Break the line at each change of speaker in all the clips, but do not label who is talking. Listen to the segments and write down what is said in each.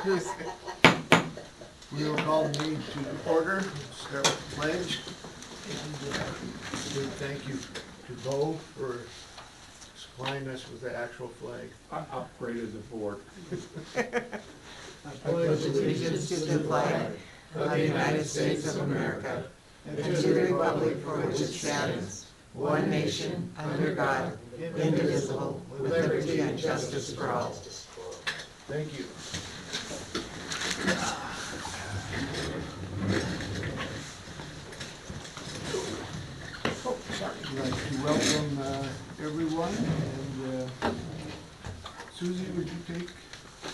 We will call the meeting to order. Start with the pledge. And thank you to Bo for supplying us with the actual flag.
I upgraded the board.
I pledge allegiance to the flag of the United States of America and to the republic for which it stands, one nation, under God, indivisible, with liberty and justice for all.
Thank you. I'd like to welcome everyone, and Susie, would you take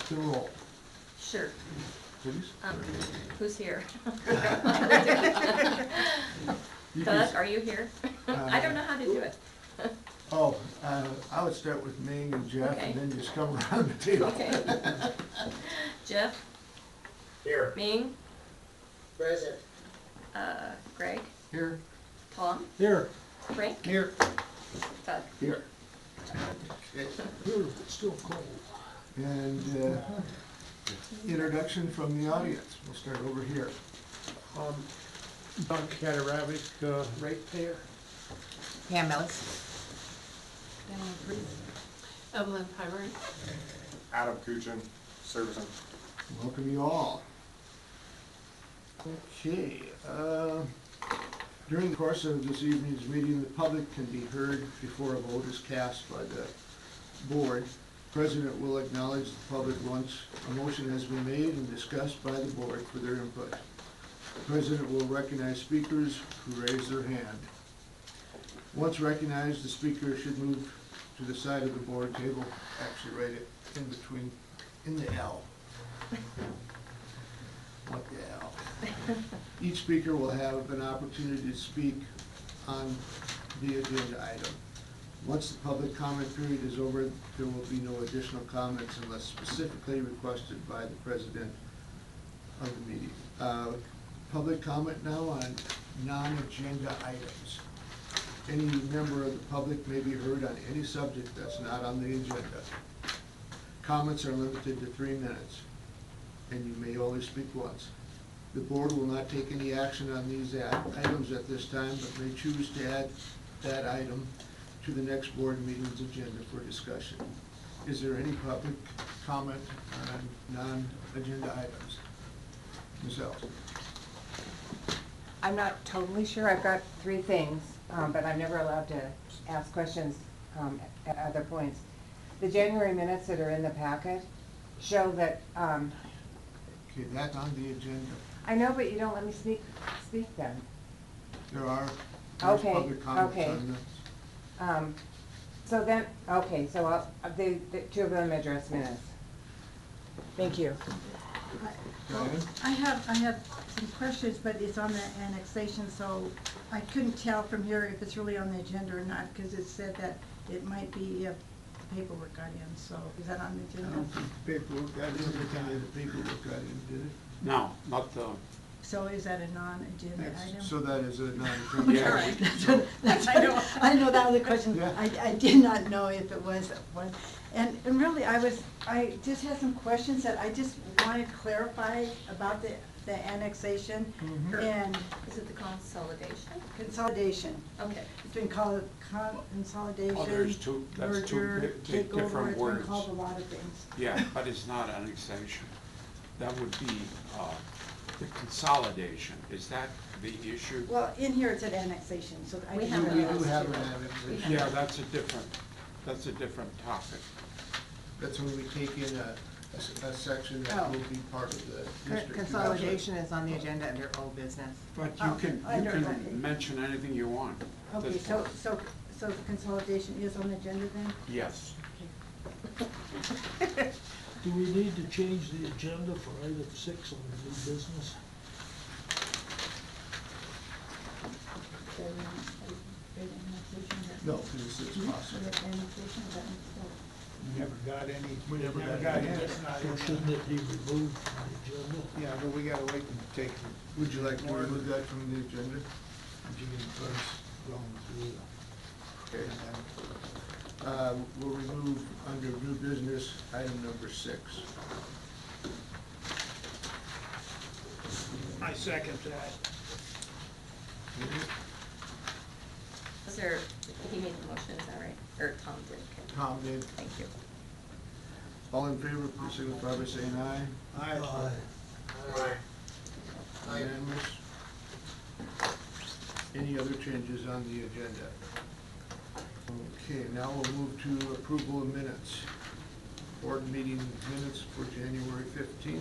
the roll,
Sure.
please?
Who's here?
You
Doug,
can-
are you here? I don't know how to do it.
Oh, I would start with Ming and Jeff,
Okay.
and then just come around the table.
Okay. Jeff?
Here.
Ming?
Present.
Greg?
Here.
Tom?
Here.
Frank?
Here.
Doug?
Here. Okay.
It's still cold.
And introduction from the audience. We'll start over here.
Doug Catarabic, ratepayer.
Pam Ellis.
Evelyn Pyburn.
Adam Kuchin, Servicing.
Welcome you all. Okay, during the course of this evening's meeting, the public can be heard before a vote is cast by the board. The President will acknowledge the public once a motion has been made and discussed by the board for their input. The President will recognize speakers who raise their hand. Once recognized, the speaker should move to the side of the board table, actually right in between, in the L. What the hell? Each speaker will have an opportunity to speak on the agenda item. Once the public comment period is over, there will be no additional comments unless specifically requested by the president of the meeting. Public comment now on non-agenda items. Any member of the public may be heard on any subject that's not on the agenda. Comments are limited to 3 minutes, and you may only speak once. The board will not take any action on these items at this time, but may choose to add that item to the next board meeting's agenda for discussion. Is there any public comment on non-agenda items? Ms. Ellis?
I'm not totally sure. I've got 3 things, but I'm never allowed to ask questions at other points. The January minutes that are in the packet show that,
Okay, that's on the agenda.
I know, but you don't let me speak then.
There's
Okay,
public comments
okay.
on this.
So then, okay, so the 2 of them address minutes. Thank you.
Diane?
I have some questions, but it's on the annexation, so I couldn't tell from here if it's really on the agenda or not, because it said that it might be if the paperwork got in, so is that on the
I
agenda?
don't think the paperwork got in, the paperwork got in, did it?
No, not the,
So is that a non-agenda item?
So that is a non-agenda.
Yeah.
All right, that's, I know that was a question,
Yeah.
I did not know if it was one. And really, I just had some questions that I just wanted clarified about the annexation
Mhm.
and
Is it the consolidation?
consolidation.
Okay.
It's been called consolidation,
oh, there's that's two
merger,
big
takeover,
different
it's been
words.
called a lot of things.
Yeah, but it's not annexation. That would be the consolidation. Is that the issue?
Well, in here it said annexation, so I
We
didn't
have
know.
We
an
do have an
annexation.
annexation.
Yeah, that's a different topic.
That's when we take in a section that
Oh.
will be part of the district.
Consolidation is on the agenda under old business.
But
Oh,
you can
okay.
mention anything you want. at
Okay,
this
so,
point.
so the consolidation is on the agenda then?
Yes.
Do we need to change the agenda for item 6 on the new business?
No, because it's possible.
Never got any.
We never got any.
So shouldn't it be removed from the agenda?
Yeah, but we gotta wait and take.
Would you like to remove that from the agenda?
Going through the
Okay. We'll remove under new business, item number 6.
I second that.
Was there, he made the motion, is that right? Or Tom did, okay,
Tom did.
thank you.
All in favor, please signify by saying aye.
Aye.
Unanimous. Any other changes on the agenda? Okay, now we'll move to approval of minutes. Board meeting minutes for January 15th.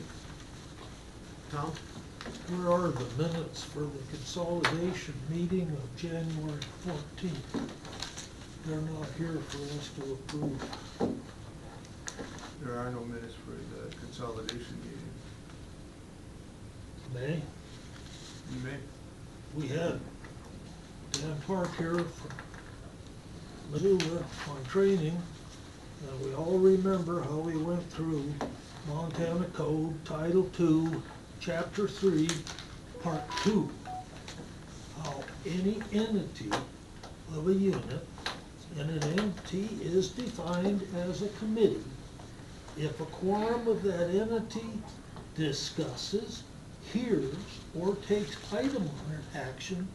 Tom?
Where are the minutes for the consolidation meeting of January 14th? They're not here for us to approve.
There are no minutes for the consolidation meeting.
May,
You may.
we had Dan Park here from Missoula on training, and we all remember how we went through Montana Code, Title II, Chapter 3, Part 2. How any entity of a unit, and an entity is defined as a committee. If a quorum of that entity discusses, hears, or takes item on it action,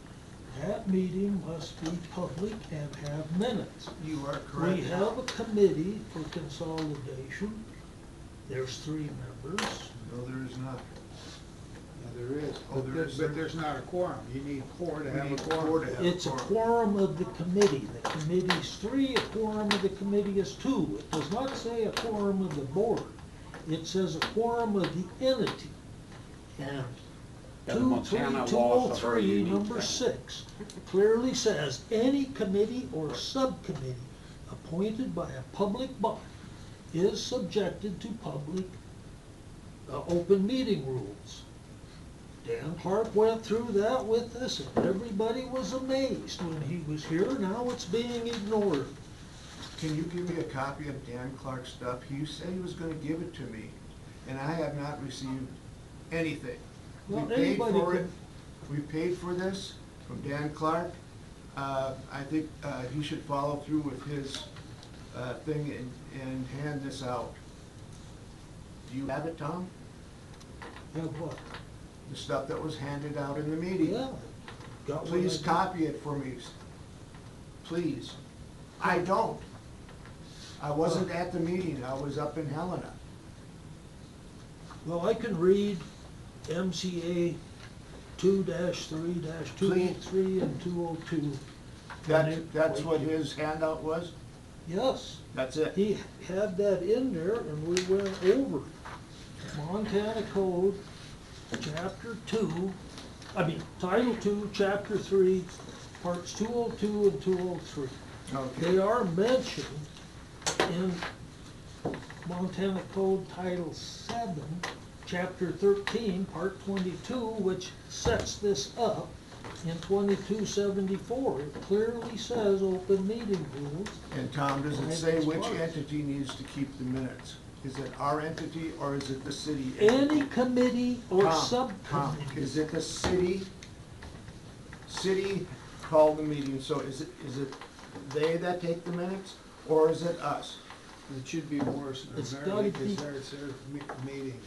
that meeting must be public and have minutes.
You are correct.
We have a committee for consolidation. There's 3 members.
No, there is not.
Yeah, there is.
Oh, there is, sir?
But there's not a quorum. You need 4 to
We
have a
need 4
quorum.
to have
It's a quorum of the committee. The committee's 3, a quorum of the committee is 2. It does not say a quorum of the board. It says a quorum of the entity. And
Yeah, the Montana laws are very
23203,
unique
number
then.
6, clearly says any committee or subcommittee appointed by a public body is subjected to public, open meeting rules. Dan Clark went through that with us, and everybody was amazed when he was here. Now it's being ignored.
Can you give me a copy of Dan Clark's stuff? He said he was gonna give it to me, and I have not received anything. We
Well,
paid
anybody
for it.
can-
We paid for this from Dan Clark. I think he should follow through with his thing and hand this out. Do you have it, Tom?
Have what?
The stuff that was handed out in the meeting?
Yeah. got what
Please
I did.
copy it for me, please. I don't. I wasn't at the meeting, I was up in Helena.
Well, I can read MCA 2-3-203 and 202.
That's what his handout was?
Yes,
That's it?
he had that in there and we went over Montana Code, Chapter 2, Title 2, Chapter 3, Parts 202 and 203. They
Okay,
are mentioned in Montana Code Title 7, Chapter 13, Part 22, which sets this up in 2274. It clearly says open meeting rules.
and Tom, does it
Right,
say
that's
which
fine.
entity needs to keep the minutes? Is it our entity or is it the city?
Any committee or
Tom,
subcommittee.
is it the city? City called the meeting, so is it they that take the minutes or is it us?
It should be Morrison
It's
or
gotta
Merrily,
be-
because it's their meeting.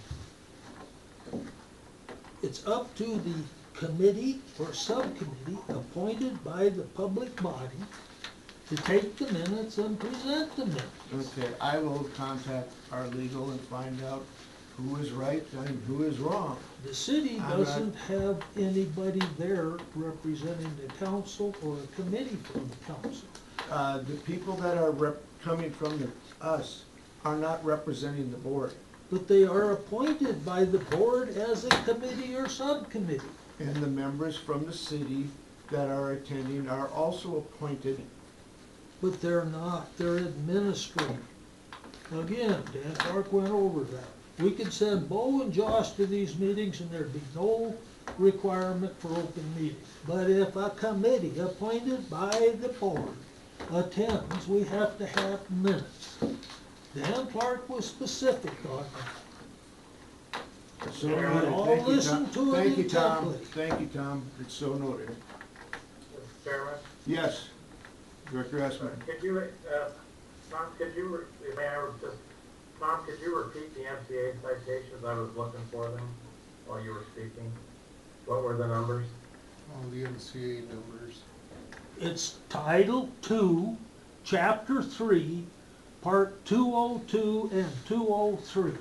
It's up to the committee or subcommittee appointed by the public body to take the minutes and present the minutes.
Okay, I will contact our legal and find out who is right and who is wrong.
The city
I'm not-
doesn't have anybody there representing the council or a committee from the council.
The people that are coming from us are not representing the board.
But they are appointed by the board as a committee or subcommittee.
And the members from the city that are attending are also appointed.
But they're not, they're administrative. Again, Dan Clark went over that. We could send Bo and Josh to these meetings and there'd be no requirement for open meetings. But if a committee appointed by the board attends, we have to have minutes. Dan Clark was specific on that.
So
Yeah,
noted.
I'll
Thank you,
listen
Tom.
to it
Thank you,
in
Tom.
template.
Thank you, Tom. It's so noted.
Mr. Chairman,
Yes, Director Esper.
could you, Tom, could you, may I just, Tom, could you repeat the MCA citations? I was looking for them while you were speaking. What were the numbers?
All the MCA numbers.
It's Title II, Chapter 3, Part 202 and 203.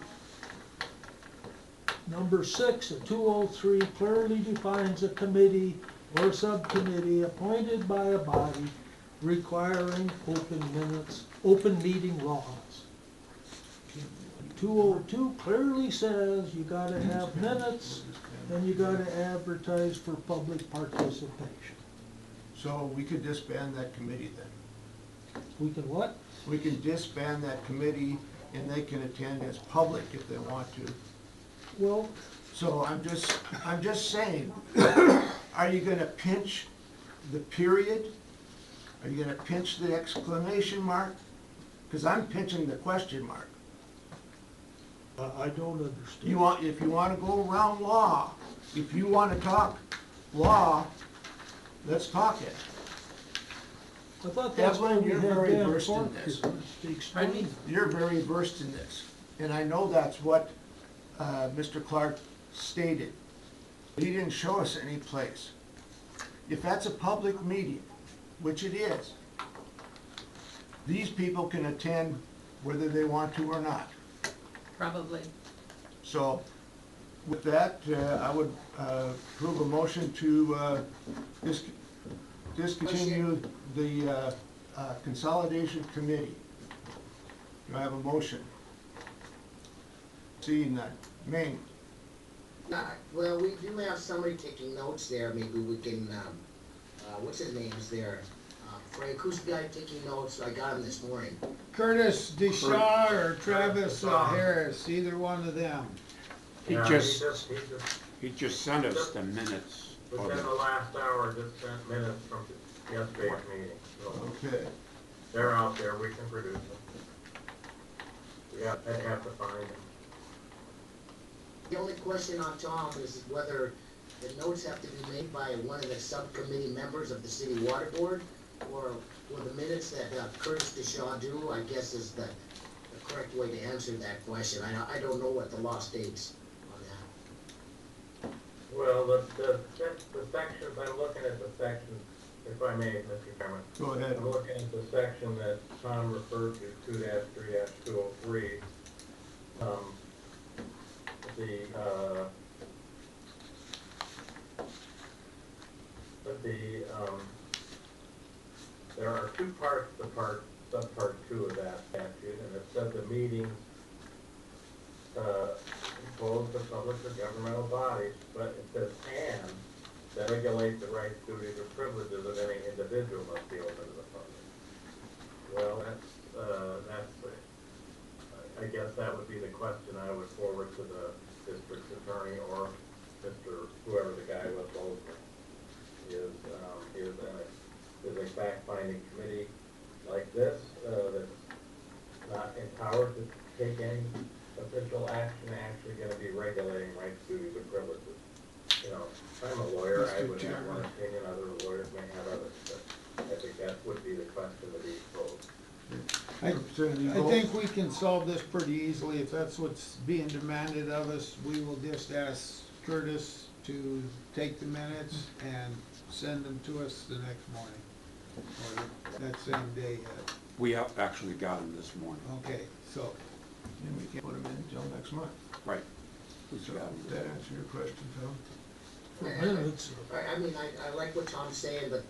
Number 6 of 203 clearly defines a committee or subcommittee appointed by a body requiring open meeting laws. 202 clearly says you gotta have minutes and you gotta advertise for public participation.
So we could disband that committee then.
We can what?
We can disband that committee and they can attend as public if they want to.
Well,
So I'm just saying, are you gonna pinch the period? Are you gonna pinch the exclamation mark? Because I'm pinching the question mark.
I don't understand.
If you wanna go around law, if you wanna talk law, let's talk it.
I thought that's why
Evelyn,
we
you're
had
very
Dan
versed in
Clark
this.
here to explain.
You're very versed in this, and I know that's what Mr. Clark stated. He didn't show us any place. If that's a public meeting, which it is, these people can attend whether they want to or not.
Probably.
So with that, I would approve a motion to discontinue the consolidation committee. Do I have a motion? Seeing none. Ming?
Well, we do have somebody taking notes there, maybe we can, what's his name is there? Frank, who's the guy taking notes? I got him this morning.
Curtis Deshaw or Travis Harris, either one of them.
He
Yeah,
just,
he
he just sent us the minutes of
within the
it.
last hour, just sent minutes from yesterday's meeting. So
Okay.
they're out there, we can produce them. I'd have to find them.
The only question on Tom is whether the notes have to be made by one of the subcommittee members of the city water board, or the minutes that Curtis Deshaw do, I guess is the correct way to answer that question. I don't know what the law states on that.
Well, the sections, I'm looking at the sections, if I may, Mr. Chairman.
Go ahead.
I'm looking at the section that Tom referred to, 2-3-203. There are two parts to subpart 2 of that statute, and it says the meetings composed of public or governmental bodies, but it says and that regulate the rights, duties, or privileges of any individual must be open to the public. Well, I guess that would be the question I would forward to the district's attorney or Mr. whoever the guy was, Bozeman. Is a fact-finding committee like this that's not empowered to take any official action, actually gonna be regulating rights, duties, and privileges. You know, if I'm a lawyer, I would have one opinion, other lawyers may have others, but I think that would be the question to be posed.
I think we can solve this pretty easily. If that's what's being demanded of us, we will just ask Curtis to take the minutes and send them to us the next morning, or that same day.
We have actually got them this morning.
Okay, so,
And we can't put them in until next month.
Right.
So does that answer your question, Tom?
For minutes,
I mean, I like what Tom's saying, but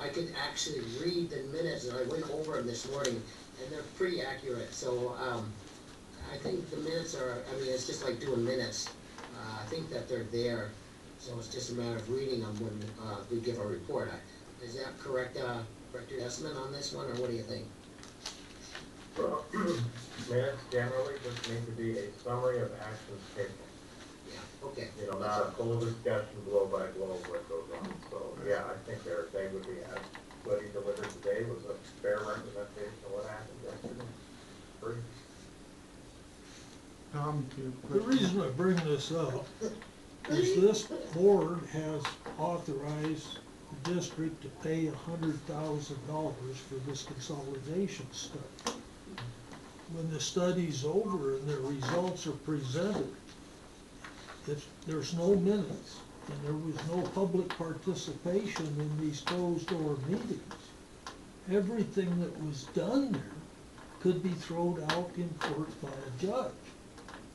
I could actually read the minutes, and I went over them this morning, and they're pretty accurate, so I think the minutes are, I mean, it's just like doing minutes. I think that they're there, so it's just a matter of reading them when we give a report. Is that correct, correct assessment on this one, or what do you think?
Well, minutes generally just need to be a summary of actions taken.
Yeah, okay.
You know, not a full discussion blow by blow of what goes on. So, yeah, I think they would be, what he delivered today was a fair representation of what happened yesterday. Brief.
Tom,
the reason I bring this up is this board has authorized the district to pay $100,000 for this consolidation study. When the study's over and the results are presented, if there's no minutes, and there was no public participation in these closed-door meetings, everything that was done there could be thrown out in court by a judge.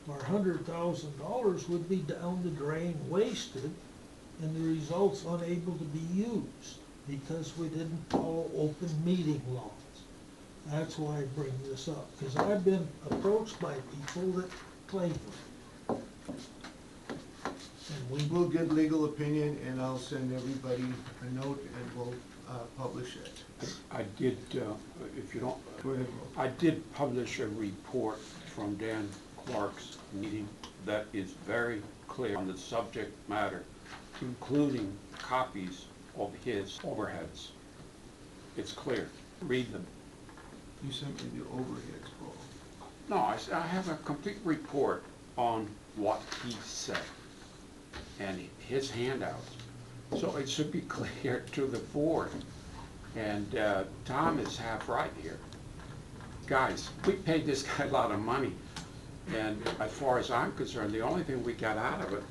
Our $100,000 would be down the drain, wasted, and the results unable to be used because we didn't follow open meeting laws. That's why I bring this up, because I've been approached by people that claim it. And we
We'll get legal opinion, and I'll send everybody a note, and we'll publish it.
I did, if you don't,
Go ahead, Will.
I did publish a report from Dan Clark's meeting that is very clear on the subject matter, including copies of his overheads. It's clear. Read them.
You sent me the overheads, Paul.
No, I have a complete report on what he said and his handouts. So it should be clear to the board. And Tom is half right here. Guys, we paid this guy a lot of money. And as far as I'm concerned, the only thing we got out of it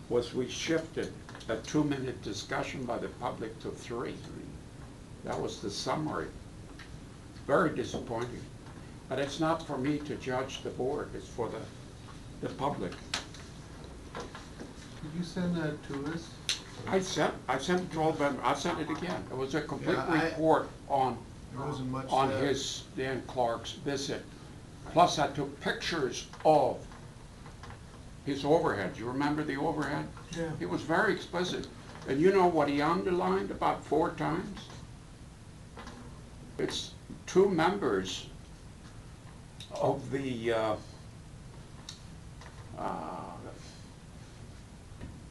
was we shifted a 2-minute discussion by the public to 3. That was the summary. Very disappointing. But it's not for me to judge the board, it's for the public.
Did you send that to us?
I sent it to all of them, I sent it again. It was a complete
Yeah,
report on
There wasn't much
on his, Dan Clark's visit. Plus I took pictures of his overhead. You remember the overhead?
Yeah.
It was very explicit. And you know what he underlined about 4 times? It's 2 members of the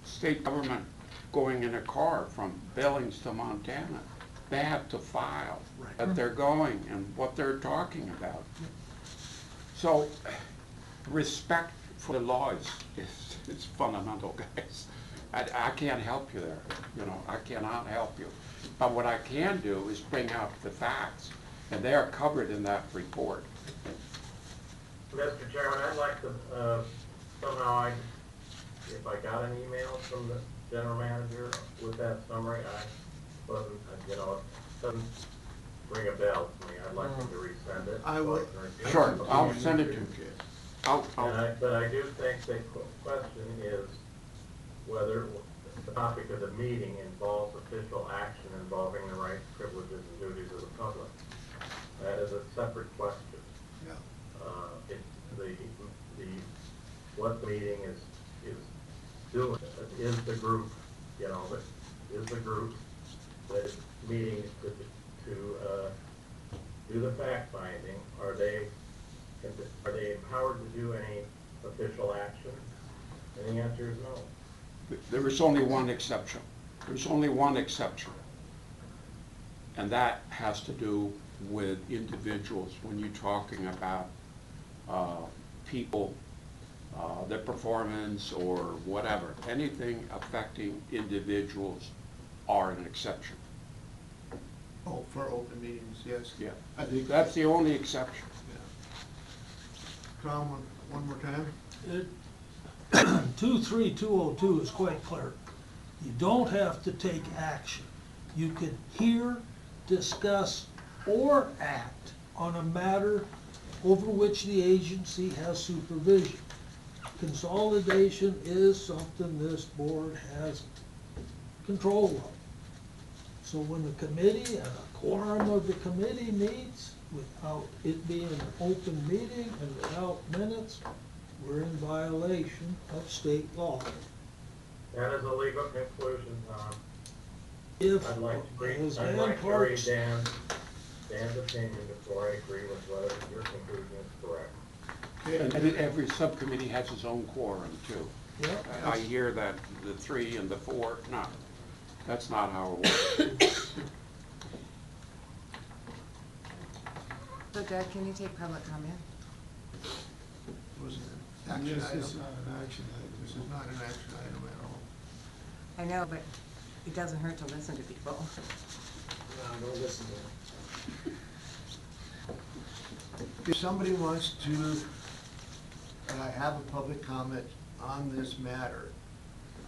state government going in a car from Billings to Montana. They have to file that they're going and what they're talking about. So respect for the laws is fundamental, guys. I can't help you there, you know, I cannot help you. But what I can do is bring out the facts, and they are covered in that report.
Mr. Chairman, I'd like to, somehow if I got an email from the general manager with that summary, I wasn't, you know, it doesn't ring a bell to me. I'd like him to resend it.
I will.
Sure, I'll send it to you.
But I do think the question is whether the topic of the meeting involves official action involving the rights, privileges, and duties of the public. That is a separate question.
Yeah.
What the meeting is doing is the group, you know, is the group that is meeting to do the fact finding. Are they empowered to do any official action? And the answer is no.
There is only one exception. There's only one exception. And that has to do with individuals when you're talking about people, their performance or whatever. Anything affecting individuals are an exception.
Oh, for open meetings, yes.
Yeah,
I think
that's the only exception.
Yeah. Tom, one more time?
23202 is quite clear. You don't have to take action. You can hear, discuss, or act on a matter over which the agency has supervision. Consolidation is something this board has control of. So when the committee and a quorum of the committee meets without it being an open meeting and without minutes, we're in violation of state law.
That is a legal conclusion, Tom.
If,
I'd like to read
as Dan
Dan's opinion before I agree with whether your conclusion is correct.
And every subcommittee has its own quorum too.
yeah,
I hear that the 3 and the 4, no, that's not how it works.
So Doug, can you take public comment?
Wasn't an action
Yes,
item.
this is not an action item.
This is not an action item at all.
I know, but it doesn't hurt to listen to people.
No, don't listen to it.
If somebody wants to have a public comment on this matter,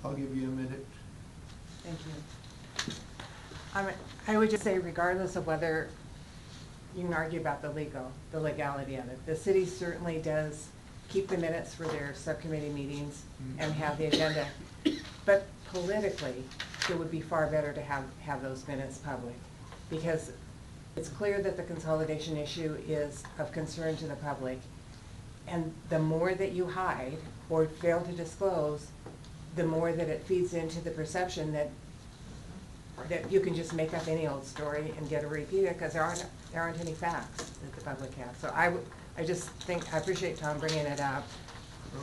I'll give you a minute
Thank you. I would just say regardless of whether, you can argue about the legality of it. The city certainly does keep the minutes for their subcommittee meetings and have the agenda. But politically, it would be far better to have those minutes public, because it's clear that the consolidation issue is of concern to the public. And the more that you hide or fail to disclose, the more that it feeds into the perception that you can just make up any old story and get a repeat it, because there aren't any facts that the public has. So I just think, I appreciate Tom bringing it up.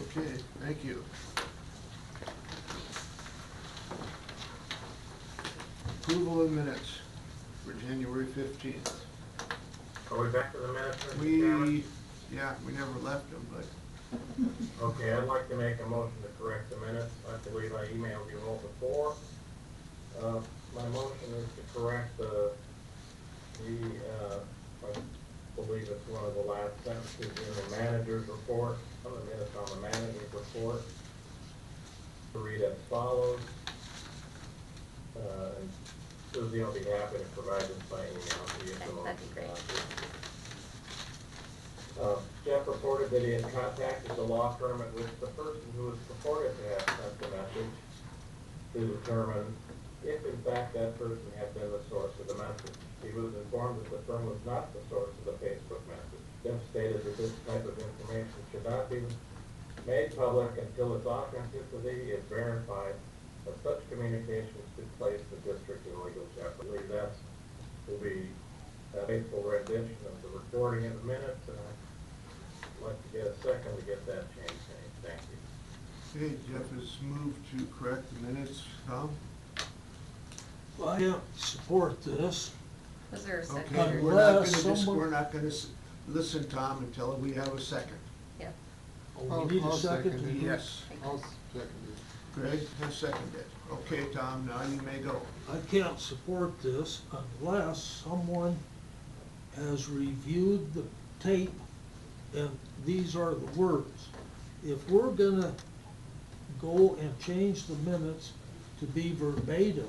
Okay, thank you. Approval of minutes for January 15th.
Are we back to the minutes, Mr. Chairman?
We never left them, but
Okay, I'd like to make a motion to correct the minutes. I believe I emailed you all before. My motion is to correct I believe it's one of the last sentences in the manager's report, on the minutes on the manager's report, to read as follows. And Susie will be happy to provide this by email to you.
That'd be great.
Jeff reported that he had contacted the law firm at which the person who was purported to have sent the message to determine if in fact that person had been the source of the message. He was informed that the firm was not the source of the Facebook message. Jeff stated that this type of information should not be made public until its authenticity is verified, but such communications could place the district in legal jeopardy. I believe that will be a faithful rendition of the recording in the minutes, and I'd like to get a second to get that change made. Thank you.
okay, Jeff has moved to correct the minutes. Tom?
I can't support this.
Was there a second?
Okay,
Unless
we're not gonna listen, Tom, until we have a second.
Yeah.
Oh, we need a second to do it?
Yes,
I'll second
Greg has seconded. Okay, Tom, now you may go.
I can't support this unless someone has reviewed the tape and these are the words. If we're gonna go and change the minutes to be verbatim,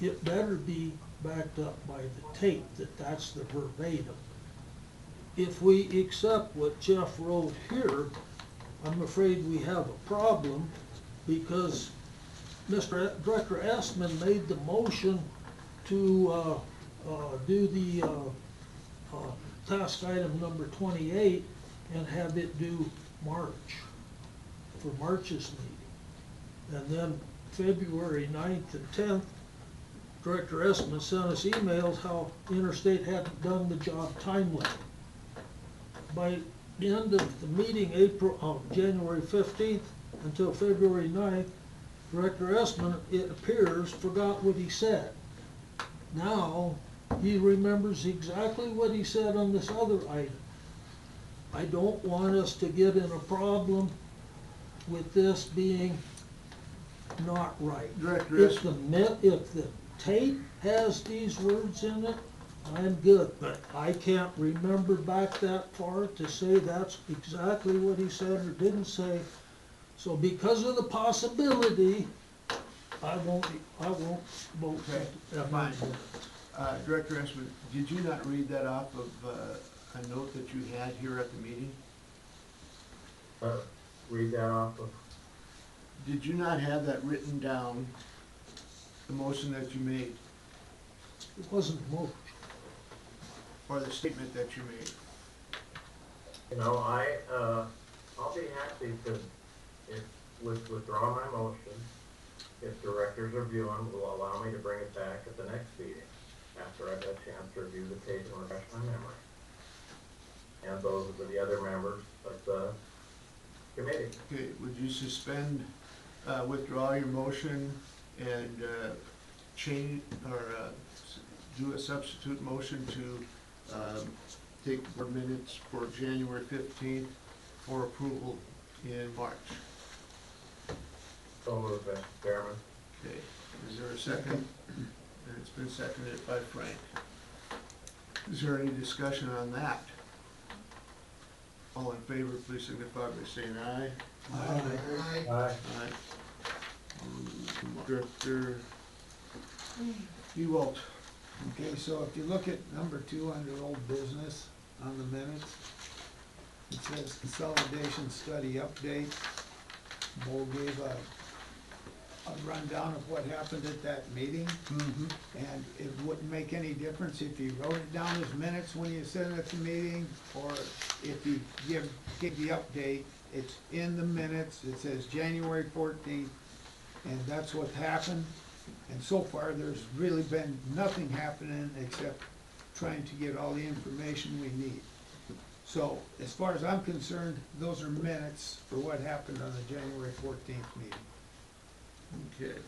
it better be backed up by the tape that that's the verbatim. If we accept what Jeff wrote here, I'm afraid we have a problem, because Director Estman made the motion to do the task item number 28 and have it due March, for March's meeting. And then February 9th and 10th, Director Estman sent us emails how Interstate hadn't done the job timely. By the end of the meeting, January 15th until February 9th, Director Estman, it appears, forgot what he said. Now, he remembers exactly what he said on this other item. I don't want us to get in a problem with this being not right.
Director
If the tape has these words in it, I'm good, but I can't remember back that far to say that's exactly what he said or didn't say. So because of the possibility, I won't vote
Okay,
for
fine.
it.
Director Estman, did you not read that off of a note that you had here at the meeting?
Read that off of.
Did you not have that written down, the motion that you made,
It wasn't a motion.
or the statement that you made?
You know, I'll be happy to, withdraw my motion, if directors review them, will allow me to bring it back at the next meeting, after I've had a chance to review the tape and refresh my memory. And those of the other members of the committee.
Okay, would you suspend, withdraw your motion and change, or do a substitute motion to take board minutes for January 15th for approval in March?
So moved, Mr. Chairman.
Okay, is there a second? And it's been seconded by Frank. Is there any discussion on that? All in favor, please signify by saying aye.
Aye.
Aye. Director Ewalt.
Okay, so if you look at number 2 under old business on the minutes, it says consolidation study update. Bo gave a rundown of what happened at that meeting. And it wouldn't make any difference if you wrote it down as minutes when you said it at the meeting, or if you give the update. It's in the minutes, it says January 14th, and that's what happened. And so far, there's really been nothing happening except trying to get all the information we need. So, as far as I'm concerned, those are minutes for what happened on the January 14th meeting.
Okay.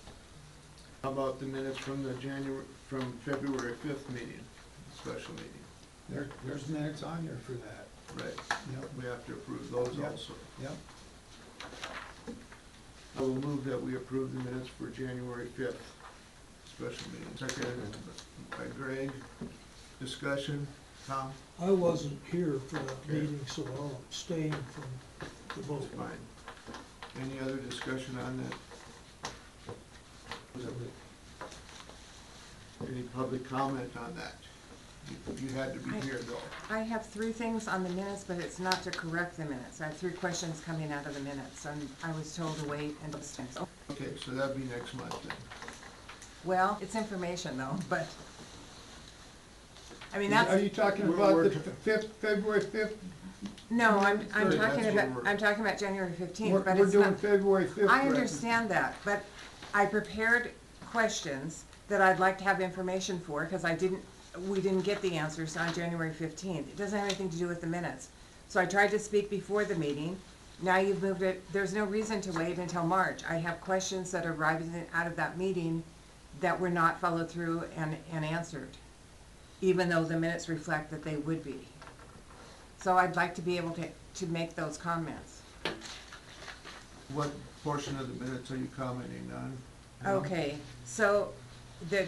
How about the minutes from from February 5th meeting, special meeting?
There's minutes on here for that.
Right.
Yep.
We have to approve those
Yep.
also.
Yep.
I will move that we approve the minutes for January 5th, special meeting. Second by Greg. Discussion, Tom?
I wasn't here for that
Okay.
meeting, so I'll abstain from the vote.
That's fine. Any other discussion on that? Any public comment on that? You had to be here though.
I have 3 things on the minutes, but it's not to correct the minutes. I have 3 questions coming out of the minutes, and I was told to wait until this time. So,
Okay, so that'd be next month then.
well, it's information though, but, I mean,
Are
that's,
you talking
We're-
about
we're-
the February 5th?
no, I'm
That's
talking
what
about,
we're-
I'm talking about January 15th,
We're
but it's
doing
not.
February 5th.
I
right?
understand that, but I prepared questions that I'd like to have information for, because we didn't get the answers on January 15th. It doesn't have anything to do with the minutes. So I tried to speak before the meeting. Now you've moved it, there's no reason to wait until March. I have questions that are arising out of that meeting that were not followed through and answered, even though the minutes reflect that they would be. So I'd like to be able to make those comments.
What portion of the minutes are you commenting on?
Okay, so the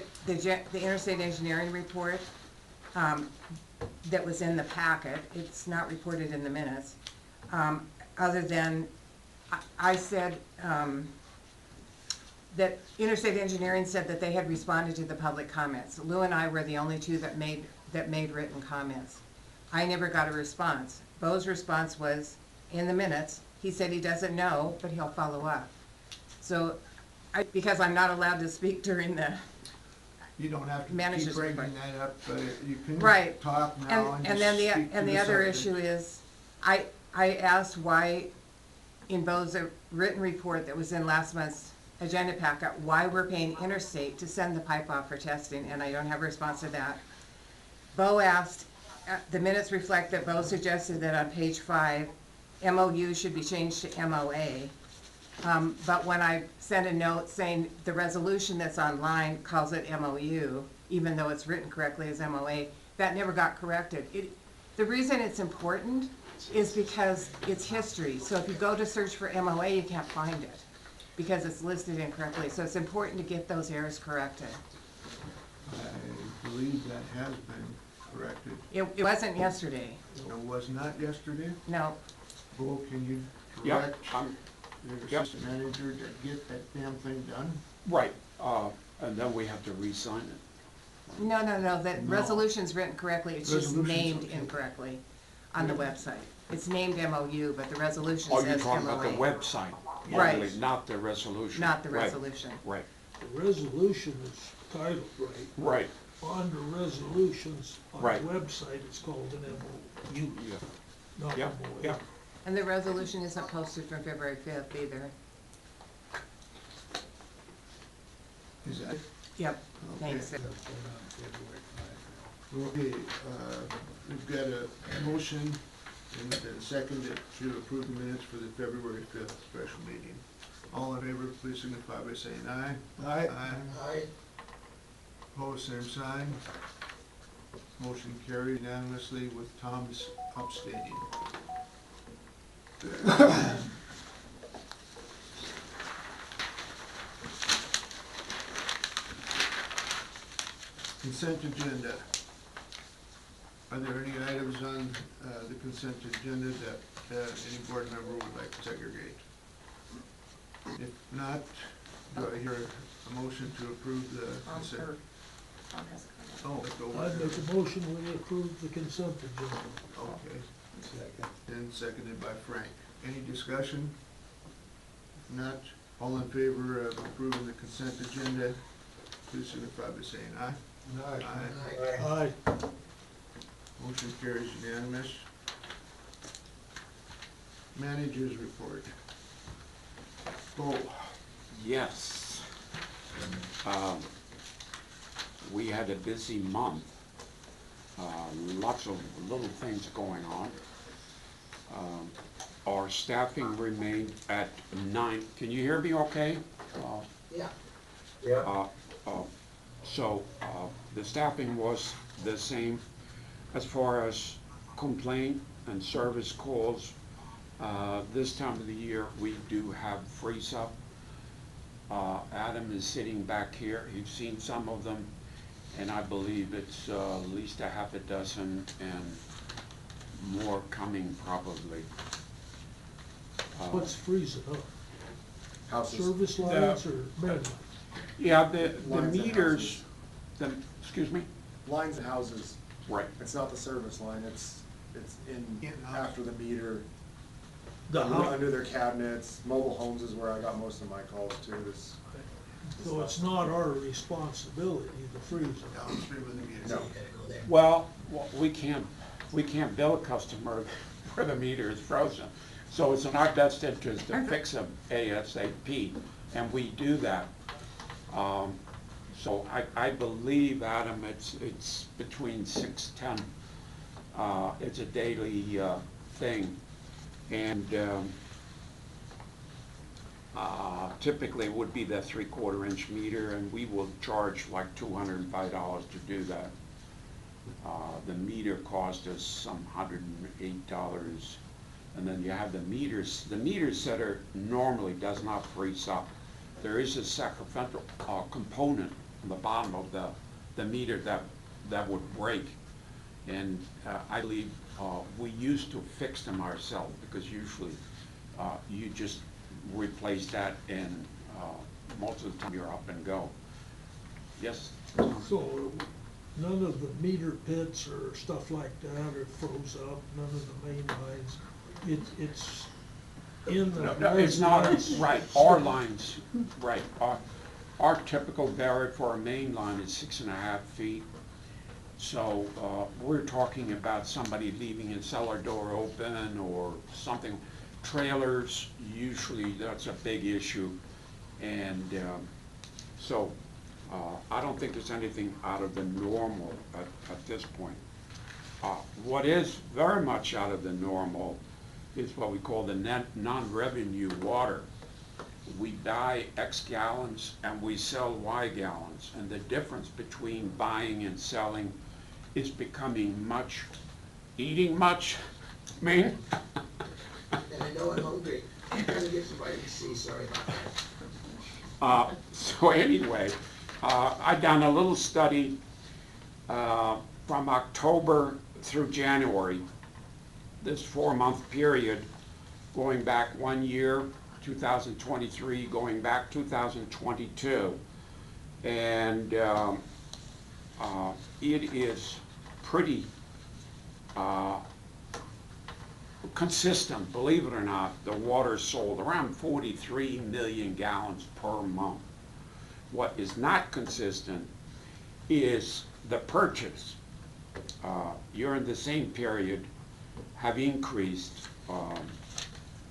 interstate engineering report, that was in the packet, it's not reported in the minutes. Other than, I said, that interstate engineering said that they had responded to the public comments. Lou and I were the only 2 that made written comments. I never got a response. Bo's response was, in the minutes, he said he doesn't know, but he'll follow up. So, because I'm not allowed to speak during the,
You don't have to
Manager's
keep breaking
report.
that up, but you can
Right.
talk now and
and
just
then
speak to
the other
subject.
issue is, I asked why, in Bo's written report that was in last month's agenda packet, why we're paying Interstate to send the pipe off for testing, and I don't have a response to that. Bo asked, the minutes reflect that Bo suggested that on page 5, MOU should be changed to MOA. But when I sent a note saying the resolution that's online calls it MOU, even though it's written correctly as MOA, that never got corrected. The reason it's important is because it's history. So if you go to search for MOA, you can't find it because it's listed incorrectly. So it's important to get those errors corrected.
I believe that has been corrected.
It wasn't yesterday,
It was not yesterday.
no.
Bo, can you
Yep,
direct your
yep.
assistant manager to get that damn thing done?
Right, and then we have to re-sign it.
No, the
No.
resolution's written correctly, it's just
Resolution's
named
okay.
incorrectly on the website. It's named MOU, but the resolution
Oh, you're
says
talking about the
MOA,
website,
Right.
only, not the resolution.
not the
Right,
resolution.
Right,
The resolution is titled right.
right,
Under resolutions, on the
Right.
website, it's called an MOU,
yeah,
not
yeah,
MOA.
yeah.
And the resolution isn't posted from February 5th either.
Is that?
Yep,
Okay.
thanks.
Okay, we've got a motion and a second to approve the minutes for the February 5th special meeting. All in favor, please signify by saying aye.
Aye.
Aye.
Opposed, same sign. Motion carried unanimously with Tom's abstaining. Consent agenda. Are there any items on the consent agenda that any board member would like to segregate? If not, Do I hear a motion to approve the consent?
Or Tom has a comment.
Oh, go
I'd
ahead.
make a motion, we approve the consent agenda.
Okay. And seconded by Frank. Any discussion? If not, all in favor of approving the consent agenda, please signify by saying aye. Aye.
Aye.
Motion carries unanimous. Managers report. Go.
Yes. We had a busy month. Lots of little things going on. Our staffing remained at 9. Can you hear me okay?
Yeah.
Yeah,
So the staffing was the same. As far as complaint and service calls, this time of the year, we do have freeze up. Adam is sitting back here. You've seen some of them, and I believe it's at least a half a dozen and more coming probably.
What's freezing up?
Houses.
Service lines or main lines?
Yeah, the
Lines and
meters, excuse me?
Lines and houses,
Right.
it's not the service line, it's in,
In-house.
after the meter.
The house,
Under their cabinets, mobile homes is where I got most of my calls too, is.
so it's not our responsibility to freeze it.
Downstream of the meter.
No.
Well, we can't bill a customer where the meter is frozen. So it's in our best interest to fix them ASAP, and we do that. So I believe, Adam, it's between 6-10. It's a daily thing. And typically it would be the 3/4 inch meter, and we will charge like $205 to do that. The meter cost us some $108, and then you have the meters. The meter setter normally does not freeze up. There is a sacramental component on the bottom of the meter that would break, and I believe we used to fix them ourselves, because usually you just replace that and most of the time you're up and go. Yes?
So none of the meter pits or stuff like that are froze up, none of the main lines. It's in the.
No, it's not, right, our lines, right. Our typical barrett for a main line is 6.5 feet. So we're talking about somebody leaving a cellar door open or something. Trailers, usually that's a big issue. And so I don't think there's anything out of the normal at this point. What is very much out of the normal is what we call the net non-revenue water. We buy X gallons and we sell Y gallons, and the difference between buying and selling is becoming eating much, man.
And I know I'm hungry. I'm gonna get some vitamin C, sorry about that.
So anyway, I done a little study from October through January, this 4-month period, going back 1 year, 2023, going back 2022. And it is pretty consistent, believe it or not. The water sold around 43 million gallons per month. What is not consistent is the purchase. During the same period have increased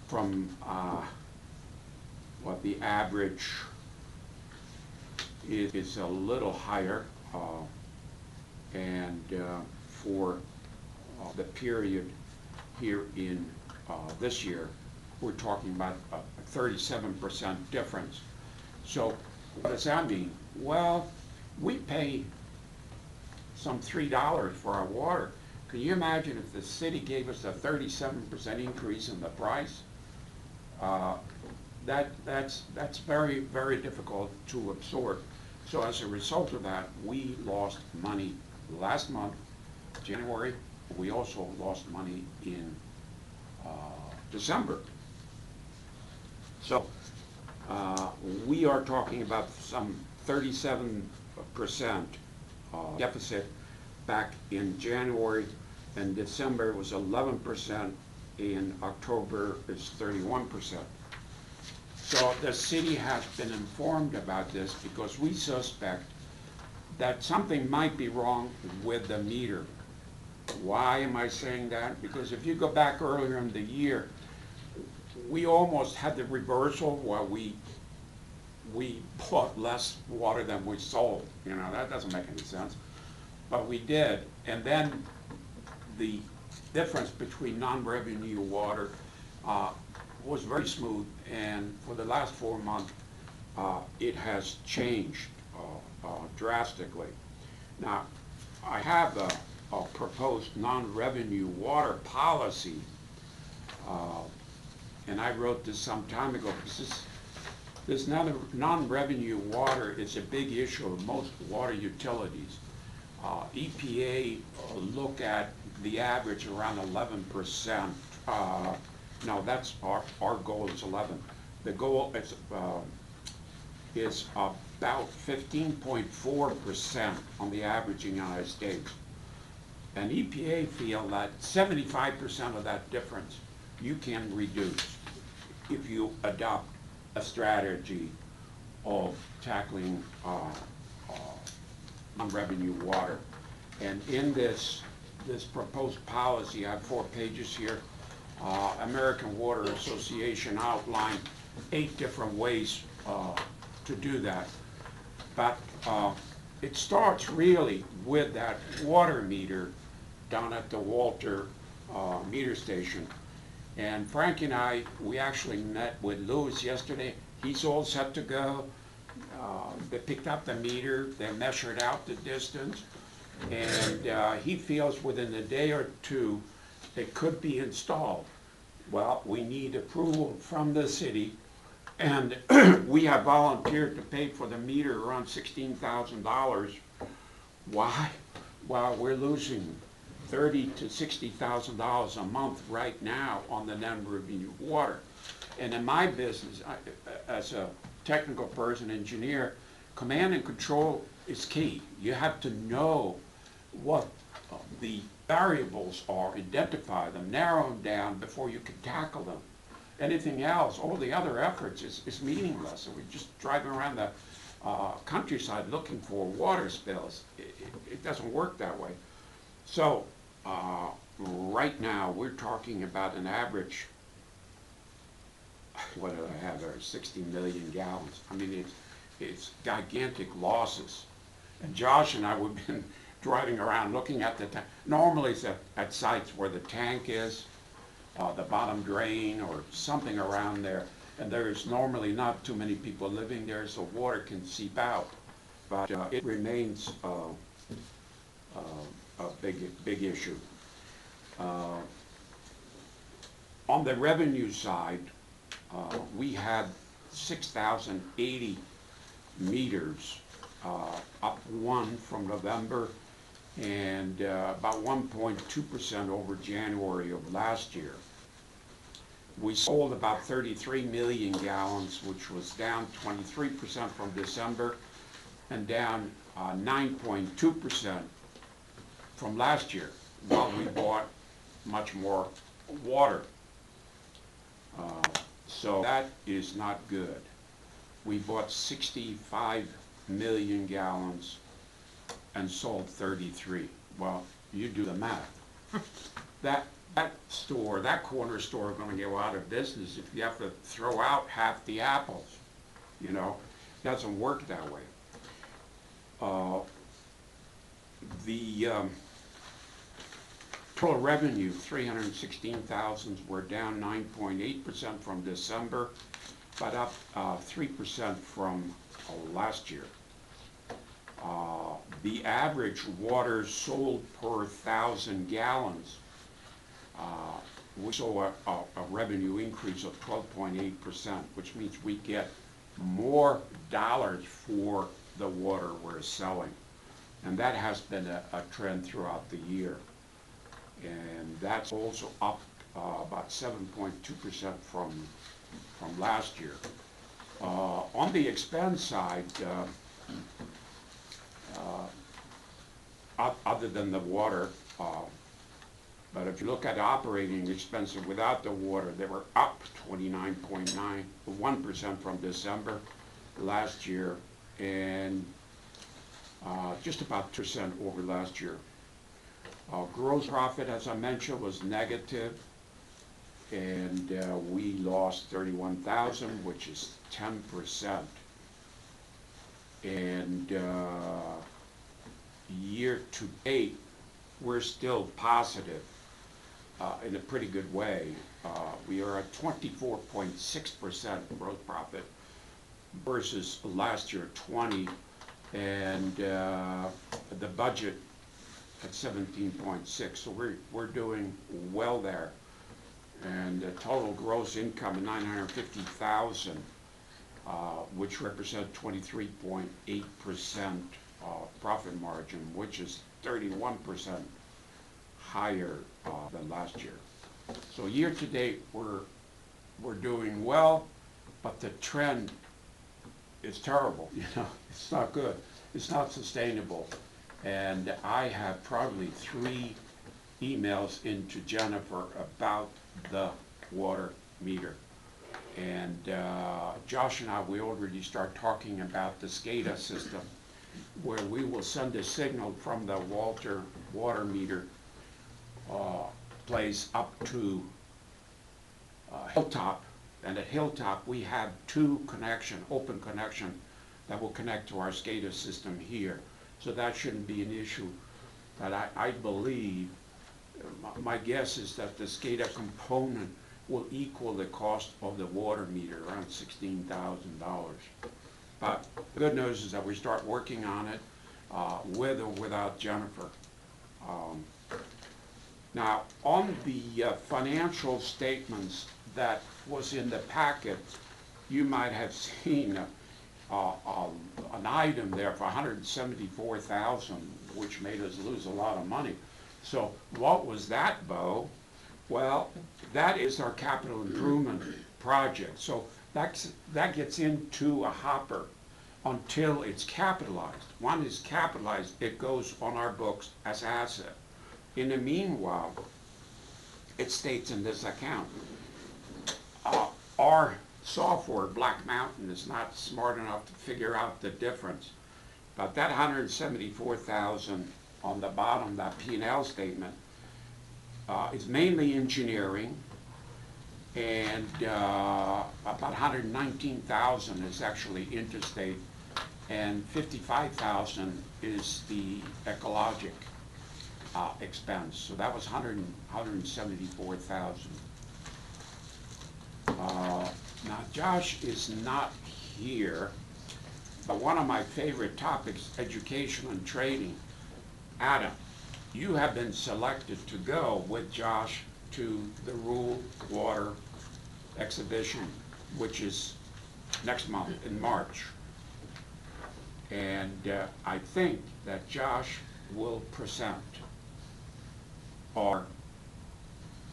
from what the average is a little higher, and for the period here in this year, we're talking about a 37% difference. So what does that mean? Well, we pay some $3 for our water. Can you imagine if the city gave us a 37% increase in the price? That's very, very difficult to absorb. So as a result of that, we lost money last month, January. We also lost money in December. So We are talking about some 37% deficit back in January, and December was 11%, in October it's 31%. So the city has been informed about this because we suspect that something might be wrong with the meter. Why am I saying that? Because if you go back earlier in the year, we almost had the reversal where we bought less water than we sold. You know, that doesn't make any sense. But we did. And then the difference between non-revenue water was very smooth. And for the last 4 months, it has changed drastically. Now, I have a proposed non-revenue water policy, and I wrote this some time ago, because this non-revenue water is a big issue of most water utilities. EPA look at the average around 11%. No, that's our goal is 11. The goal is about 15.4% on the average in the United States. And EPA feel that 75% of that difference you can reduce if you adopt a strategy of tackling non-revenue water. And in this proposed policy, I have 4 pages here. American Water Association outlined 8 different ways to do that. But it starts really with that water meter down at the Walter meter station. And Frank and I, we actually met with Louis yesterday. He's all set to go. They picked up the meter, they measured out the distance, and he feels within a day or 2 it could be installed. Well, we need approval from the city, and we have volunteered to pay for the meter around $16,000. Why? Well, we're losing $30,000 to $60,000 a month right now on the non-revenue water. And in my business, as a technical person, engineer, command and control is key. You have to know what the variables are, identify them, narrow them down before you can tackle them. Anything else, all the other efforts is meaningless. So we're just driving around the countryside looking for water spills. It doesn't work that way. So right now we're talking about an average, what do I have there, 60 million gallons. I mean, it's gigantic losses. And Josh and I, we've been driving around looking at the tank. Normally it's at sites where the tank is, the bottom drain or something around there. And there's normally not too many people living there, so water can seep out. But it remains a big issue. On the revenue side, we had 6,080 meters, up 1 from November, and about 1.2% over January of last year. We sold about 33 million gallons, which was down 23% from December, and down 9.2% from last year, while we bought much more water. So that is not good. We bought 65 million gallons and sold 33. Well, you do the math. That store, that corner store is going to go out of business if you have to throw out half the apples. You know, it doesn't work that way. The total revenue, 316,000, were down 9.8% from December, but up 3% from last year. The average water sold per 1,000 gallons, we saw a revenue increase of 12.8%, which means we get more dollars for the water we're selling. And that has been a trend throughout the year. And that's also up about 7.2% from last year. On the expense side, other than the water, but if you look at operating expenses without the water, they were up 29.91% from December last year, and just about 2% over last year. Gross profit, as I mentioned, was negative, and we lost 31,000, which is 10%. And year to date, we're still positive in a pretty good way. We are at 24.6% gross profit versus last year 20, and the budget at 17.6. So we're doing well there. And the total gross income of 950,000, which represent 23.8% profit margin, which is 31% higher than last year. So year to date, we're doing well, but the trend is terrible. You know, it's not good. It's not sustainable. And I have probably 3 emails into Jennifer about the water meter. And Josh and I, we already start talking about the SCADA system, where we will send a signal from the Walter water meter place up to Hilltop. And at Hilltop, we have 2 open connection that will connect to our SCADA system here. So that shouldn't be an issue. But I believe, my guess is that the SCADA component will equal the cost of the water meter, around $16,000. But the good news is that we start working on it with or without Jennifer. Now, on the financial statements that was in the packet, you might have seen an item there for $174,000, which made us lose a lot of money. So what was that, Bo? Well, that is our capital improvement project. So that gets into a hopper until it's capitalized. Once it's capitalized, it goes on our books as asset. In the meanwhile, it stays in this account. Our software, Black Mountain, is not smart enough to figure out the difference. But that $174,000 on the bottom, that P&L statement, is mainly engineering, and about $119,000 is actually interstate, and $55,000 is the ecologic expense. So that was $174,000. Now Josh is not here, but one of my favorite topics, education and training. Adam, you have been selected to go with Josh to the Rural Water exhibition, which is next month in March. And I think that Josh will present our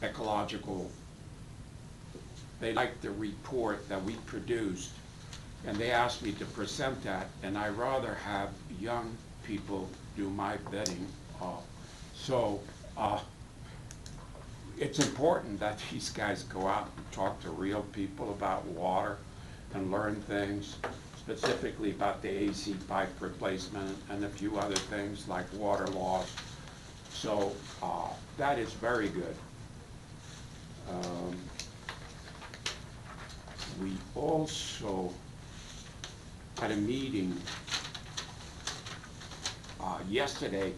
ecological. They liked the report that we produced, and they asked me to present that, and I rather have young people do my bidding. So it's important that these guys go out and talk to real people about water and learn things, specifically about the AC pipe replacement and a few other things like water loss. So that is very good. We also had a meeting yesterday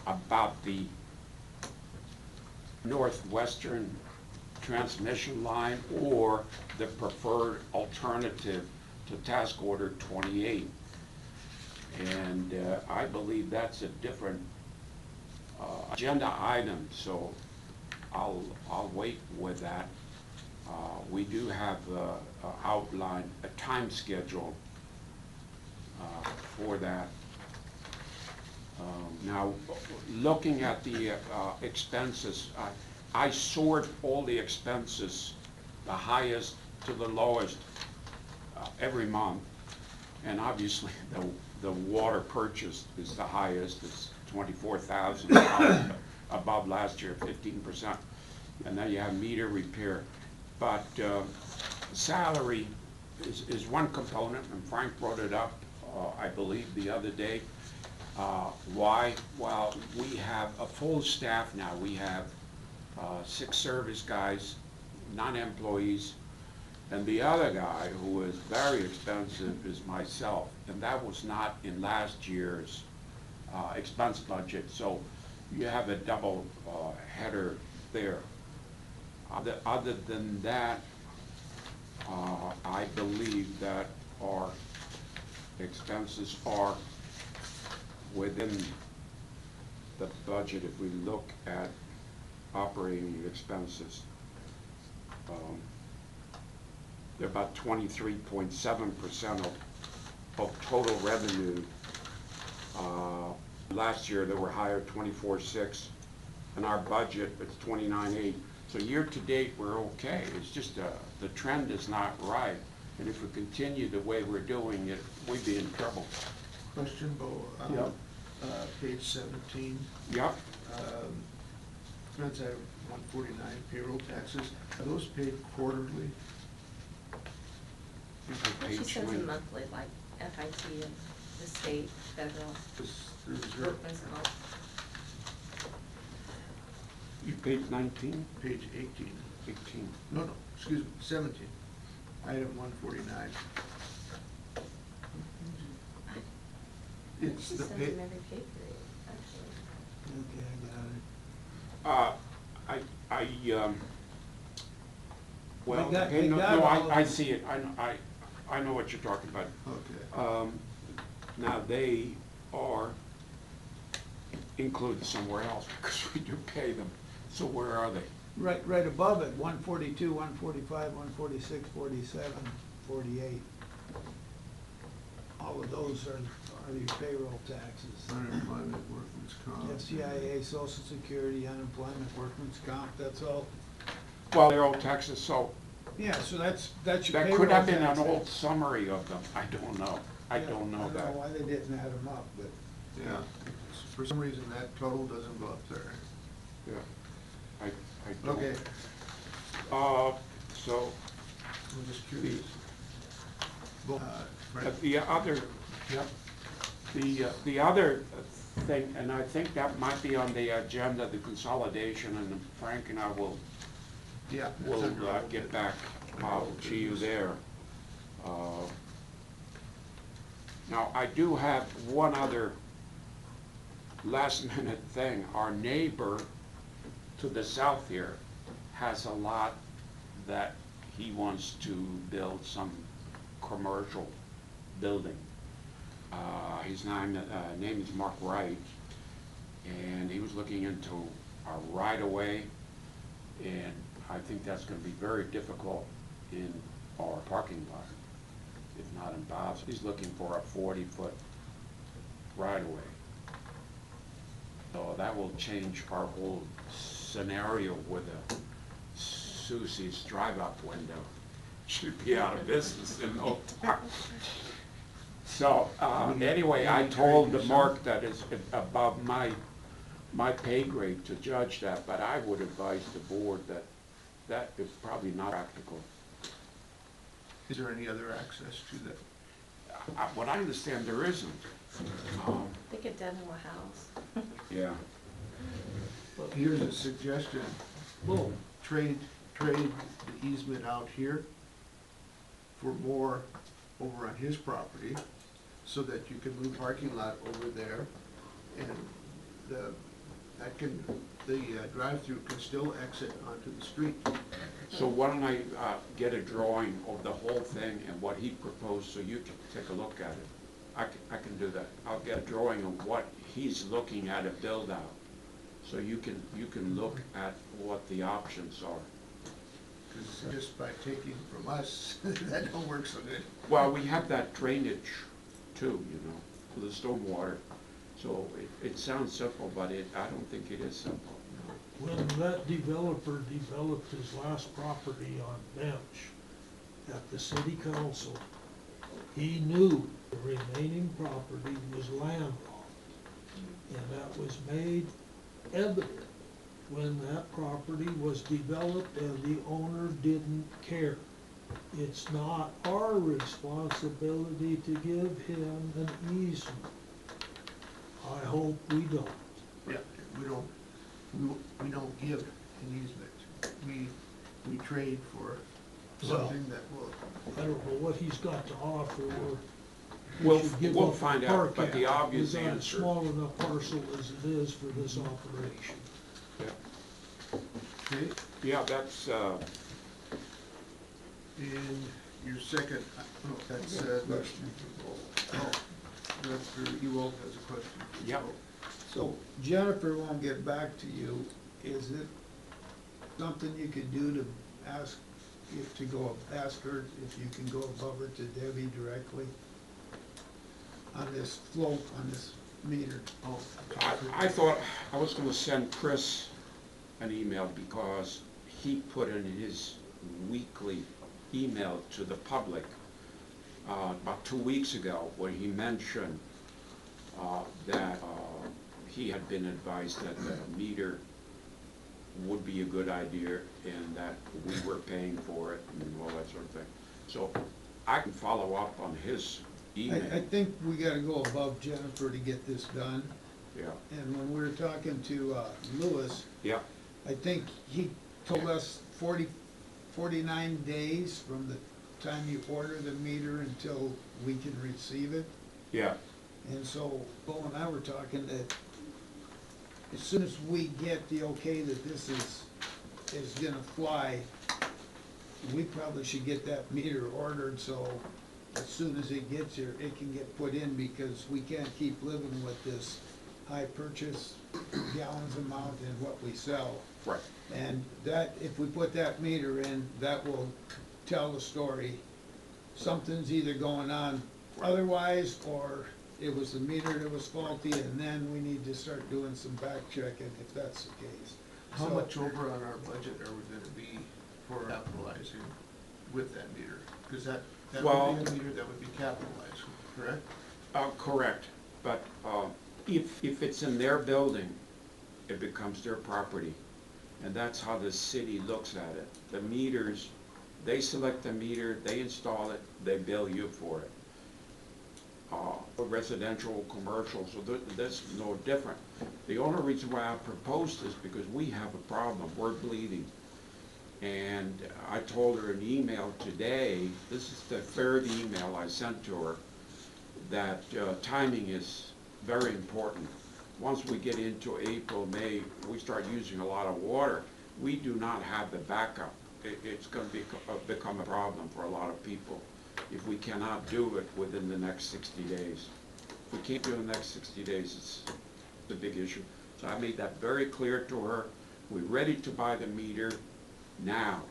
about the Northwestern transmission line, or the preferred alternative to task order 28. And I believe that's a different agenda item, so I'll wait with that. We do have outlined a time schedule for that. Now, looking at the expenses, I sort all the expenses, the highest to the lowest, every month. And obviously, the water purchase is the highest, it's $24,000 above last year, 15%. And then you have meter repair. But salary is one component, and Frank brought it up, I believe, the other day. Why? Well, we have a full staff now. We have 6 service guys, non-employees, and the other guy, who is very expensive, is myself, and that was not in last year's expense budget, so you have a double header there. Other than that, I believe that our expenses are within the budget if we look at operating expenses. They're about 23.7% of total revenue. Last year they were higher, 24.6, and our budget is 29.8. So year to date we're okay. It's just the trend is not right, and if we continue the way we're doing it, we'd be in trouble.
Question, Bo,
Yep.
Page 17.
Yep.
Expense item 149, payroll taxes, are those paid quarterly?
She sends them monthly, like FIT and the state, federal,
There's
workman's comp.
You page 19?
page 18.
18.
No, excuse me, 17. Item 149. It's
She
the
sends
pay.
them every pay period, actually.
Okay, I got it.
Well,
They got-
okay,
they
no,
got
no,
all of
I
them.
see it, I know what you're talking about.
Okay.
Now, they are included somewhere else, because we do pay them, so where are they?
Right above it, 142, 145, 146, 47, 48. All of those are your payroll taxes.
Unemployment, workman's comp.
FCIA, Social Security, unemployment, workman's comp, that's all.
Well, they're all taxes, so
Yeah, so that's your
that
payroll
could have been an
taxes.
old summary of them, I don't know. I
Yeah,
don't know
I don't
that.
know why they didn't add them up, but.
Yeah, for some reason that total doesn't go up there.
Yeah, I don't.
Okay,
So,
I'm just curious. Frank?
the other, yep, the other thing, and I think that might be on the agenda, the consolidation, and Frank and I will
Yeah.
we'll
that's under old
get
business.
back to you there. Now, I do have one other last minute thing. Our neighbor to the south here has a lot that he wants to build some commercial building. His name is Mark Wright, and he was looking into a right-of-way, and I think that's going to be very difficult in our parking lot, if not impossible. He's looking for a 40-foot right-of-way. So that will change our whole scenario with Susie's drive-up window. Should be out of business in no time. So, anyway, I told Mark that it's above my pay grade to judge that, but I would advise the board that that is probably not practical.
Is there any other access to that?
What I understand, there isn't.
They could demo a house.
Yeah.
Here's a suggestion.
Well,
Trade the easement out here for more over on his property, so that you can move parking lot over there, and the drive-through can still exit onto the street.
So why don't I get a drawing of the whole thing and what he proposed, so you can take a look at it. I can do that. I'll get a drawing of what he's looking at a build-out, so you can look at what the options are.
Because just by taking from us, that don't work so good.
Well, we have that drainage too, you know, for the stormwater. So it sounds simple, but I don't think it is simple.
when that developer developed his last property on Bench at the city council, he knew the remaining property was landlocked. And that was made evident when that property was developed and the owner didn't care. It's not our responsibility to give him an easement. I hope we don't.
Yeah, we don't give an easement. We trade for something that will,
I don't know what he's got to offer, or
We'll,
should give
we'll
up
find
the
out,
park
but the
cap.
obvious
We've got a
answer.
small enough parcel as it is for this operation.
okay?
Yeah, that's,
And your second, oh, that's, Director Ewald has a question.
Yep.
So Jennifer won't get back to you. Is it something you could do to ask, ask her if you can go above her to Debbie directly on this float, on this meter?
Oh,
I thought I was gonna send Chris an email because he put in his weekly email to the public about 2 weeks ago, where he mentioned that he had been advised that the meter would be a good idea and that we were paying for it and all that sort of thing. So I can follow up on his email.
I think we gotta go above Jennifer to get this done.
Yeah,
And when we were talking to Lewis,
yeah,
I think he told us 49 days from the time you order the meter until we can receive it.
yeah.
And so Bo and I were talking that as soon as we get the okay that this is gonna fly, we probably should get that meter ordered, so as soon as it gets here, it can get put in, because we can't keep living with this high purchase gallons amount in what we sell.
Right.
And that, if we put that meter in, that will tell the story. Something's either going on otherwise, or it was the meter that was faulty, and then we need to start doing some back checking if that's the case.
how
So-
much over on our budget are we gonna be for capitalizing with that meter? Because that
Well-
would be a meter that would be capitalized, correct?
Correct, but if it's in their building, it becomes their property. And that's how the city looks at it. The meters, they select the meter, they install it, they bill you for it. Residential, commercial, so that's no different. The only reason why I proposed this, because we have a problem, we're bleeding. And I told her an email today, this is the third email I sent to her, that timing is very important. Once we get into April, May, we start using a lot of water, we do not have the backup. It's going to become a problem for a lot of people if we cannot do it within the next 60 days. If we can't do it in the next 60 days, it's a big issue. So I made that very clear to her. We're ready to buy the meter now.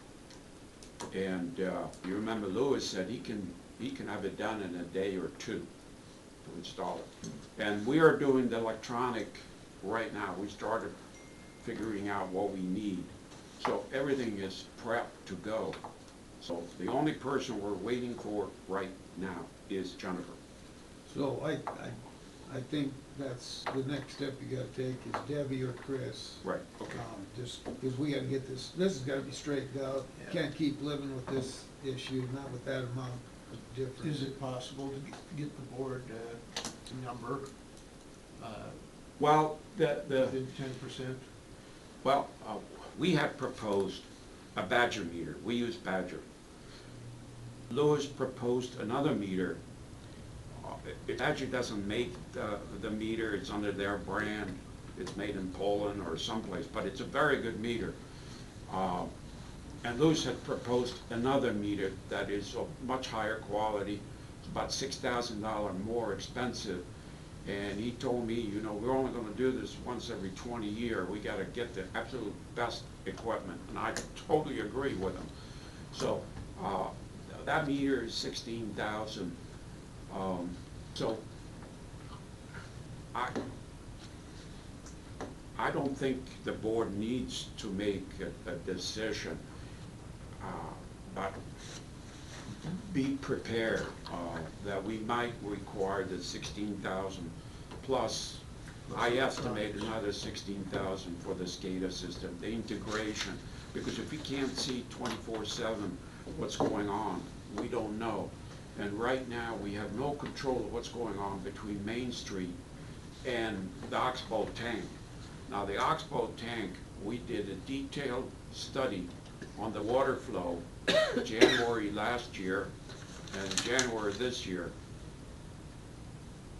And you remember Lewis said he can have it done in a day or two to install it. And we are doing the electronic right now. We started figuring out what we need. So everything is prepped to go. So the only person we're waiting for right now is Jennifer.
So I think that's the next step you gotta take, is Debbie or Chris.
Right, okay.
Just, because we gotta get this has gotta be straightened out.
Yeah.
Can't keep living with this issue, not with that amount of difference.
Is it possible to get the board number
Well,
within 10%?
well, we had proposed a Badger meter. We use Badger. Lewis proposed another meter. Badger doesn't make the meter, it's under their brand. It's made in Poland or someplace, but it's a very good meter. And Lewis had proposed another meter that is of much higher quality. It's about $6,000 more expensive. And he told me, you know, we're only gonna do this once every 20 years. We gotta get the absolute best equipment. And I totally agree with him. So that meter is 16,000. So I don't think the board needs to make a decision, but be prepared, that we might require the 16,000 plus, I estimate another 16,000 for the SCADA system, the integration, because if we can't see 24/7 what's going on, we don't know. And right now, we have no control of what's going on between Main Street and the Oxbow tank. Now, the Oxbow tank, we did a detailed study on the water flow January last year and January this year,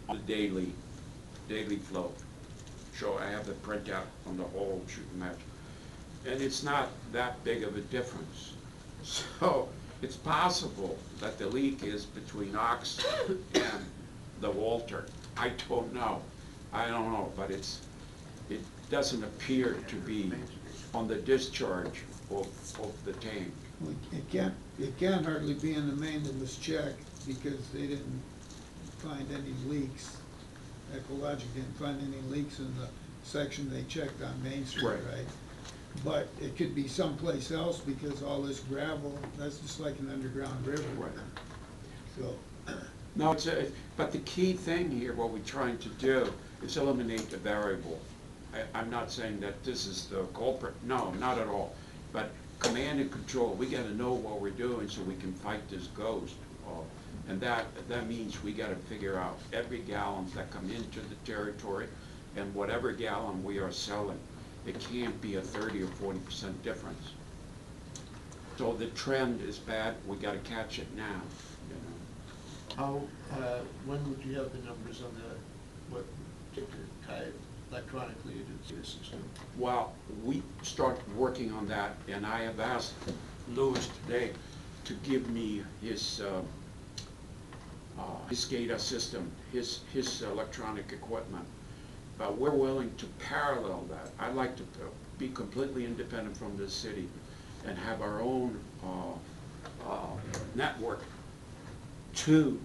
the daily flow. So I have the printout on the whole shooting match. And it's not that big of a difference. So it's possible that the leak is between Ox and the Walter. I don't know, but it doesn't appear to be on the discharge of the tank.
Well, it can't hardly be in the main that was checked because they didn't find any leaks. Ecologic didn't find any leaks in the section they checked on Main Street, right? But it could be someplace else because all this gravel, that's just like an underground river.
Right.
So,
No, but the key thing here, what we're trying to do is eliminate the variable. I'm not saying that this is the culprit, no, not at all. But command and control, we gotta know what we're doing so we can fight this ghost. And that means we gotta figure out every gallons that come into the territory and whatever gallon we are selling. It can't be a 30 or 40% difference. So the trend is bad, we gotta catch it now, you know.
How, when would you have the numbers on what particular type electronically you do the system?
Well, we start working on that, and I have asked Louis today to give me his SCADA system, his electronic equipment. But we're willing to parallel that. I'd like to be completely independent from the city and have our own network to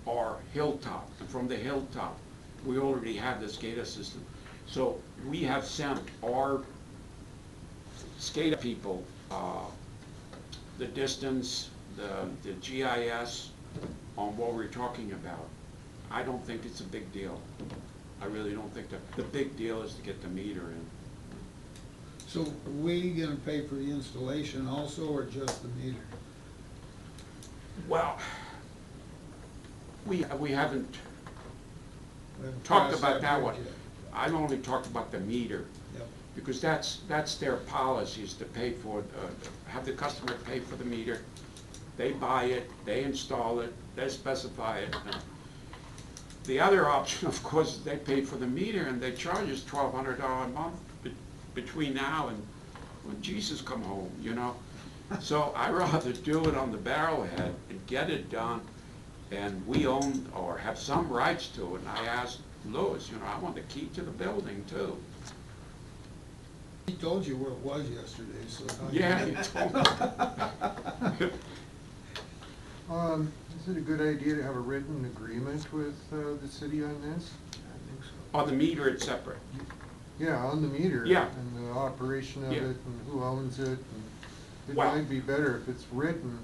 our hilltop. And from the hilltop, we already have the SCADA system. So we have sent our SCADA people the distance, the GIS on what we're talking about. I don't think it's a big deal. I really don't think that. The big deal is to get the meter in.
so we gonna pay for the installation also, or just the meter?
Well, we haven't
We haven't
talked
crossed
about that
bridge
one.
yet.
I've only talked about the meter,
Yep.
because that's their policy, is to pay for, have the customer pay for the meter. They buy it, they install it, they specify it. The other option, of course, is they pay for the meter and they charge us $1,200 a month between now and when Jesus come home, you know? So I'd rather do it on the barrelhead and get it done, and we own or have some rights to it. And I asked Louis, you know, I want the key to the building too.
He told you where it was yesterday, so.
Yeah, he told me.
Is it a good idea to have a written agreement with the city on this?
I think so.
On the meter, it's separate.
Yeah, on the meter.
Yeah.
And the operation of
Yeah.
it and who owns it. And it
Well-
might be better if it's written,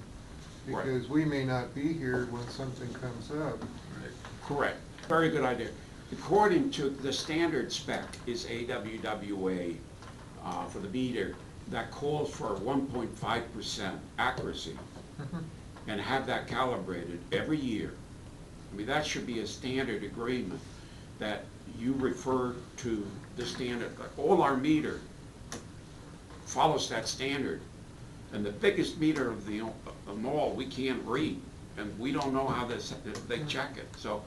Right.
because we may not be here when something comes up.
Correct. Very good idea. According to the standard spec is AWWA for the meter that calls for 1.5% accuracy and have that calibrated every year. I mean, that should be a standard agreement that you refer to the standard. Like all our meter follows that standard. And the biggest meter of them all, we can't read, and we don't know how they check it. So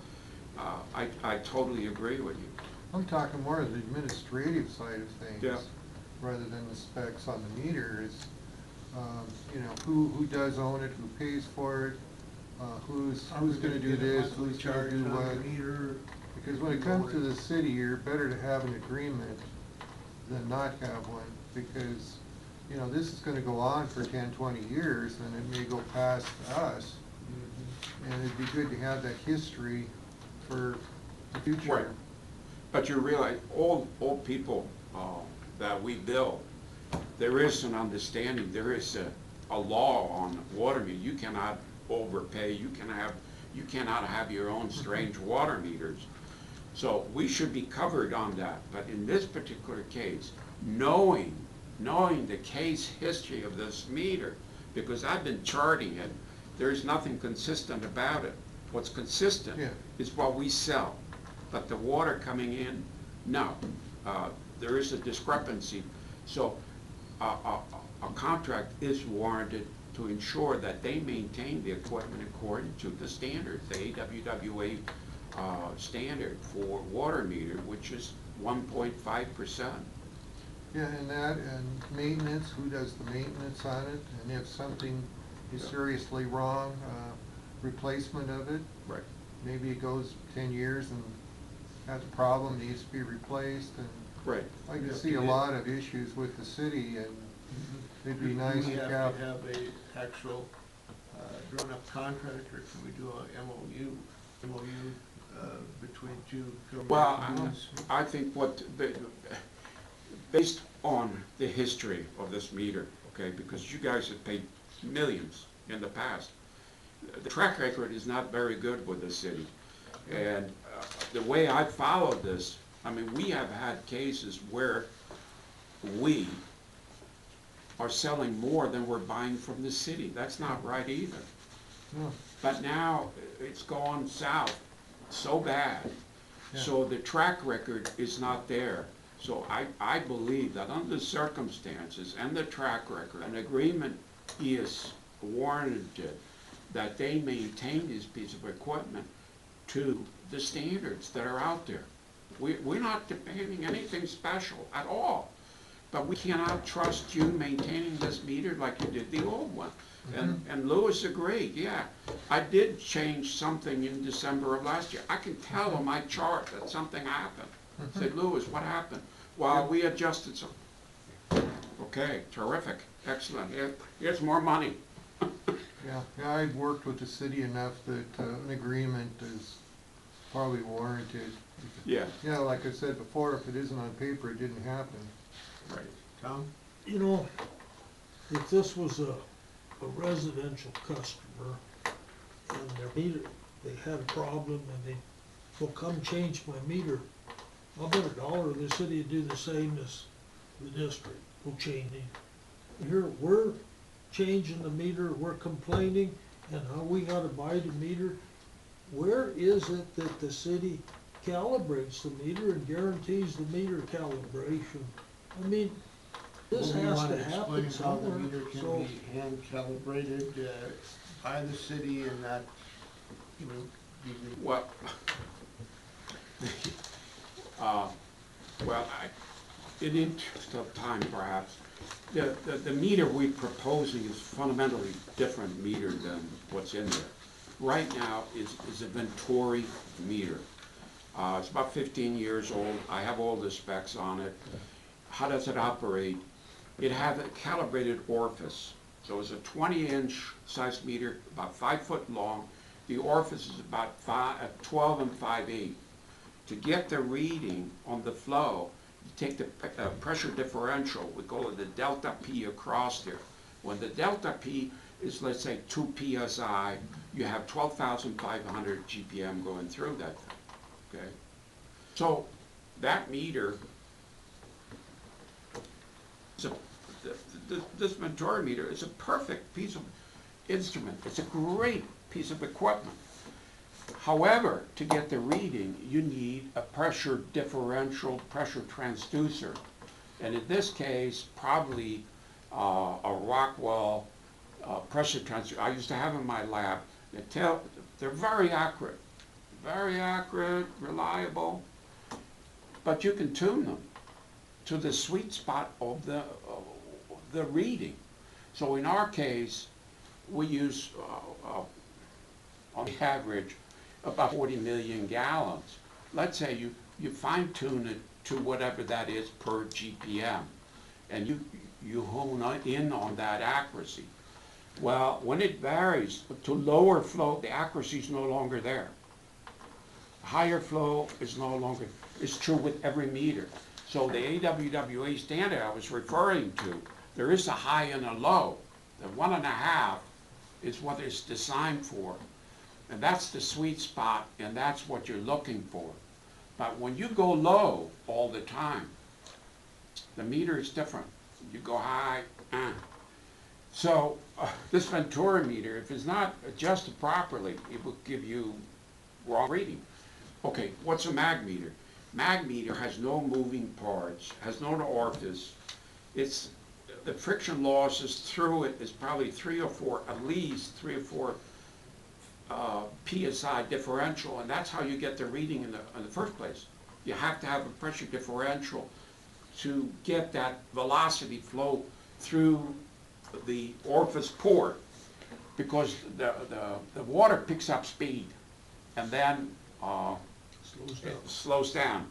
I totally agree with you.
I'm talking more of the administrative side of things.
Yeah.
Rather than the specs on the meter is, you know, who does own it, who pays for it, who's gonna do this, who's gonna do what.
Meter.
Because when it comes to the city, you're better to have an agreement than not have one, because, you know, this is gonna go on for 10, 20 years, and it may go past us. And it'd be good to have that history for the
Right.
future.
But you realize, all people that we bill, there is an understanding, there is a law on water meter. You cannot overpay, you cannot have your own strange water meters. So we should be covered on that, but in this particular case, knowing the case history of this meter, because I've been charting it, there's nothing consistent about it. What's consistent is what we sell, but the water coming in, no. There is a discrepancy. So a contract is warranted to ensure that they maintain the equipment according to the standards, the AWWA standard for water meter, which is 1.5%.
Yeah, and that, and maintenance, who does the maintenance on it, and if something is seriously wrong, replacement of it.
Right.
Maybe it goes 10 years and has a problem, needs to be replaced, and
Right.
I can see a lot of issues with the city, and it'd be nice to
Do we
have.
have to have a actual drawn-up contract, or can we do a MOU between two government
Well,
entities?
I think based on the history of this meter, okay, because you guys have paid millions in the past, the track record is not very good with the city. And the way I followed this, I mean, we have had cases where we are selling more than we're buying from the city. That's not right either.
No.
But now it's gone south so bad. So the track record is not there. So I believe that under the circumstances and the track record, an agreement is warranted that they maintain this piece of equipment to the standards that are out there. We're not demanding anything special at all, but we cannot trust you maintaining this meter like you did the old one. And Lewis agreed, yeah. I did change something in December of last year. I can tell on my chart that something happened. I said, Lewis, what happened? Well, we adjusted some. Okay, terrific, excellent. Here's more money.
Yeah, I've worked with the city enough that an agreement is probably warranted.
Yeah.
Yeah, like I said before, if it isn't on paper, it didn't happen.
Right.
Tom?
You know, if this was a residential customer and their meter, they had a problem and they, well, come change my meter, I'll bet $1 the city would do the same as the district, will change it. Here, we're changing the meter, we're complaining, and how we gotta buy the meter. Where is it that the city calibrates the meter and guarantees the meter calibration? I mean, this
Well, we
has
wanna
to happen
explain how the
somewhere,
meter can
so.
be hand calibrated by the city and not, you know,
Well, in the interest of time perhaps, the meter we're proposing is fundamentally different meter than what's in there. Right now is a Venturi meter. It's about 15 years old. I have all the specs on it. How does it operate? It has a calibrated orifice. So it's a 20-inch size meter, about 5 foot long. The orifice is about 12 and 5/8. To get the reading on the flow, you take the pressure differential, we call it the delta P across there. When the delta P is, let's say, 2 PSI, you have 12,500 GPM going through that thing, okay? So that meter, this Venturi meter is a perfect piece of instrument. It's a great piece of equipment. However, to get the reading, you need a pressure differential, pressure transducer. And in this case, probably a Rockwell pressure transducer. I used to have in my lab. They're very accurate, reliable, but you can tune them to the sweet spot of the reading. So in our case, we use, on the average, about 40 million gallons. Let's say you fine tune it to whatever that is per GPM, and you hone in on that accuracy. Well, when it varies to lower flow, the accuracy is no longer there. Higher flow is no longer, it's true with every meter. So the AWWA standard I was referring to, there is a high and a low. The 1.5 is what it's designed for. And that's the sweet spot, and that's what you're looking for. But when you go low all the time, the meter is different. You go high, So this Ventura meter, if it's not adjusted properly, it will give you wrong reading. Okay, what's a mag meter? Mag meter has no moving parts, has no orifice. It's the friction losses through it is probably at least three or four PSI differential, and that's how you get the reading in the first place. You have to have a pressure differential to get that velocity flow through the orifice port, because the water picks up speed and then it slows down.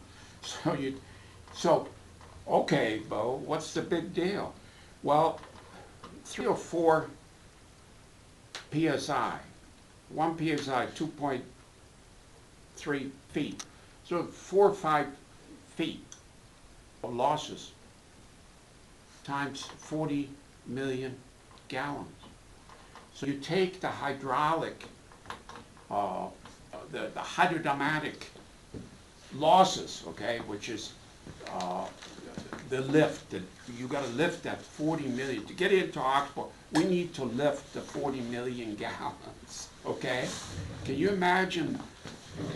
So okay, Bo, what's the big deal? Well, 3 or 4 PSI, 1 PSI, 2.3 feet. So 4 or 5 feet of losses times 40 million gallons. So you take the hydraulic, the hydrodynamic losses, okay, which is the lift, that you got to lift that 40 million. To get into Oxbow, we need to lift the 40 million gallons, okay? Can you imagine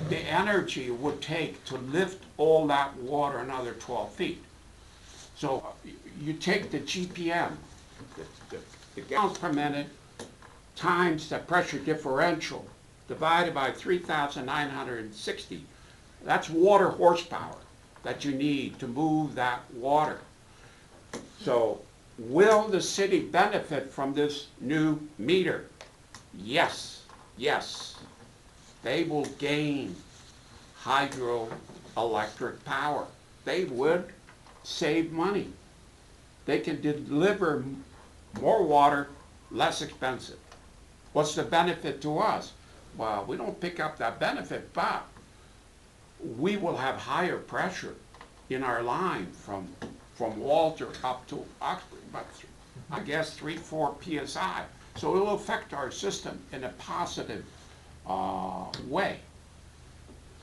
the energy it would take to lift all that water another 12 feet? So you take the GPM, the gallons per minute, times the pressure differential, divided by 3,960. That's water horsepower that you need to move that water. So will the city benefit from this new meter? Yes, yes. They will gain hydroelectric power. They would save money. They can deliver more water, less expensive. What's the benefit to us? Well, we don't pick up that benefit, but we will have higher pressure in our line from Walter up to Oxford, but I guess 3-4 PSI. So it will affect our system in a positive way.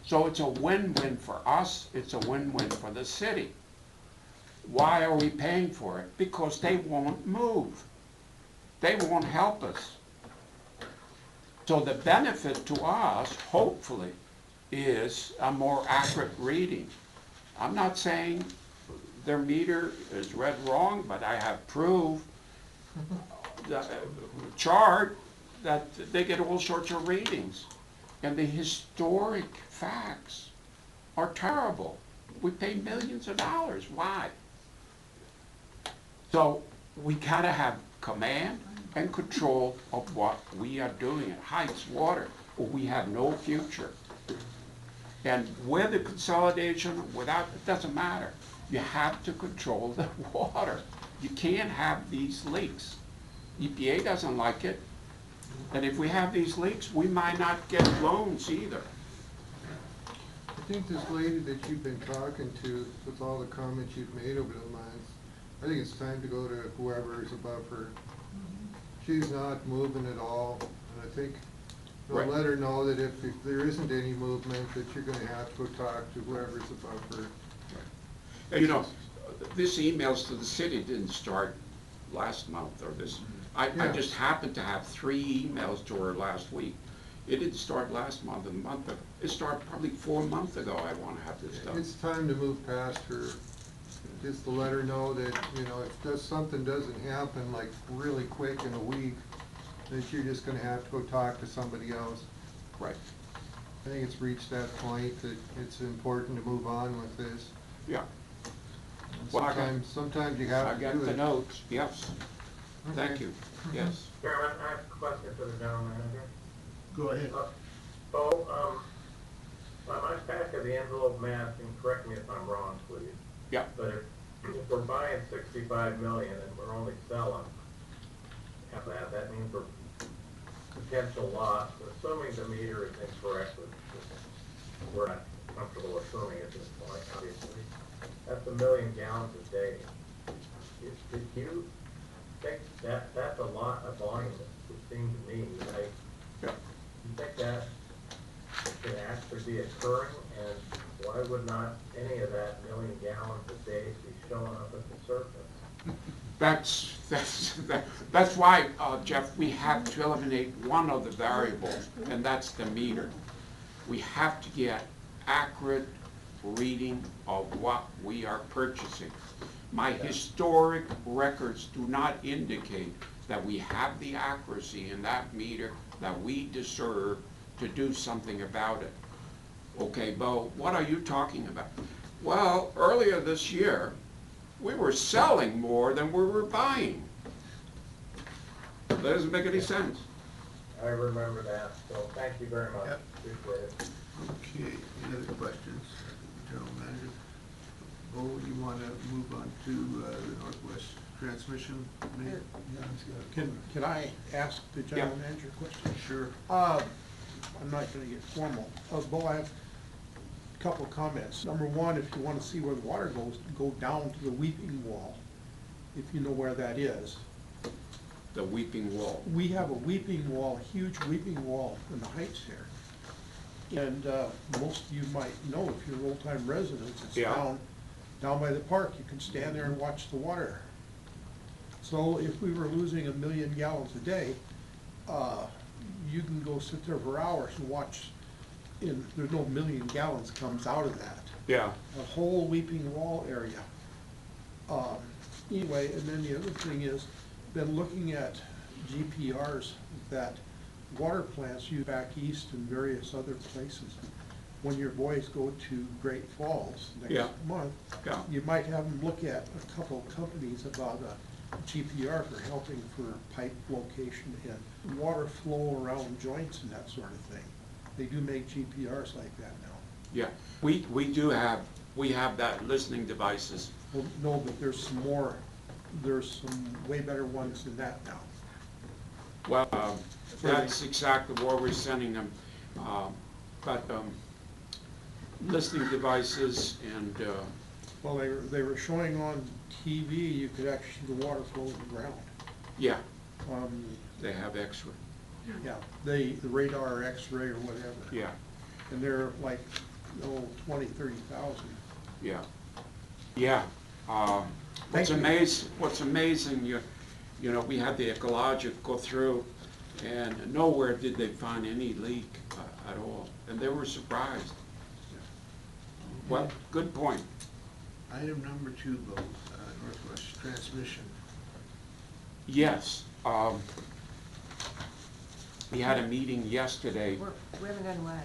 So it's a win-win for us, it's a win-win for the city. Why are we paying for it? Because they won't move. They won't help us. So the benefit to us, hopefully, is a more accurate reading. I'm not saying their meter is read wrong, but I have proof, the chart, that they get all sorts of readings. And the historic facts are terrible. We pay millions of dollars. Why? So we gotta have command and control of what we are doing at Heights Water, or we have no future. And with the consolidation, without, it doesn't matter. You have to control the water. You can't have these leaks. EPA doesn't like it. And if we have these leaks, we might not get loans either.
I think this lady that you've been talking to, with all the comments you've made over the months, I think it's time to go to whoever is above her. She's not moving at all, and I think we'll let her know that if there isn't any movement, that you're gonna have to go talk to whoever's above her.
And you know, this emails to the city didn't start last month or this. I just happened to have 3 emails to her last week. It didn't start last month, a month ago. It started probably 4 months ago. I want to have this done.
It's time to move past her, just to let her know that, you know, if something doesn't happen like really quick in a week, that you're just gonna have to go talk to somebody else.
Right.
I think it's reached that point that it's important to move on with this.
Yeah.
And sometimes you have to do it.
I got the notes, yes.
Okay.
Thank you, yes.
Chairman, I have a question for the general manager.
Go ahead.
My back of the envelope math, and correct me if I'm wrong, please.
Yeah.
But if we're buying 65 million and we're only selling half that means we're potential loss, assuming the meter is incorrect, which we're not comfortable assuming at this point, obviously. That's 1 million gallons a day. Did you That's a lot of volume, it seems to me, like,
Yeah.
you think that should actually be occurring, and why would not any of that 1,000,000 gallons a day be showing up at the surface?
That's why, Jeff, we have to eliminate one of the variables, and that's the meter. We have to get accurate reading of what we are purchasing. My historic records do not indicate that we have the accuracy in that meter that we deserve to do something about it. Okay, Bo, what are you talking about? Well, earlier this year, we were selling more than we were buying. That doesn't make any sense.
I remember that, so thank you very much.
Yep.
Appreciate it.
Okay, any other questions, General Manager? Oh, you want to move on to the Northwest Transmission? Maybe?
Can I ask the general
Yeah.
manager a question?
Sure.
I'm not gonna get formal. Bo, I have a couple of comments. Number one, if you wanna see where the water goes, go down to the weeping wall, if you know where that is.
The weeping wall.
We have a weeping wall, a huge weeping wall in the heights here. And, most of you might know, if you're old-time residents, it's
Yeah.
down by the park. You can stand there and watch the water. So if we were losing 1,000,000 gallons a day, you can go sit there for hours and watch, and there's no 1,000,000 gallons comes out of that.
Yeah.
The whole weeping wall area. Anyway, and then the other thing is, been looking at GPRs that water plants use back east and various other places. When your boys go to Great Falls
Yeah.
next month,
Yeah.
you might have them look at a couple of companies about a GPR for helping for pipe location and water flow around joints and that sort of thing. They do make GPRs like that now.
Yeah, we have that listening devices.
Well, no, but there's some way better ones than that now.
Well, that's exactly where we're sending them. But listening devices and,
Well, they were showing on TV, you could actually see the water flow in the ground.
yeah,
Um,
they have X-ray.
yeah, the radar or X-ray or whatever.
Yeah,
And they're like, 20,000-30,000.
yeah, yeah.
Thank you.
What's amazing, you know, we had the ecologic go through, and nowhere did they find any leak at all, and they were surprised. Well, good point.
Item number 2, Bo, Northwest Transmission.
Yes, we had a meeting yesterday.
We haven't done one.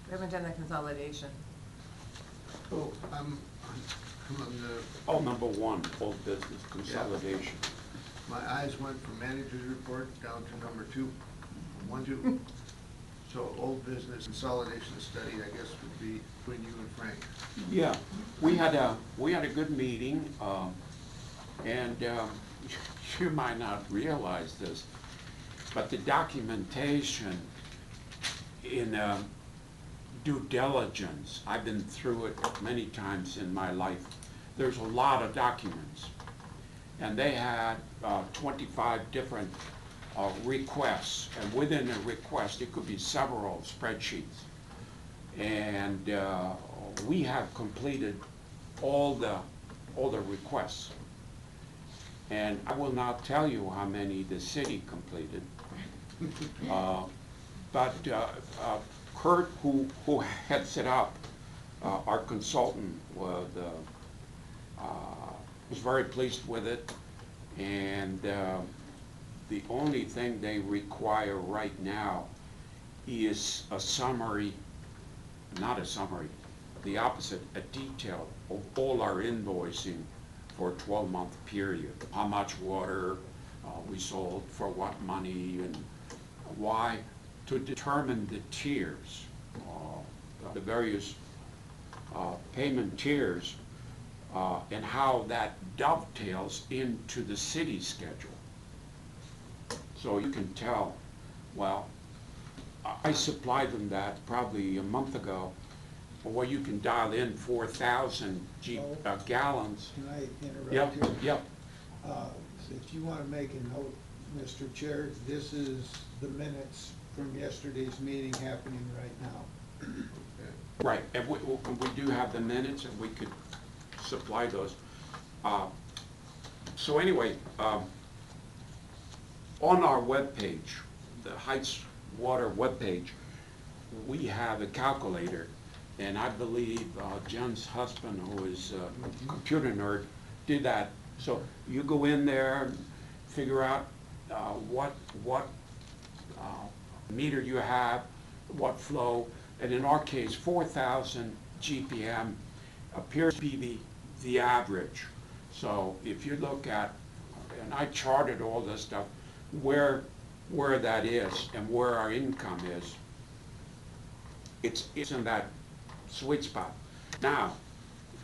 We haven't done the consolidation.
Oh, I'm on the,
Oh, number 1, old business consolidation.
my eyes went from manager's report down to number 2, 1, 2. So old business consolidation study, I guess, would be between you and Frank.
Yeah, we had a good meeting, and you might not realize this, but the documentation in due diligence, I've been through it many times in my life. There's a lot of documents, and they had 25 different requests, and within a request, it could be several spreadsheets. And we have completed all the requests. And I will not tell you how many the city completed. But Kurt, who heads it up, our consultant, was very pleased with it. And the only thing they require right now is a summary, not a summary, the opposite, a detail of all our invoicing for a 12-month period. How much water we sold, for what money, and why, to determine the tiers, the various payment tiers, and how that dovetails into the city schedule. So you can tell, well, I supplied them that probably a month ago, where you can dial in 4,000 gallons.
Can I interrupt
Yep,
you?
yep.
If you wanna make a note, Mr. Chair, this is the minutes from yesterday's meeting happening right now.
Right, and we do have the minutes, and we could supply those. So anyway, on our webpage, the Heights Water webpage, we have a calculator, and I believe Jen's husband, who is a computer nerd, did that. So you go in there, and figure out what meter you have, what flow, and in our case, 4,000 GPM appears to be the average. So if you look at, and I charted all this stuff, where that is and where our income is, it's in that sweet spot. Now,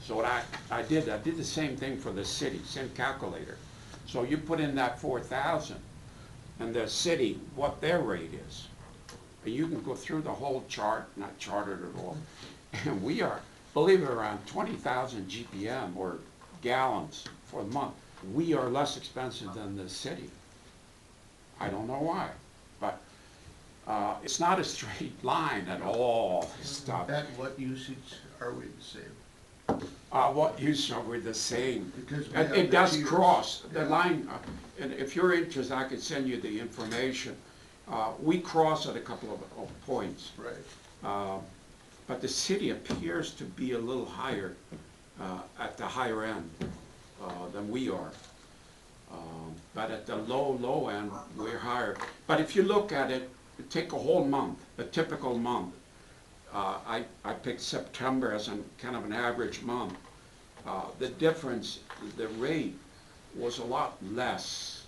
so what I did the same thing for the city, same calculator. So you put in that 4,000, and the city, what their rate is. And you can go through the whole chart, not charted at all. And we are, believe it, around 20,000 GPM or gallons for the month. We are less expensive than the city. I don't know why, but it's not a straight line at all, this stuff.
At what usage are we the same?
What use are we the same?
Because we
And
have
it does
the tiers.
cross, the
Yeah.
line, and if you're interested, I could send you the information. We cross at a couple of points.
Right.
But the city appears to be a little higher, at the higher end, than we are. But at the low end, we're higher. But if you look at it, take a whole month, a typical month. I picked September as kind of an average month. The difference, the rate was a lot less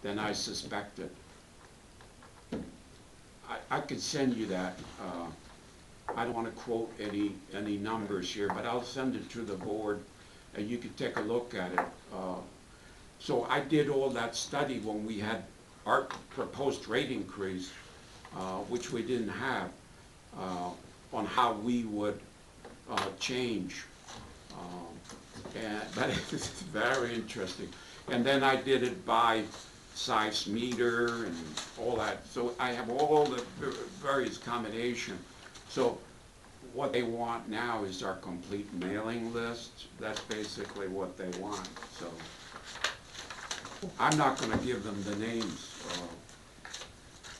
than I suspected. I could send you that. I don't want to quote any numbers here, but I'll send it to the board, and you can take a look at it. So I did all that study when we had our proposed rate increase, which we didn't have, on how we would change. But it's very interesting. And then I did it by size meter and all that. So I have all the various combination. So what they want now is our complete mailing list. That's basically what they want. So I'm not going to give them the names,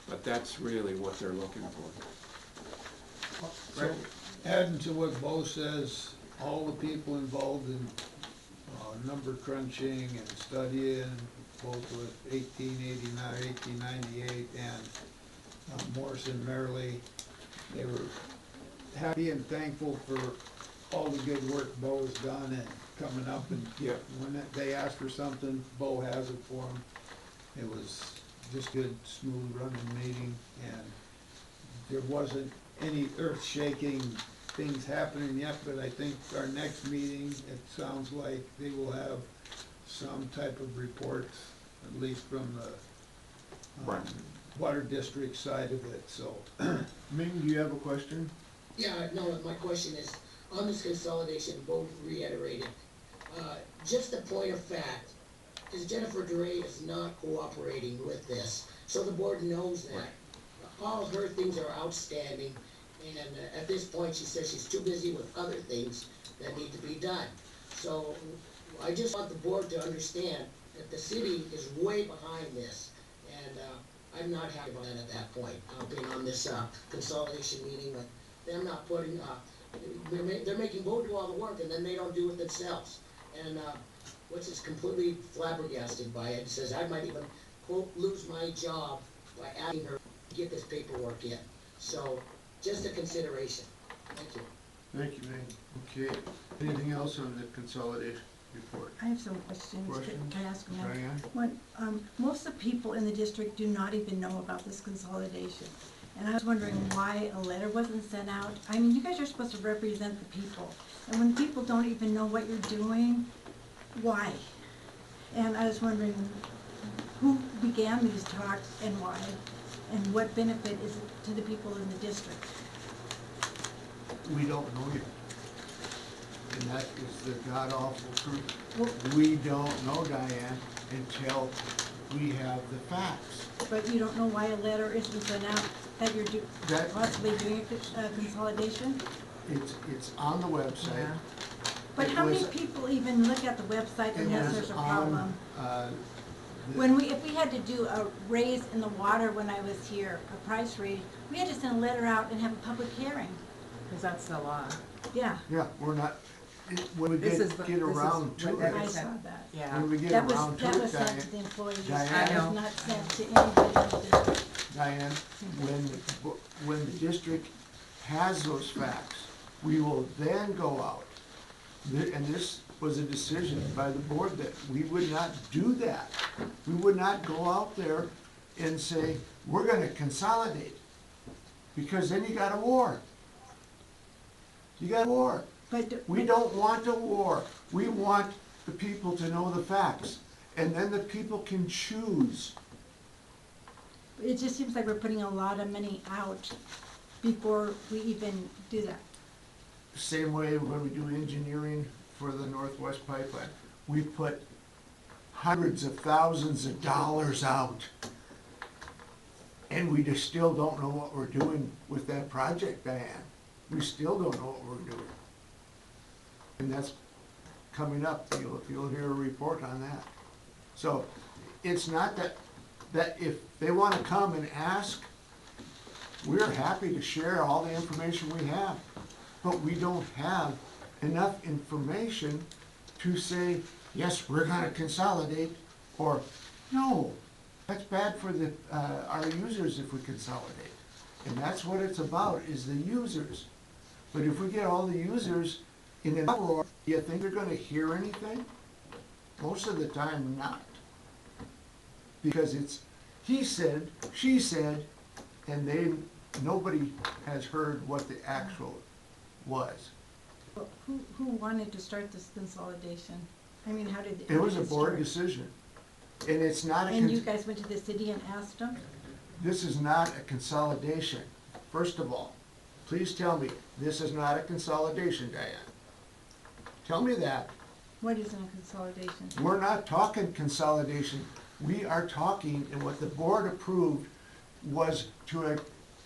but that's really what they're looking for.
So, adding to what Bo says, all the people involved in number crunching and studying, both with 1889, 1898 and Morrison Merrily, they were happy and thankful for all the good work Bo has done and coming up, and when they asked for something, Bo has it for them. It was just good, smooth running meeting, and there wasn't any earth-shaking things happening yet, but I think our next meeting, it sounds like they will have some type of report, at least from the water district side of it, so.
Ming, do you have a question?
Yeah, no, my question is, on this consolidation, both reiterated, just a point of fact, is Jennifer DeRay is not cooperating with this, so the board knows that. All of her things are outstanding, and at this point, she says she's too busy with other things that need to be done. So I just want the board to understand that the city is way behind this, and I'm not happy about that at that point. I've been on this consolidation meeting, but them not putting, they're making Bo do all the work, and then they don't do it themselves. And what's is completely flabbergasted by it, says I might even, quote, lose my job by asking her to get this paperwork in. So, just a consideration. Thank you.
Thank you, Ming. Okay. Anything else on the consolidation report?
I have some questions. Can I ask them?
Diane?
When, most of the people in the district do not even know about this consolidation. And I was wondering why a letter wasn't sent out. I mean, you guys are supposed to represent the people. And when people don't even know what you're doing, why? And I was wondering who began these talks and why, and what benefit is it to the people in the district?
We don't know yet. and that is the god-awful truth. We don't know, Diane, until we have the facts.
But you don't know why a letter isn't sent out that you're
That-
possibly doing a consolidation?
It's on the website.
Yeah.
But
It
how many
was-
people even look at the website
It
unless
was
there's a
on,
problem? If we had to do a raise in the water when I was here, a price raise, we had to send a letter out and have a public hearing.
Because that's the law.
Yeah,
Yeah, we're not, when we
This is
get
this is
around to
what that
I
it,
is.
saw that.
Yeah.
when we get
That was,
around to
that
it,
was sent to the
Diane,
employees.
Diane.
It
I know.
was not sent to anybody in the district.
Diane, when the district has those facts, we will then go out. And this was a decision by the board that we would not do that. We would not go out there and say, we're gonna consolidate, because then you got a war. You got a war. We don't want a war. We want the people to know the facts, and then the people can choose.
It just seems like we're putting a lot of money out before we even do that.
Same way when we do engineering for the Northwest Pipeline, we put hundreds of thousands of dollars out. And we just still don't know what we're doing with that project, Diane. We still don't know what we're doing. And that's coming up, you'll hear a report on that. So, it's not that if they wanna come and ask, we're happy to share all the information we have. But we don't have enough information to say, yes, we're gonna consolidate, or, no, that's bad for the, our users if we consolidate. And that's what it's about, is the users. But if we get all the users in an uproar, do you think they're gonna hear anything? Most of the time, not. Because it's, he said, she said, and nobody has heard what the actual was.
Who wanted to start this consolidation? I mean, how did?
It was a
how did
board
start?
decision. And it's not a,
And you guys went to the city and asked them?
this is not a consolidation. First of all, please tell me, this is not a consolidation, Diane. Tell me that.
What is in a consolidation?
We're not talking consolidation. We are talking, and what the board approved was to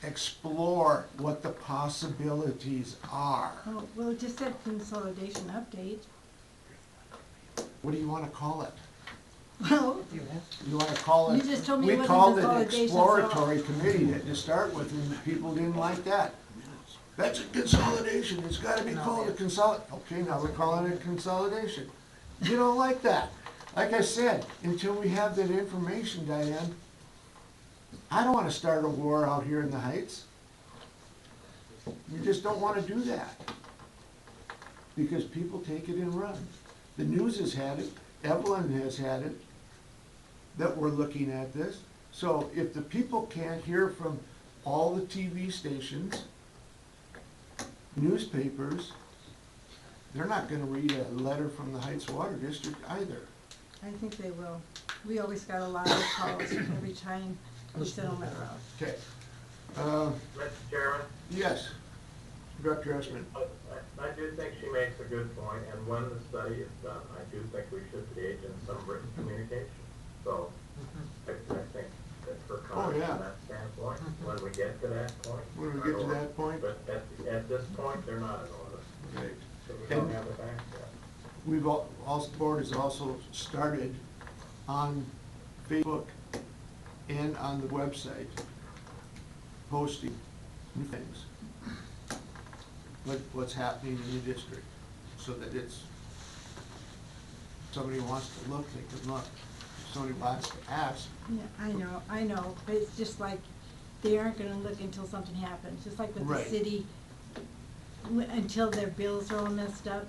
explore what the possibilities are.
Oh, well, it just said consolidation update.
What do you wanna call it?
Well,
You wanna call it?
You just told me it
We
wasn't
called it
consolidation, so-
exploratory committee to start with, and people didn't like that. That's a consolidation, it's gotta be called a okay, now we're calling it consolidation. You don't like that. Like I said, until we have that information, Diane, I don't wanna start a war out here in the Heights. We just don't wanna do that. Because people take it and run. The news has had it, Evelyn has had it, that we're looking at this. So if the people can't hear from all the TV stations, newspapers, they're not gonna read a letter from the Heights Water District either.
I think they will. We always got a lot of calls every time we sent a letter out.
Okay.
Mr. Chairman,
Yes, Director Esmond.
I do think she makes a good point, and when the study is done, I do think we should engage in some written communication. So, I think that her comment
yeah.
from that standpoint, when we get to that point.
When we
are
get to
in order.
that point.
But at this point, they're not in order,
Right.
so we don't
And-
have the facts yet.
We've also, the board has also started on Facebook and on the website, posting new things. What's happening in the district, so that it's, if somebody wants to look, they can look. If somebody wants to ask,
Yeah, I know, but it's just like, they aren't gonna look until something happens, just like with the
Right.
city, until their bills are all messed up,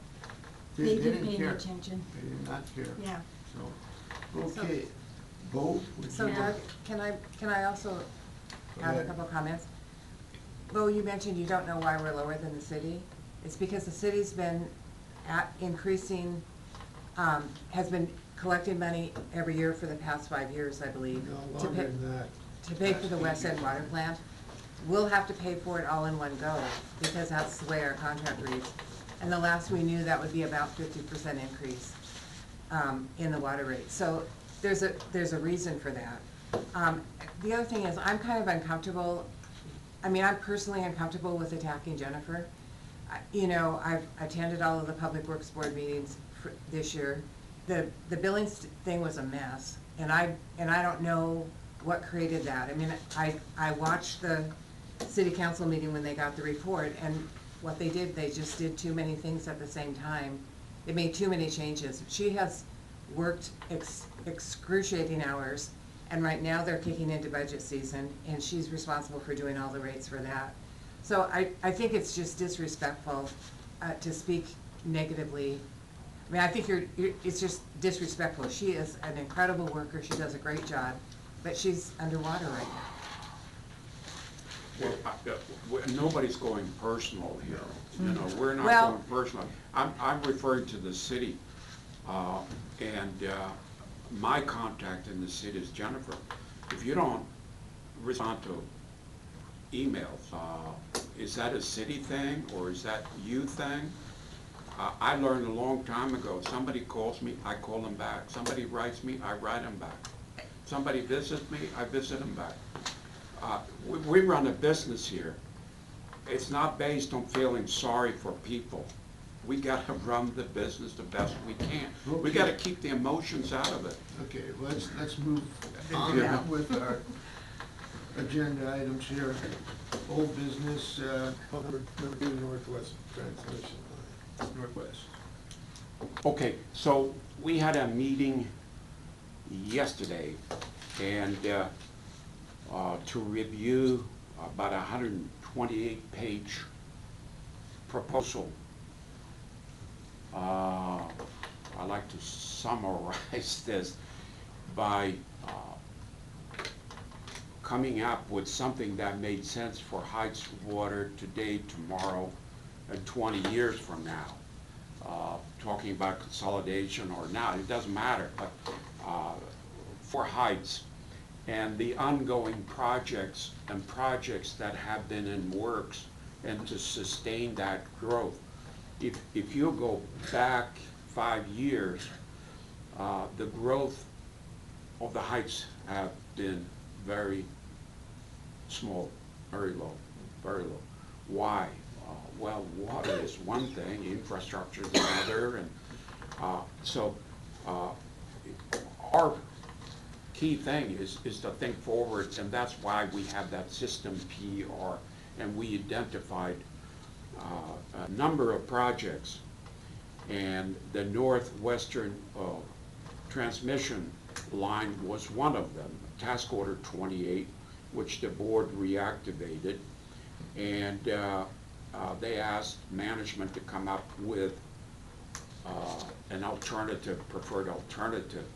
they
they
didn't
didn't pay any
care.
attention.
They did not care.
Yeah.
So, okay, Bo, would
So
you?
Doug, can I also
Go
have a
ahead.
couple comments? Bo, you mentioned you don't know why we're lower than the city. It's because the city's been increasing, has been collecting money every year for the past 5 years, I believe.
No
to
longer
pay-
than that.
To pay for the West End Water Plant. We'll have to pay for it all in one go, because that's the way our contract reads. And the last we knew, that would be about 50% increase in the water rate. So there's a reason for that. The other thing is, I'm kind of uncomfortable, I mean, I'm personally uncomfortable with attacking Jennifer. You know, I've attended all of the Public Works Board meetings this year. The billing thing was a mess, and I don't know what created that. I mean, I watched the city council meeting when they got the report, and what they did, they just did too many things at the same time. It made too many changes. She has worked excruciating hours, and right now they're kicking into budget season, and she's responsible for doing all the rates for that. So I think it's just disrespectful to speak negatively. I mean, I think it's just disrespectful. She is an incredible worker, she does a great job, but she's underwater right now.
Well, nobody's going personal here, you know, we're not
Well-
going personal. I'm referring to the city, and my contact in the city is Jennifer. If you don't respond to emails, is that a city thing, or is that you thing? I learned a long time ago, somebody calls me, I call them back. Somebody writes me, I write them back. Somebody visits me, I visit them back. We run a business here. It's not based on feeling sorry for people. We gotta run the business the best we can. We
Okay.
gotta keep the emotions out of it.
Okay, let's move on
Yeah.
with our agenda items here. Old business,
Number 2, Northwest Transmission Line.
Northwest.
Okay, so we had a meeting yesterday, and to review about a 128-page proposal. I'd like to summarize this by coming up with something that made sense for Heights Water today, tomorrow, and 20 years from now. Talking about consolidation or not, it doesn't matter, but for Heights and the ongoing projects and projects that have been in works and to sustain that growth. If you go back 5 years, the growth of the Heights have been very small, very low, very low. Why? Well, water is one thing, infrastructure is another, and so our key thing is to think forwards, and that's why we have that system PR, and we identified a number of projects, and the Northwestern transmission line was one of them, task order 28, which the board reactivated, and they asked management to come up with an alternative, preferred alternative.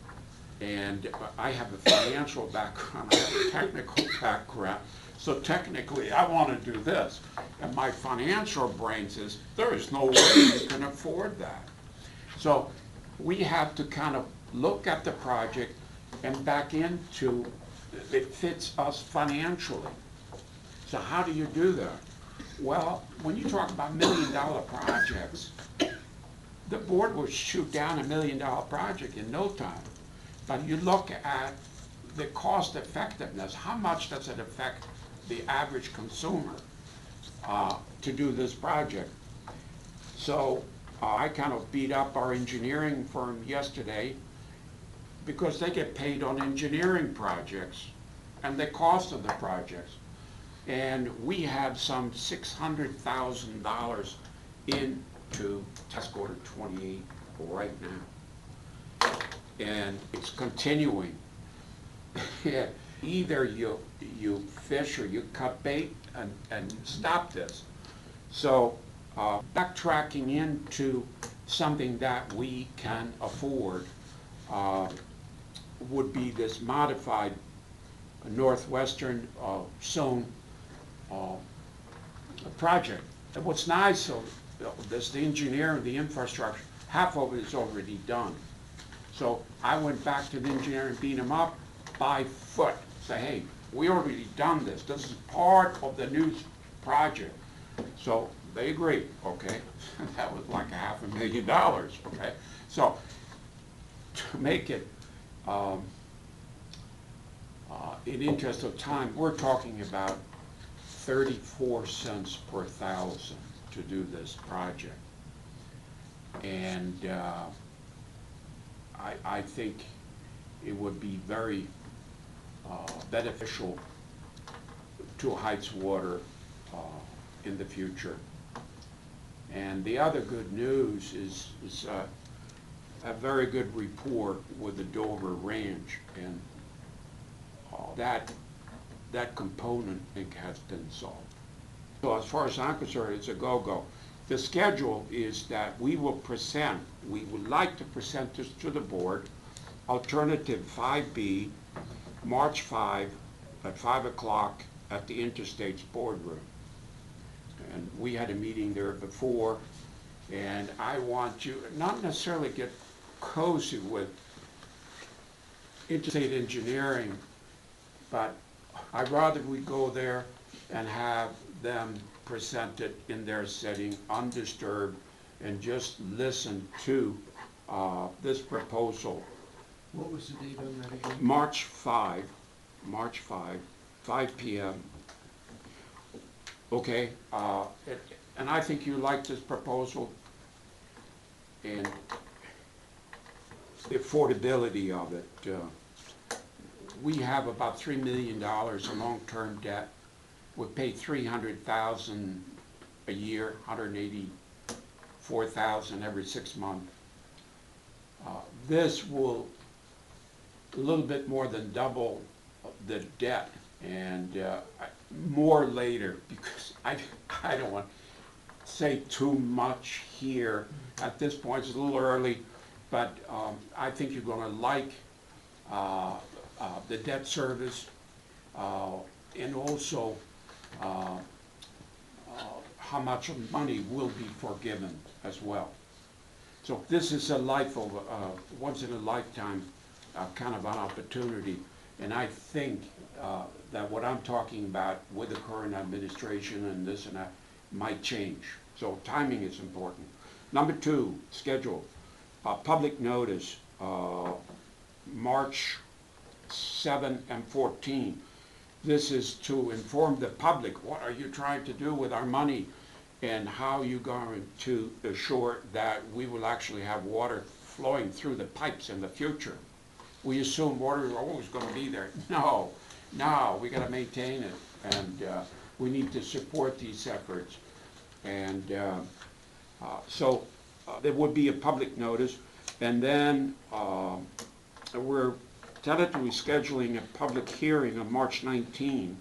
And I have a financial background, I have a technical background, so technically I want to do this. And my financial brain says, there is no way you can afford that. So we have to kind of look at the project and back into, it fits us financially. So how do you do that? Well, when you talk about $1 million projects, the board will shoot down $1 million project in no time. But you look at the cost effectiveness, how much does it affect the average consumer to do this project? So I kind of beat up our engineering firm yesterday because they get paid on engineering projects and the cost of the projects. And we have some $600,000 into task order 28 right now. And it's continuing. Either you fish or you cut bait and stop this. So backtracking into something that we can afford would be this modified Northwestern zone project. And what's nice of this, the engineering, the infrastructure, half of it is already done. So I went back to the engineer and beat him up by foot. Say, hey, we already done this. This is part of the new project. So they agreed, okay? That was like $500,000, okay? So, to make it, in interest of time, we're talking about 34 cents per thousand to do this project. And I think it would be very beneficial to Heights Water in the future. And the other good news is a very good report with the Dover Ranch, and that component, I think, has been solved. So as far as I'm concerned, it's a go-go. The schedule is that we would like to present this to the board, alternative 5B, March 5 at 5 o'clock at the Interstates Boardroom. And we had a meeting there before, and I want you, not necessarily get cozy with interstate engineering, but I'd rather we go there and have them present it in their setting, undisturbed, and just listen to this proposal.
What was the date on that again?
March 5 p.m. Okay, and I think you like this proposal and the affordability of it. We have about $3 million in long-term debt. We pay $300,000 a year, $184,000 every 6 months. This will a little bit more than double the debt, and more later, because I don't want to say too much here at this point. It's a little early, but I think you're going to like the debt service, and also how much money will be forgiven as well. So this is a once in a lifetime kind of an opportunity, and I think that what I'm talking about with the current administration and this and that might change. So timing is important. Number 2, schedule. Public notice, March 7 and 14. This is to inform the public, what are you trying to do with our money, and how you're going to assure that we will actually have water flowing through the pipes in the future. We assume water is always going to be there. No, we got to maintain it, and we need to support these efforts. And so there would be a public notice, and then we're tentatively scheduling a public hearing on March 19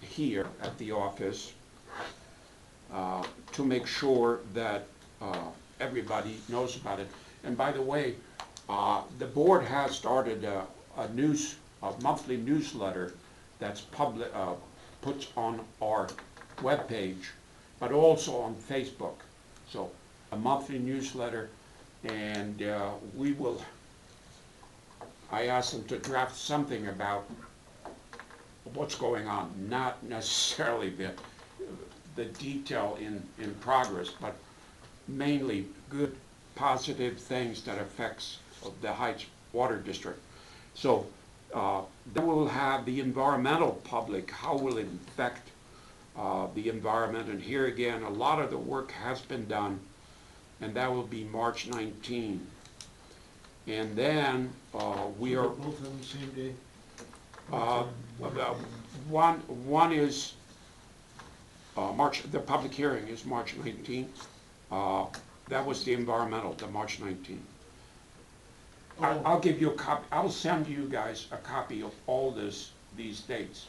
here at the office to make sure that everybody knows about it. And by the way, the board has started a monthly newsletter that's puts on our webpage, but also on Facebook. So a monthly newsletter, and I asked them to draft something about what's going on, not necessarily the detail in progress, but mainly good, positive things that affects the Heights Water District. So then we'll have the environmental public. How will it affect the environment? And here again, a lot of the work has been done, and that will be March 19. And then we are
both on the same day?
one is March. The public hearing is March 19. That was the environmental, the March 19. I'll give you a copy. I'll send you guys a copy of all these dates,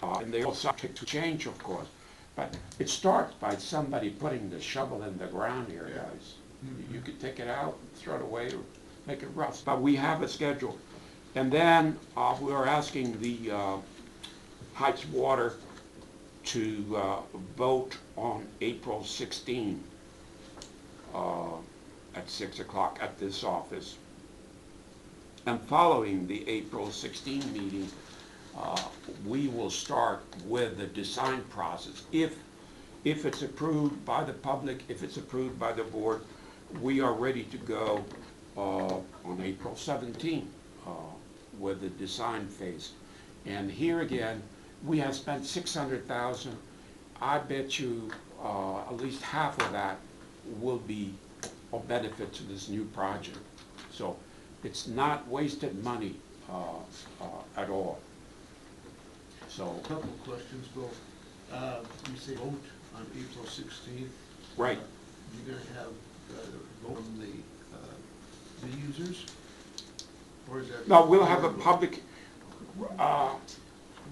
and they're all subject to change, of course. But it starts by somebody putting the shovel in the ground here, guys. You could take it out, throw it away, or make it rough. But we have a schedule. And then we are asking the Heights Water to vote on April 16 at 6 o'clock at this office. And following the April 16 meeting, we will start with the design process. If if it's approved by the public, if it's approved by the board, we are ready to go on April 17th with the design phase. And here again, we have spent $600,000. I bet you at least half of that will be of benefit to this new project. So it's not wasted money at all. So,
A couple of questions, Bill. You say vote on April 16th.
right.
You're gonna have vote from the users? Or is that?
No, we'll have a public,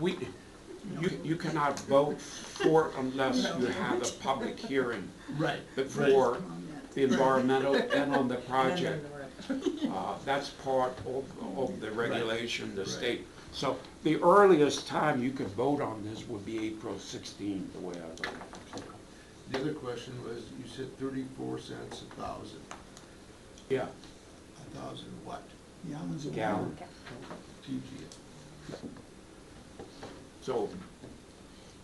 you cannot vote for it unless you have a public hearing
Right.
before the environmental and on the project. That's part of the regulation, the state. So the earliest time you could vote on this would be April 16th, the way I look at it.
The other question was, you said 34 cents a thousand.
Yeah,
1,000 what?
gallon.
TG
So,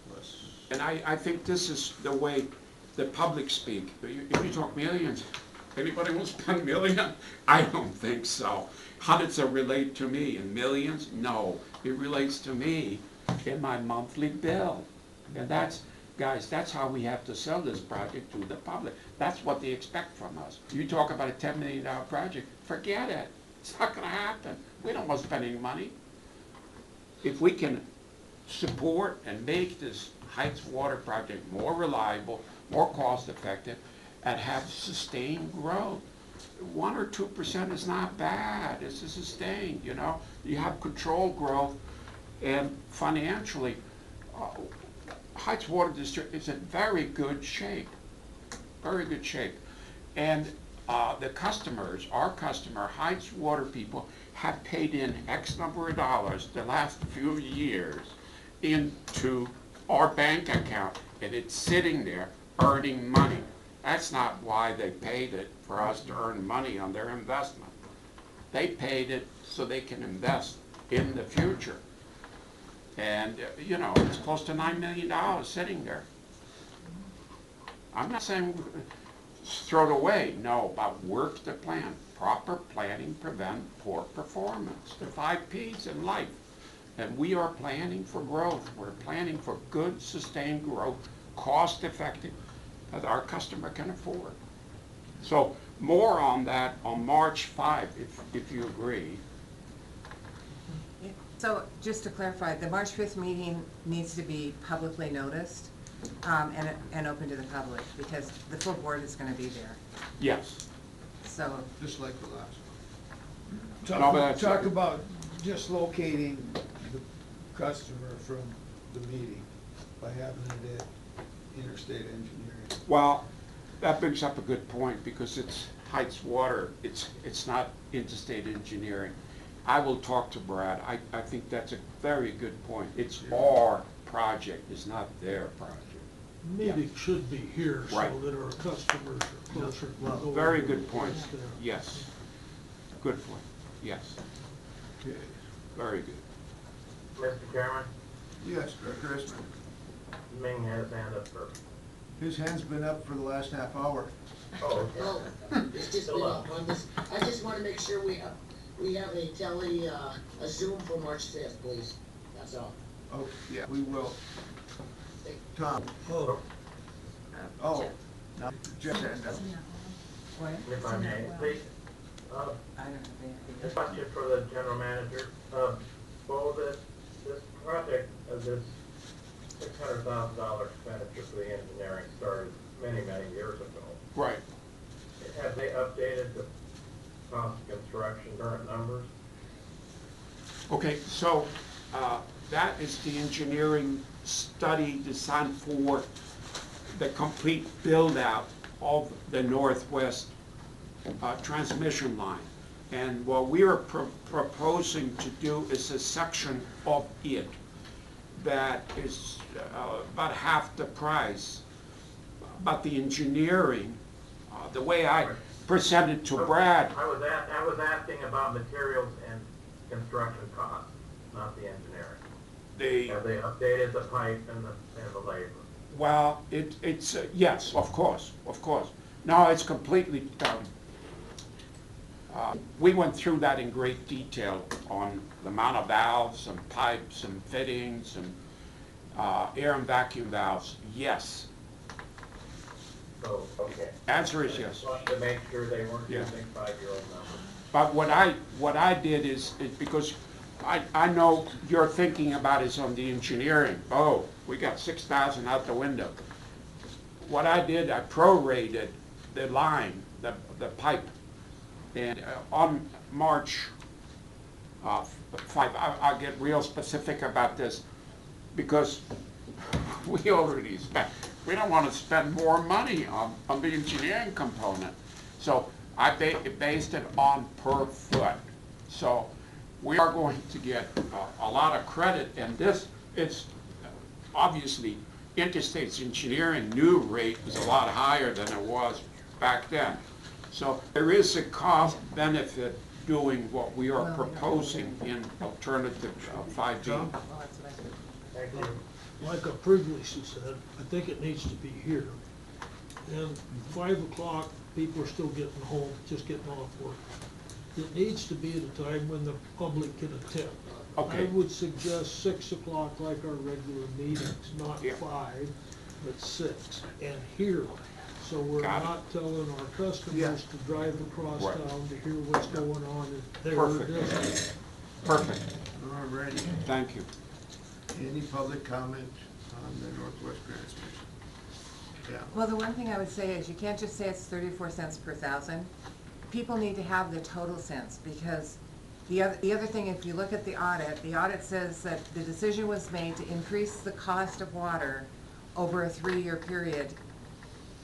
plus.
and I think this is the way the public speak. If you talk millions, anybody will spend a million? I don't think so. How does it relate to me? In millions? No. It relates to me in my monthly bill. And that's, guys, that's how we have to sell this project to the public. That's what they expect from us. You talk about a $10 million project, forget it. It's not gonna happen. We don't want to spend any money. If we can support and make this Heights Water project more reliable, more cost-effective, and have sustained growth. 1 or 2% is not bad. It's a sustained, you know. You have controlled growth, and financially, Heights Water District is in very good shape. Very good shape. And the customers, our customer, Heights Water people, have paid in X number of dollars the last few years into our bank account, and it's sitting there earning money. That's not why they paid it, for us to earn money on their investment. They paid it so they can invest in the future. And, you know, it's close to $9 million sitting there. I'm not saying throw it away, no, but work the plan. Proper planning prevent poor performance, the 5 Ps in life. And we are planning for growth. We're planning for good, sustained growth, cost-effective, that our customer can afford. So more on that on March 5, if you agree.
So just to clarify, the March 5th meeting needs to be publicly noticed and open to the public, because the full board is going to be there.
Yes.
So,
Just like the last one.
No, but that's-
Talk about just locating the customer from the meeting by having it at Interstate Engineering.
Well, that brings up a good point, because it's Heights Water, it's not Interstate Engineering. I will talk to Brad. I think that's a very good point. It's our project, it's not their project.
Meeting should be here so
Right.
that our customers are closer. to know
Very
what
good point.
is there.
Yes. Good point. Yes.
Okay.
Very good.
Mr. Chairman,
Yes, Director Eastman.
Ming has his hand up first.
His hand's been up for the last half hour.
Oh, okay.
Well, it's just been up on this, I just wanna make sure we have a Zoom for March 5th, please, that's all.
Oh, yeah, we will. Tom?
Oh,
Oh, now, Jeff, hand up.
what?
If I may, please,
I don't have
a
anything.
question for the general manager. Well, this project, this $600,000 expenditure for the engineering started many, many years ago.
Right.
Have they updated the cost of construction current numbers?
Okay, so that is the engineering study designed for the complete build-out of the Northwest transmission line. And what we are proposing to do is a section of it that is about half the price. But the engineering, the way I presented to Brad,
I was asking about materials and construction costs, not the engineering. Have they updated the pipe and the labor?
Well, it's, yes, of course. No, it's completely, we went through that in great detail on the amount of valves and pipes and fittings and air and vacuum valves. Yes.
So, okay.
Answer is yes.
Just wanted to make sure they weren't
Yeah.
using 5-year-old numbers.
But what I did is because I know you're thinking about is on the engineering. Oh, we got 6,000 out the window. What I did, I prorated the line, the pipe. And on March 5, I'll get real specific about this because we already spent, we don't want to spend more money on the engineering component. So I based it on per foot. So we are going to get a lot of credit, and this, it's obviously Interstate's engineering new rate is a lot higher than it was back then. So there is a cost benefit doing what we are proposing in alternative 5B.
Thank you.
Like I previously said, I think it needs to be here. And 5 o'clock, people are still getting home, just getting off work. It needs to be at a time when the public can attend.
Okay.
I would suggest 6 o'clock like our regular meetings, not
Yeah.
5, but 6, and here. So we're
Got it.
not telling our
Yeah.
customers to drive across
Right.
town to hear what's going on in their
Perfect.
district.
Perfect.
All righty.
Thank you.
Any public comment on the Northwest Transmission? Yeah.
Well, the one thing I would say is you can't just say it's 34 cents per thousand. People need to have the total cents, because the other thing, if you look at the audit says that the decision was made to increase the cost of water over a 3-year period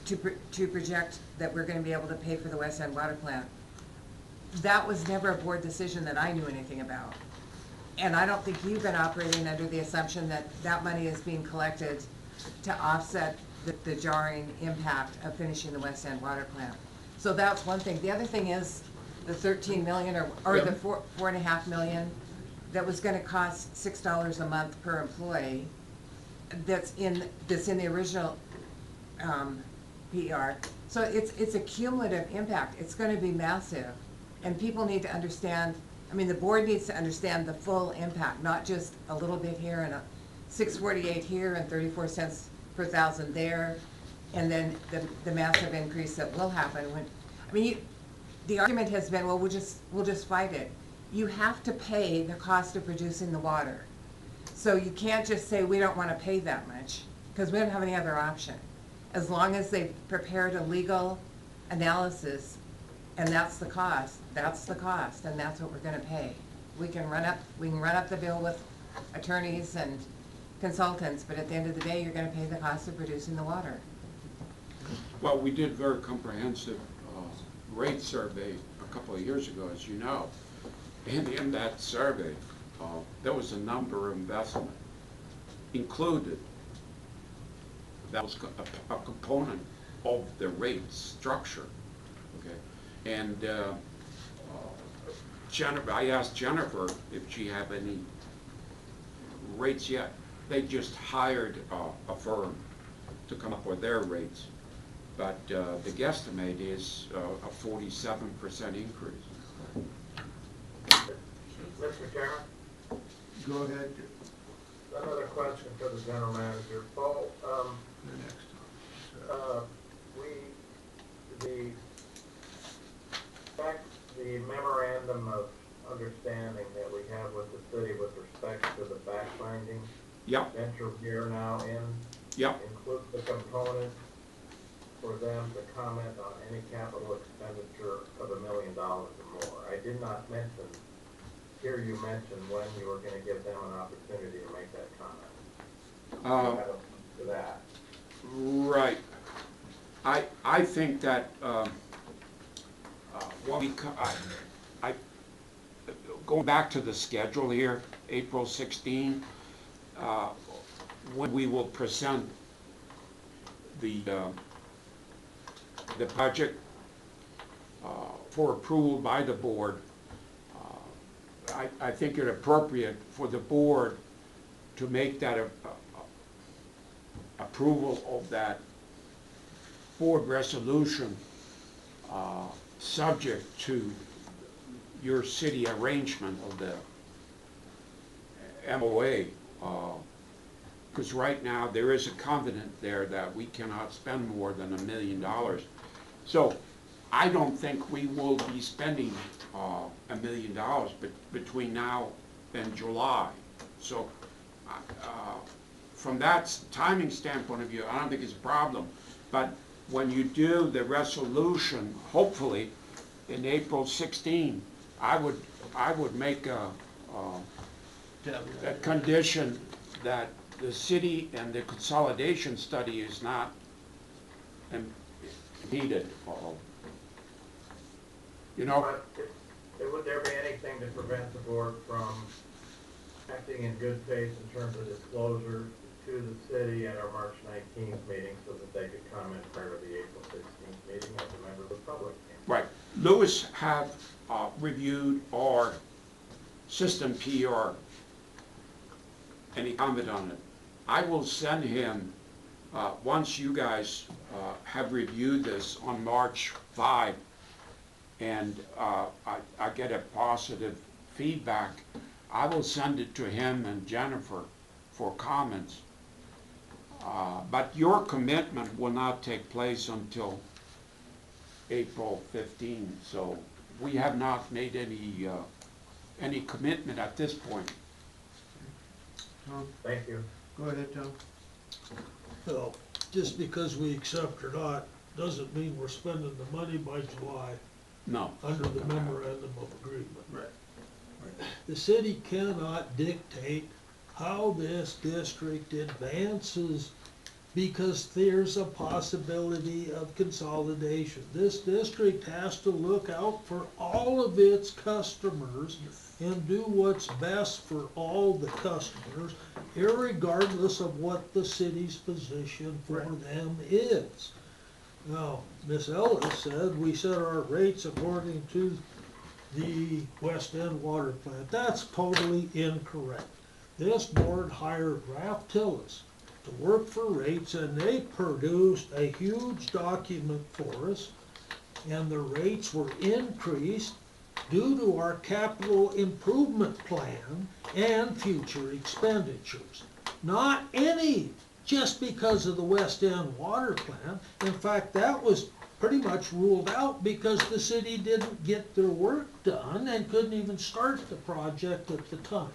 to project that we're gonna be able to pay for the West End Water Plant. That was never a board decision that I knew anything about. And I don't think you've been operating under the assumption that that money is being collected to offset the jarring impact of finishing the West End Water Plant. So that's one thing. The other thing is the 13 million or the 4.5 million that was gonna cost $6 a month per employee, that's in the original PR. So it's a cumulative impact. It's gonna be massive. And people need to understand, I mean, the board needs to understand the full impact, not just a little bit here and a 648 here and 34 cents per thousand there, and then the massive increase that will happen when, I mean, the argument has been, well, we'll just fight it. You have to pay the cost of producing the water. So you can't just say, we don't wanna pay that much, because we don't have any other option. As long as they've prepared a legal analysis, and that's the cost, and that's what we're gonna pay. We can run up the bill with attorneys and consultants, but at the end of the day, you're gonna pay the cost of producing the water.
Well, we did very comprehensive rate survey a couple of years ago, as you know. And in that survey, there was a number investment included. That was a component of the rate structure, okay? And Jennifer, I asked Jennifer if she had any rates yet. They just hired a firm to come up with their rates. But the guesstimate is a 47% increase.
Mr. Chairman,
Go ahead.
another question for the general manager. Paul,
You're next.
the memorandum of understanding that we have with the city with respect to the fact finding.
Yep,
Venture here now in.
yep.
Include the component for them to comment on any capital expenditure of $1 million or more. I did not hear you mention when you were gonna give them an opportunity to make that comment. To that.
Right. I think that, going back to the schedule here, April 16, when we will present the budget for approval by the board, I think it appropriate for the board to make that a approval of that board resolution, subject to your city arrangement of the MOA. Because right now, there is a covenant there that we cannot spend more than $1 million. So I don't think we will be spending $1 million between now and July. So from that timing standpoint of view, I don't think it's a problem. But when you do the resolution, hopefully in April 16, I would make a condition that the city and the consolidation study is not needed. You know,
But would there be anything to prevent the board from acting in good faith in terms of disclosure to the city at our March 19th meeting so that they could comment prior to the April 16th meeting as a member of the public?
right. Lewis have reviewed our system PR, and he commented on it. I will send him, once you guys have reviewed this on March 5, and I get a positive feedback, I will send it to him and Jennifer for comments. But your commitment will not take place until April 15, so we have not made any commitment at this point.
Tom,
Thank you.
go ahead, Tom.
Well, just because we accept or not, doesn't mean we're spending the money by July
No.
under the memorandum of agreement.
Right.
The city cannot dictate how this district advances because there's a possibility of consolidation. This district has to look out for all of its customers and do what's best for all the customers, irregardless of what the city's position for them is. Now, Ms. Ellis said we set our rates according to the West End water plant. That's totally incorrect. This board hired Ralph Tillis to work for rates, and they produced a huge document for us, and the rates were increased due to our capital improvement plan and future expenditures. Not any just because of the West End water plant. In fact, that was pretty much ruled out because the city didn't get their work done and couldn't even start the project at the time.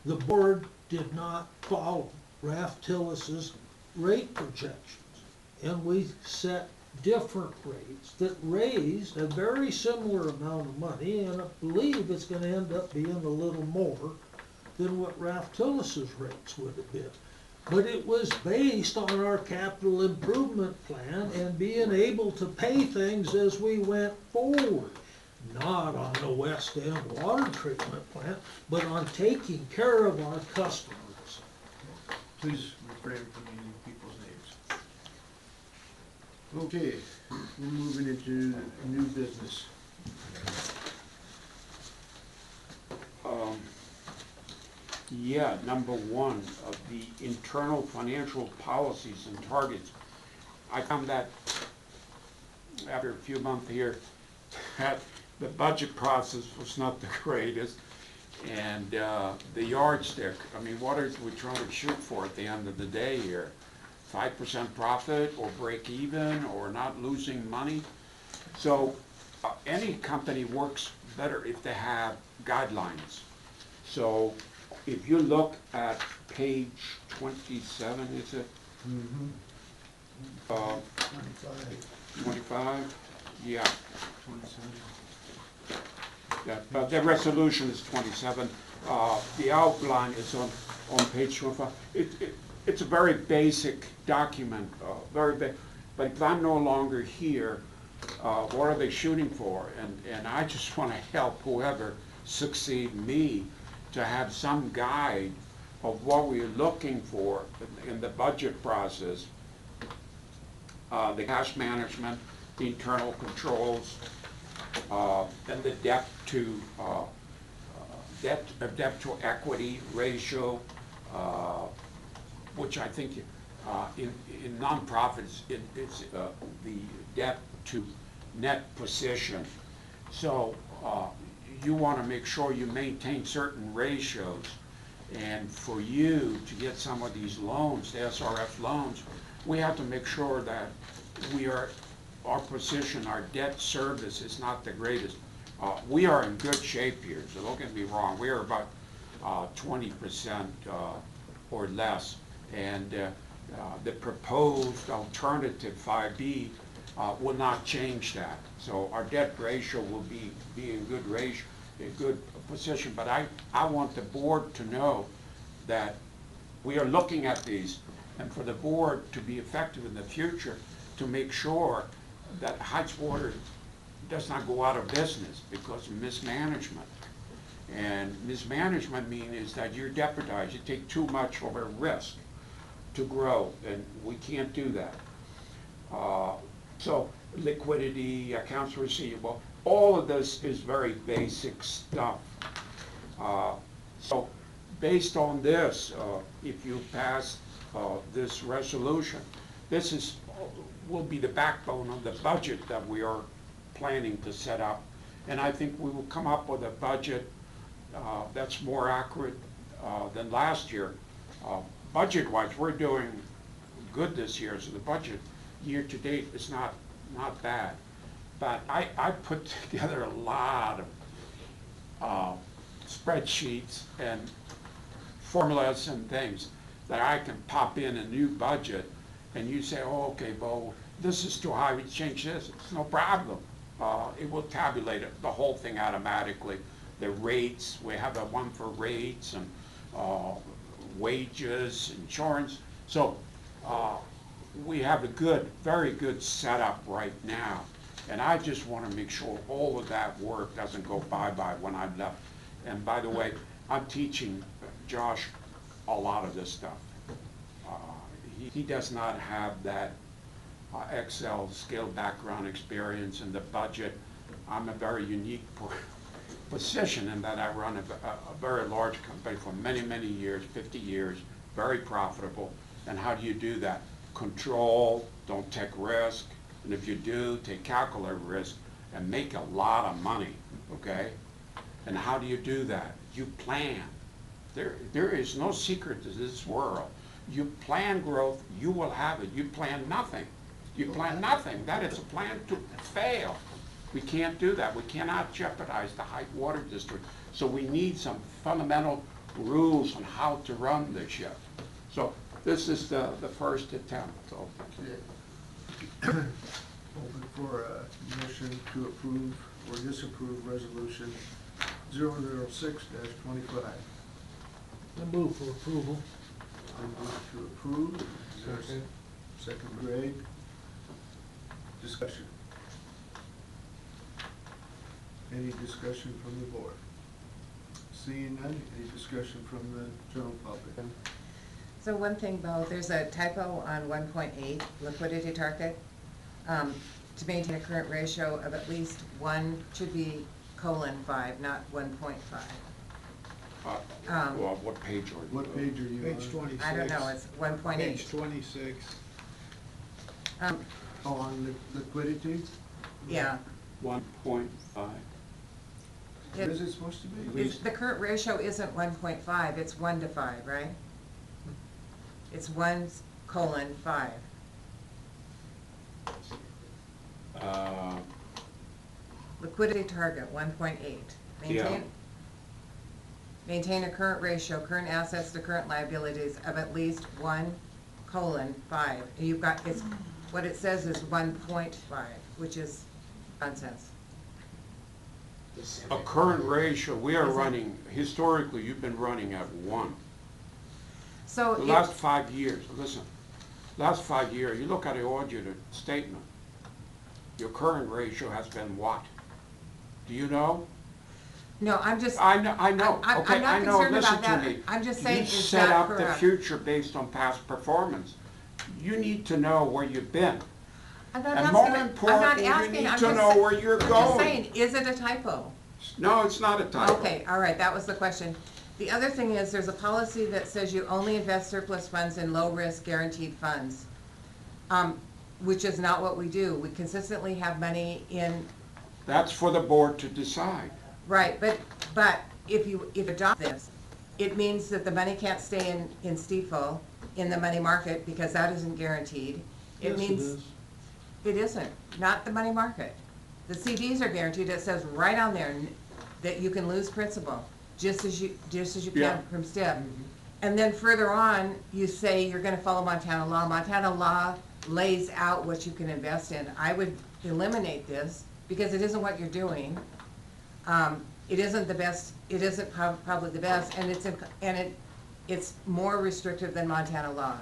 The board did not follow Ralph Tillis's rate projections, and we set different rates that raised a very similar amount of money, and I believe it's gonna end up being a little more than what Ralph Tillis's rates would have been. But it was based on our capital improvement plan and being able to pay things as we went forward. Not on the West End water treatment plant, but on taking care of our customers.
Please refrain from using people's names. Okay, we're moving into new business.
Yeah, number one, of the internal financial policies and targets. I found that after a few months here, that the budget process was not the greatest. And the yardstick, I mean, what are we trying to shoot for at the end of the day here? 5% profit or break even or not losing money? So any company works better if they have guidelines. So if you look at page 27, is it?
Mm-hmm.
25? Yeah.
27.
Yeah, the resolution is 27. The outline is on page 25. It's a very basic document, but if I'm no longer here, what are they shooting for? And I just want to help whoever succeed me to have some guide of what we're looking for in the budget process, the cash management, the internal controls, and the debt to equity ratio, which I think in nonprofits, it's the debt to net position. So you want to make sure you maintain certain ratios. And for you to get some of these loans, the SRF loans, we have to make sure that our position, our debt service is not the greatest. We are in good shape here, so don't get me wrong. We are about 20% or less. And the proposed alternative 5B will not change that. So our debt ratio will be in good position. But I want the board to know that we are looking at these, and for the board to be effective in the future, to make sure that Heights Water does not go out of business because of mismanagement. And mismanagement means that you're deputized, you take too much of a risk to grow, and we can't do that. So liquidity, accounts receivable, all of this is very basic stuff. So based on this, if you pass this resolution, this will be the backbone of the budget that we are planning to set up. And I think we will come up with a budget that's more accurate than last year. Budget-wise, we're doing good this year, so the budget year-to-date is not bad. But I put together a lot of spreadsheets and formulas and things that I can pop in a new budget, and you say, oh, okay, Bo, this is too high, we change this. It's no problem. It will tabulate the whole thing automatically. The rates, we have a one for rates and wages, insurance. So we have a very good setup right now. And I just want to make sure all of that work doesn't go bye-bye when I'm left. And by the way, I'm teaching Josh a lot of this stuff. He does not have that Excel scale background experience in the budget. I'm a very unique position in that I run a very large company for many, many years, 50 years, very profitable. And how do you do that? Control, don't take risk, and if you do, take calculated risk and make a lot of money, okay? And how do you do that? You plan. There is no secret to this world. You plan growth, you will have it. You plan nothing. You plan nothing. That is a plan to fail. We can't do that. We cannot jeopardize the Heights Water District. So we need some fundamental rules on how to run this ship. So this is the first attempt. So.
Open for a motion to approve or disapprove resolution 006-25.
I move for approval.
I move to approve.
Second.
Second, Greg. Discussion. Any discussion from the board? Seeing none, any discussion from the general public?
So one thing, Bo, there's a typo on 1.8, liquidity target. To maintain a current ratio of at least 1, should be :5, not 1.5.
Well, what page are you?
What page are you on?
Page 26.
I don't know, it's 1.8.
Page 26.
Oh, on liquidity?
Yeah.
1.5.
What is it supposed to be?
The current ratio isn't 1.5, it's 1 to 5, right? It's 1:5. Liquidity target, 1.8.
Yeah.
Maintain a current ratio, current assets to current liabilities of at least 1:5. You've got, what it says is 1.5, which is nonsense.
A current ratio, we are running, historically, you've been running at 1.
So
The last 5 years, listen, last 5 years, you look at the audited statement, your current ratio has been what? Do you know?
No, I'm just.
I know, okay,
I'm
I
not
know,
concerned
listen
about
to
that.
me.
I'm just saying,
You
is
set
that
up the
correct?
future based on past performance. You need to know where you've been.
I'm not
And more
asking, I'm not
importantly, you
asking,
need
I'm
to
just
know
sa-
where you're
I'm just
going.
saying, is it a typo?
No, it's not a typo.
Okay, all right, that was the question. The other thing is, there's a policy that says you only invest surplus funds in low-risk guaranteed funds, which is not what we do. We consistently have money in,
That's for the board to decide.
right, but if you adopt this, it means that the money can't stay in Stifel, in the money market, because that isn't guaranteed. It
Yes,
means
is.
it isn't, not the money market. The CDs are guaranteed, it says right on there that you can lose principal, just as you
Yeah.
can from STIP. And then further on, you say you're gonna follow Montana law. Montana law lays out what you can invest in. I would eliminate this, because it isn't what you're doing. It isn't the best, it isn't probably the best, and it's more restrictive than Montana law.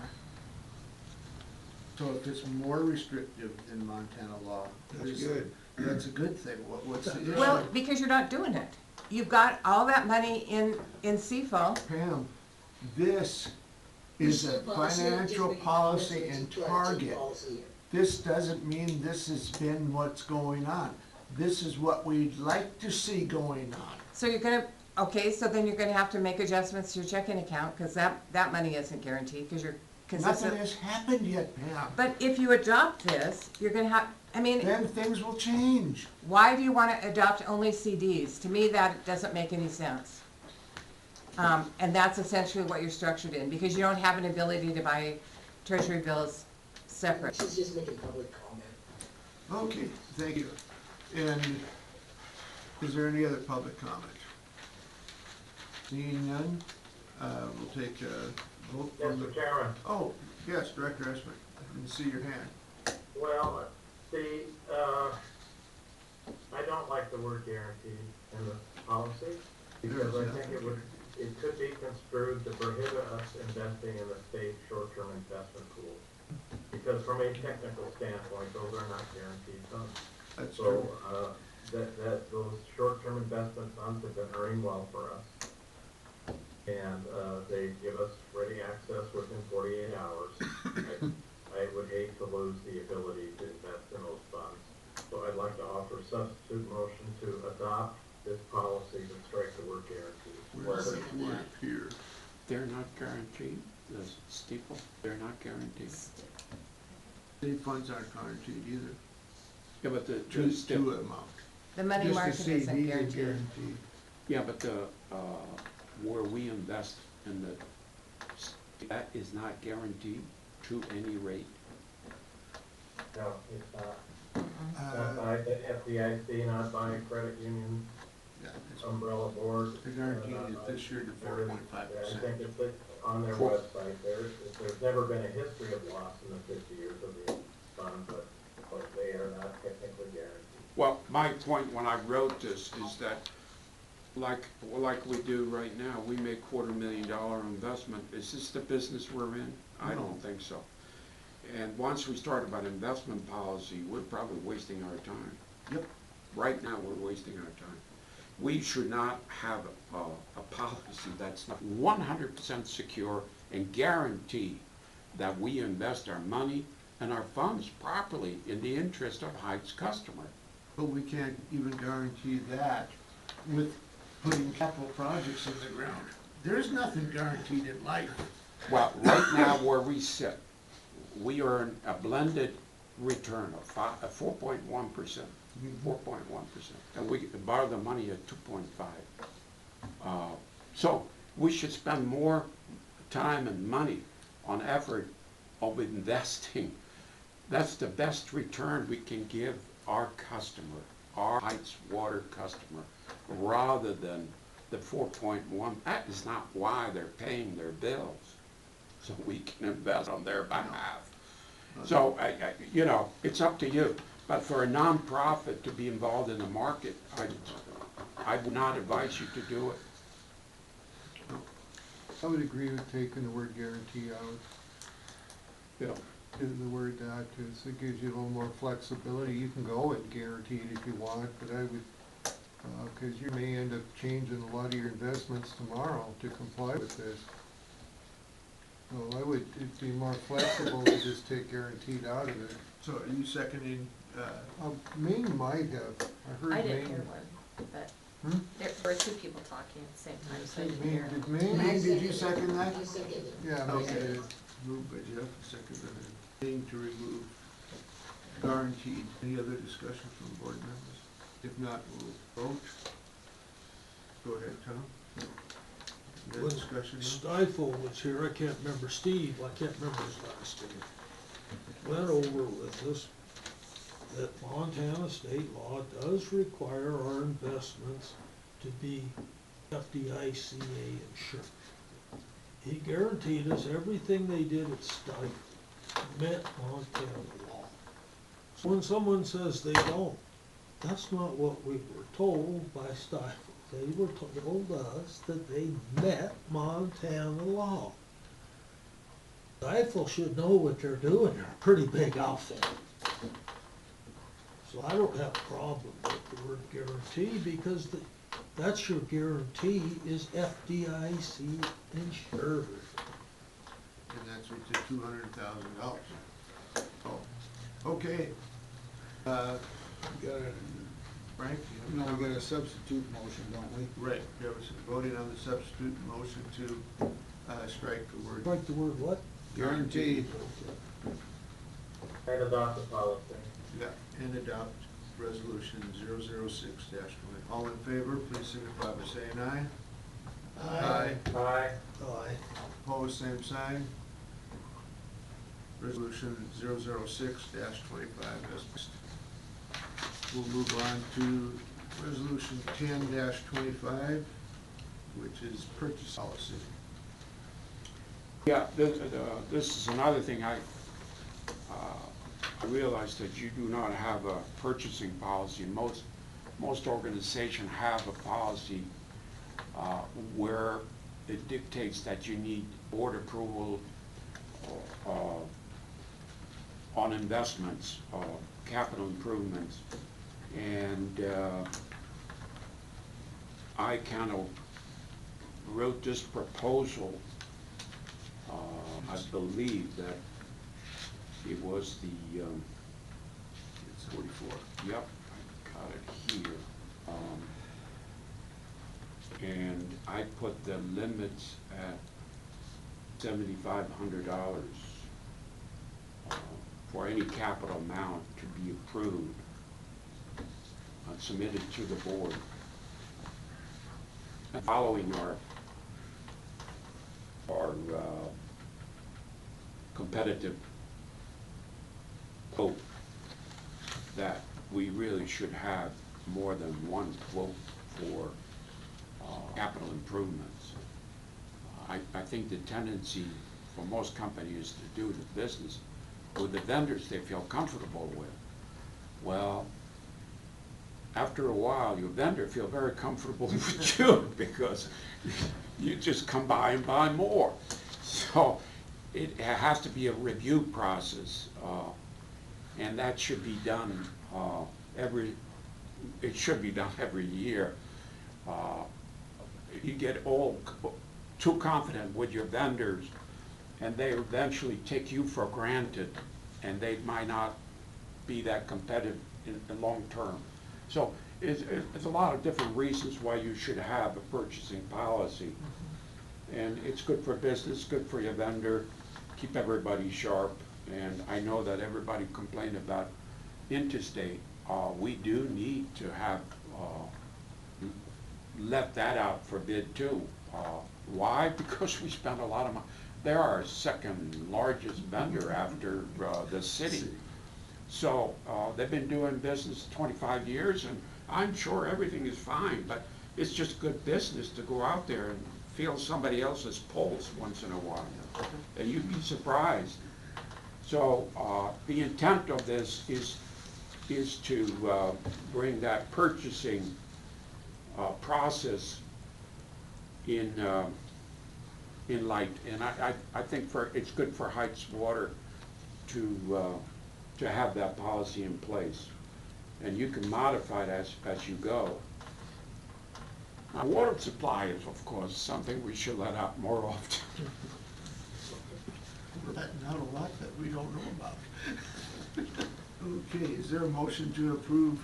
So if it's more restrictive than Montana law,
That's good.
That's a good thing. What's the issue?
Well, because you're not doing it. You've got all that money in CFO.
Pam, this is a financial policy and target. This doesn't mean this has been what's going on. This is what we'd like to see going on.
So you're gonna, okay, so then you're gonna have to make adjustments to your checking account, because that money isn't guaranteed, because you're consistent.
Nothing has happened yet, Pam.
But if you adopt this, you're gonna have, I mean,
Then things will change.
why do you wanna adopt only CDs? To me, that doesn't make any sense. And that's essentially what you're structured in, because you don't have an ability to buy treasury bills separate.
She's just making public comment.
Okay, thank you. And is there any other public comment? Seeing none, we'll take a vote from the...
Mr. Chairman,
Oh, yes, Director Esmond, I didn't see your hand.
well, the, I don't like the word guarantee in the policy, because I think it could be construed to prohibit us investing in the state short-term investment pool. Because from a technical standpoint, those are not guaranteed funds.
That's
So,
true.
those short-term investment funds have been earning well for us. And, they give us ready access within 48 hours. I would hate to lose the ability to invest in those funds. So I'd like to offer a substitute motion to adopt this policy to strike the word guarantee.
Where's the word here?
They're not guaranteed, the steeple, they're not guaranteed.
State funds aren't guaranteed either.
Yeah, but the
To
stip-
amount.
The money
Just
market
the
isn't
CDs are
guaranteed.
guaranteed.
yeah, but the, where we invest in the, that is not guaranteed to any rate.
No, it's not.
Uh,
Not by the FDIC, not by a credit union,
yeah, it's-
umbrella board.
They're guaranteeing
not
it
by-
this year to
there is-
4.5%.
I think it's on their website, there's never been a history of loss in the 50 years of the fund, but they are not technically guaranteed.
Well, my point when I wrote this is that, like we do right now, we make $250,000 investment. Is this the business we're in? I don't think so. And once we start about investment policy, we're probably wasting our time.
Yep.
Right now, we're wasting our time. We should not have a policy that's not 100% secure and guarantee that we invest our money and our funds properly in the interest of Heights customer.
But we can't even guarantee that with putting capital projects in the ground. There's nothing guaranteed in life.
Well, right now where we sit, we earn a blended return of 4.1%, 4.1%, and we borrow the money at 2.5. So we should spend more time and money on effort of investing. That's the best return we can give our customer, our Heights Water customer, rather than the 4.1. That is not why they're paying their bills, so we can invest on their behalf. So, you know, it's up to you. But for a nonprofit to be involved in the market, I would not advise you to do it.
I would agree with taking the word guarantee out.
Bill?
The word that is, it gives you a little more flexibility. You can go and guarantee it if you want, but I would, because you may end up changing a lot of your investments tomorrow to comply with this. So I would, it'd be more flexible to just take guaranteed out of it.
So are you seconding,
Maine might have, I heard
I
Maine.
didn't hear one, but There were two people talking at the same time, so I didn't
Me,
hear.
did me?
Maine, did you second that?
I second it.
Yeah, me
Okay.
did.
Moved by Jeff, seconded by Dane to remove guaranteed. Any other discussion from board members? If not, we'll vote. Go ahead, Tom. You got
When
discussion now?
Stifle was here, I can't remember Steve, I can't remember his last name. Went over with us that Montana state law does require our investments to be FDICA insured. He guaranteed us everything they did at Stifle met Montana law. So when someone says they don't, that's not what we were told by Stifle. They were told us that they met Montana law. Stifle should know what they're doing, they're a pretty big outfit. So I don't have a problem with the word guarantee, because that's your guarantee is FDIC insured.
And that's with the $200,000. Oh, okay.
We got a,
Frank? you
no,
have
we got a
comment?
substitute motion, don't we?
Right, there was voting on the substitute motion to strike the word.
Like the word what?
Guaranteed.
And adopt the policy.
Yeah, and adopt resolution 006-20. All in favor, please signify by saying aye. Aye.
Aye.
Aye.
Opposed, same sign. Resolution 006-25 is passed. We'll move on to resolution 10-25, which is purchase policy.
Yeah, this is another thing I realized that you do not have a purchasing policy. Most organizations have a policy where it dictates that you need board approval on investments, capital improvements. And I kind of wrote this proposal. I believe that it was the,
It's 44.
yep, I got it here. And I put the limits at $7,500 for any capital amount to be approved, submitted to the board. And following our competitive quote, that we really should have more than one quote for capital improvements. I think the tendency for most companies to do the business with the vendors they feel comfortable with. Well, after a while, your vendor feel very comfortable with you because you just come by and buy more. So it has to be a review process, and that should be done every year. You get all too confident with your vendors, and they eventually take you for granted, and they might not be that competitive in the long term. So it's a lot of different reasons why you should have a purchasing policy. And it's good for business, good for your vendor, keep everybody sharp. And I know that everybody complained about interstate. We do need to have let that out for bid too. Why? Because we spend a lot of money. They're our second largest vendor after the city. So they've been doing business 25 years, and I'm sure everything is fine, but it's just good business to go out there and feel somebody else's pulse once in a while. And you'd be surprised. So the intent of this is to bring that purchasing process in light. And I think it's good for Heights Water to have that policy in place. And you can modify it as you go. Now, water supply is, of course, something we should let out more often.
We're letting out a lot that we don't know about. Okay, is there a motion to approve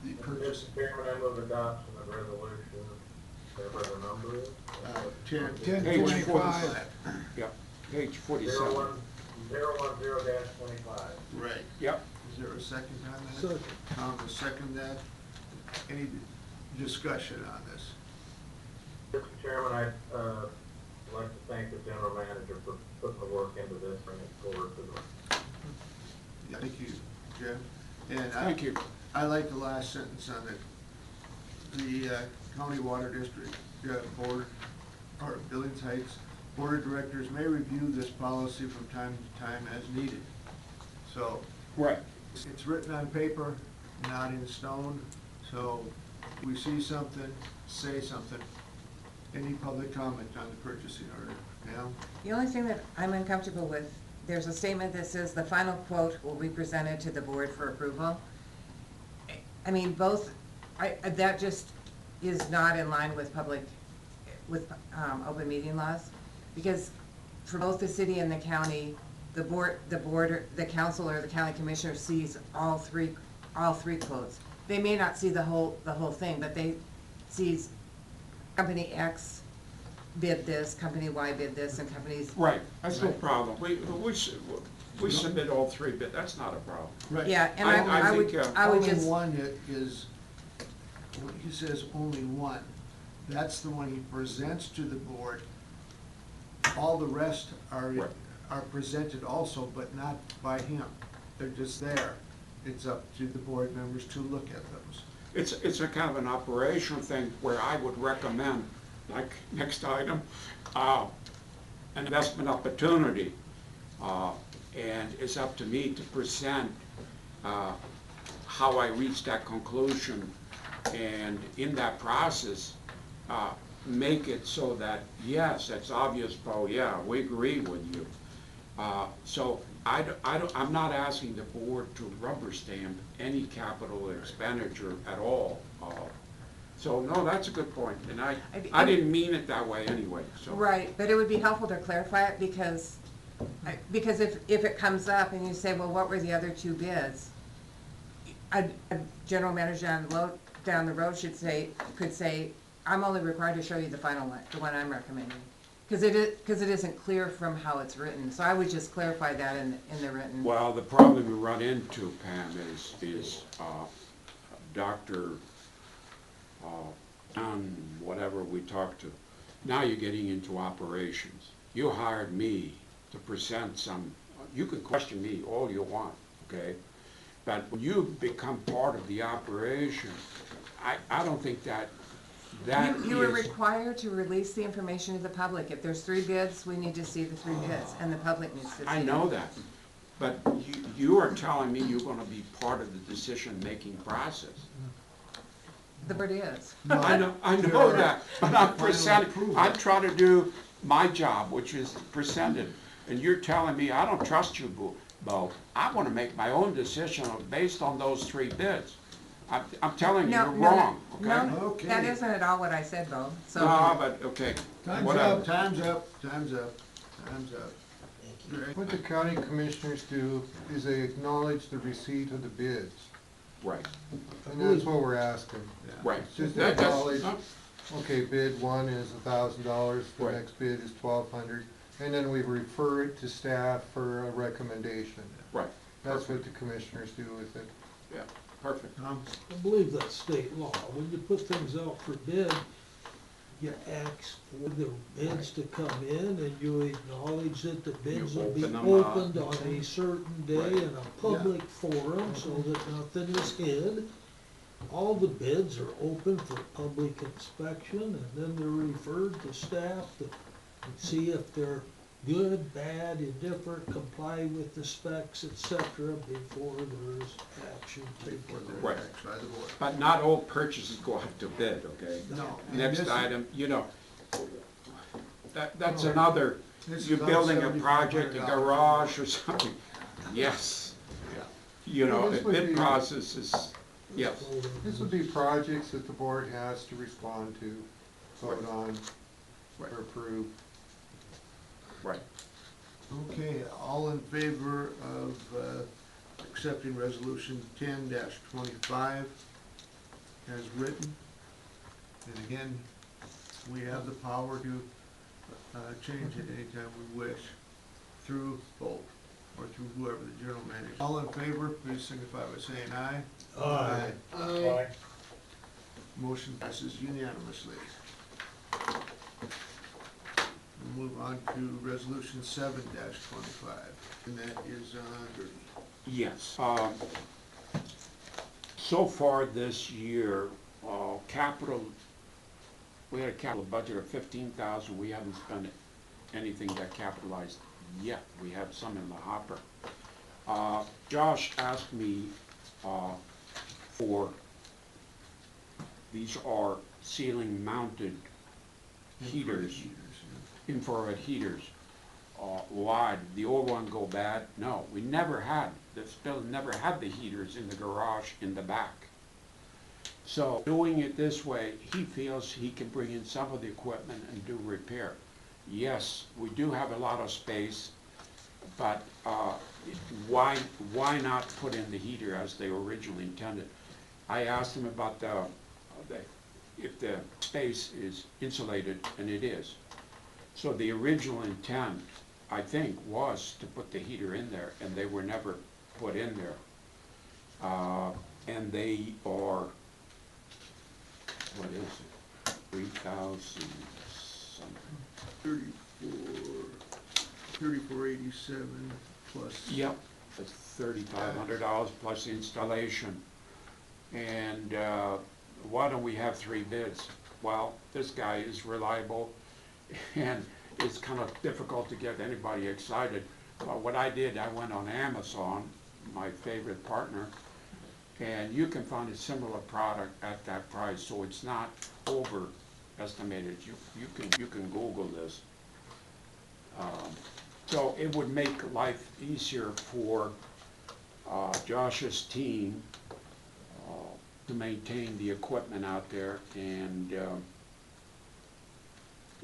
the purchase.
Mr. Chairman, I move adoption of resolution, whatever the number is.
10
Page
25.
Yep, page
Zero
47.
one, 010-25.
Right.
Yep.
Is there a second on that?
Second.
Tom will second that. Any discussion on this?
Mr. Chairman, I'd like to thank the general manager for putting the work into this, bringing it forward to the.
Thank you, Jim. And
Thank you.
I like the last sentence on it. The County Water District Board, or Billings Heights Board of Directors may review this policy from time to time as needed. So
Right.
it's written on paper, not in stone, so if we see something, say something. Any public comment on the purchasing order? Now,
The only thing that I'm uncomfortable with, there's a statement that says the final quote will be presented to the board for approval. I mean, that just is not in line with open meeting laws. Because for both the city and the county, the council or the county commissioner sees all three quotes. They may not see the whole thing, but they sees company X bid this, company Y bid this, and companies.
Right, that's no problem. We submit all three, but that's not a problem.
right.
Yeah, and
I
I would,
think,
I would
Only
just,
one is, when he says only one, that's the one he presents to the board. All the rest
Right.
are presented also, but not by him. They're just there. It's up to the board members to look at those.
It's a kind of an operational thing where I would recommend, like, next item, an investment opportunity. And it's up to me to present how I reached that conclusion. And in that process, make it so that, yes, it's obvious, Bo, yeah, we agree with you. So I'm not asking the board to rubber stamp any capital expenditure at all. So, no, that's a good point, and I didn't mean it that way anyway, so.
right, but it would be helpful to clarify it because if it comes up and you say, well, what were the other two bids? A general manager down the road could say, I'm only required to show you the final one, the one I'm recommending. Because it isn't clear from how it's written, so I would just clarify that in the written.
Well, the problem you run into, Pam, is Dr. John, whatever we talked to, now you're getting into operations. You hired me to present some, you can question me all you want, okay? But when you become part of the operation, I don't think that
You were
is-
required to release the information to the public. If there's three bids, we need to see the three bids, and the public needs to see
I
them.
know that, but you are telling me you're gonna be part of the decision-making process.
The board is.
I know that, but I'm trying to do my job, which is presented, and you're telling me, I don't trust you, Bo. I wanna make my own decision based on those three bids. I'm telling you, you're wrong, okay?
No,
Okay.
that isn't at all what I said, though, so.
No, but, okay,
Time's
whatever.
up, time's up, time's up, time's up. Great.
What the county commissioners do is they acknowledge the receipt of the bids,
Right,
and that's what we're asking.
right.
Just
That's-
acknowledge, okay, bid one is $1,000, the
Right.
next bid is $1,200, and then we refer it to staff for a recommendation.
Right,
That's what the commissioners do with it.
yeah, perfect.
Tom?
I believe that's state law. When you put things out for bid, you ask for the bids to come in and you acknowledge that the bids
You
will be
open them up.
opened on a certain day
Right.
in a public forum so that nothing is hid. All the bids are open for public inspection and then they're referred to staff to see if they're good, bad, indifferent, comply with the specs, etc., before there's action taken.
Right.
By the board.
But not all purchases go out to bid, okay?
No. and
Next
this-
item, that's another,
This
you're
is
building a
$7,500.
project, a garage or something, yes. You know,
This
the
would
bid
be-
process is, yes,
This would be projects that the board has to respond to, vote on,
Right.
or approve.
right.
Okay, all in favor of accepting resolution 10-25? as written. And again, we have the power to change it anytime we wish through Volk or through whoever the general manager. All in favor, please signify by saying aye.
Aye.
Aye.
Motion passes unanimously. We'll move on to resolution 7-25, and that is on
Yes. So far this year, capital, we had a capital budget of 15,000. We haven't spent anything that capitalized yet. We have some in the hopper. Josh asked me for, these are ceiling mounted heaters, infrared heaters. Why, did the old one go bad? No, we never had, this building never had the heaters in the garage in the back. So doing it this way, he feels he can bring in some of the equipment and do repair. Yes, we do have a lot of space, but why not put in the heater as they originally intended? I asked him about if the space is insulated, and it is. So the original intent, I think, was to put the heater in there, and they were never put in there. And they are, what is it, 3,000 something?
3487 plus.
Yep, that's $3,500 plus installation. And why don't we have 3 bids? Well, this guy is reliable, and it's kind of difficult to get anybody excited. What I did, I went on Amazon, my favorite partner, and you can find a similar product at that price, so it's not overestimated. You can Google this. So it would make life easier for Josh's team to maintain the equipment out there. And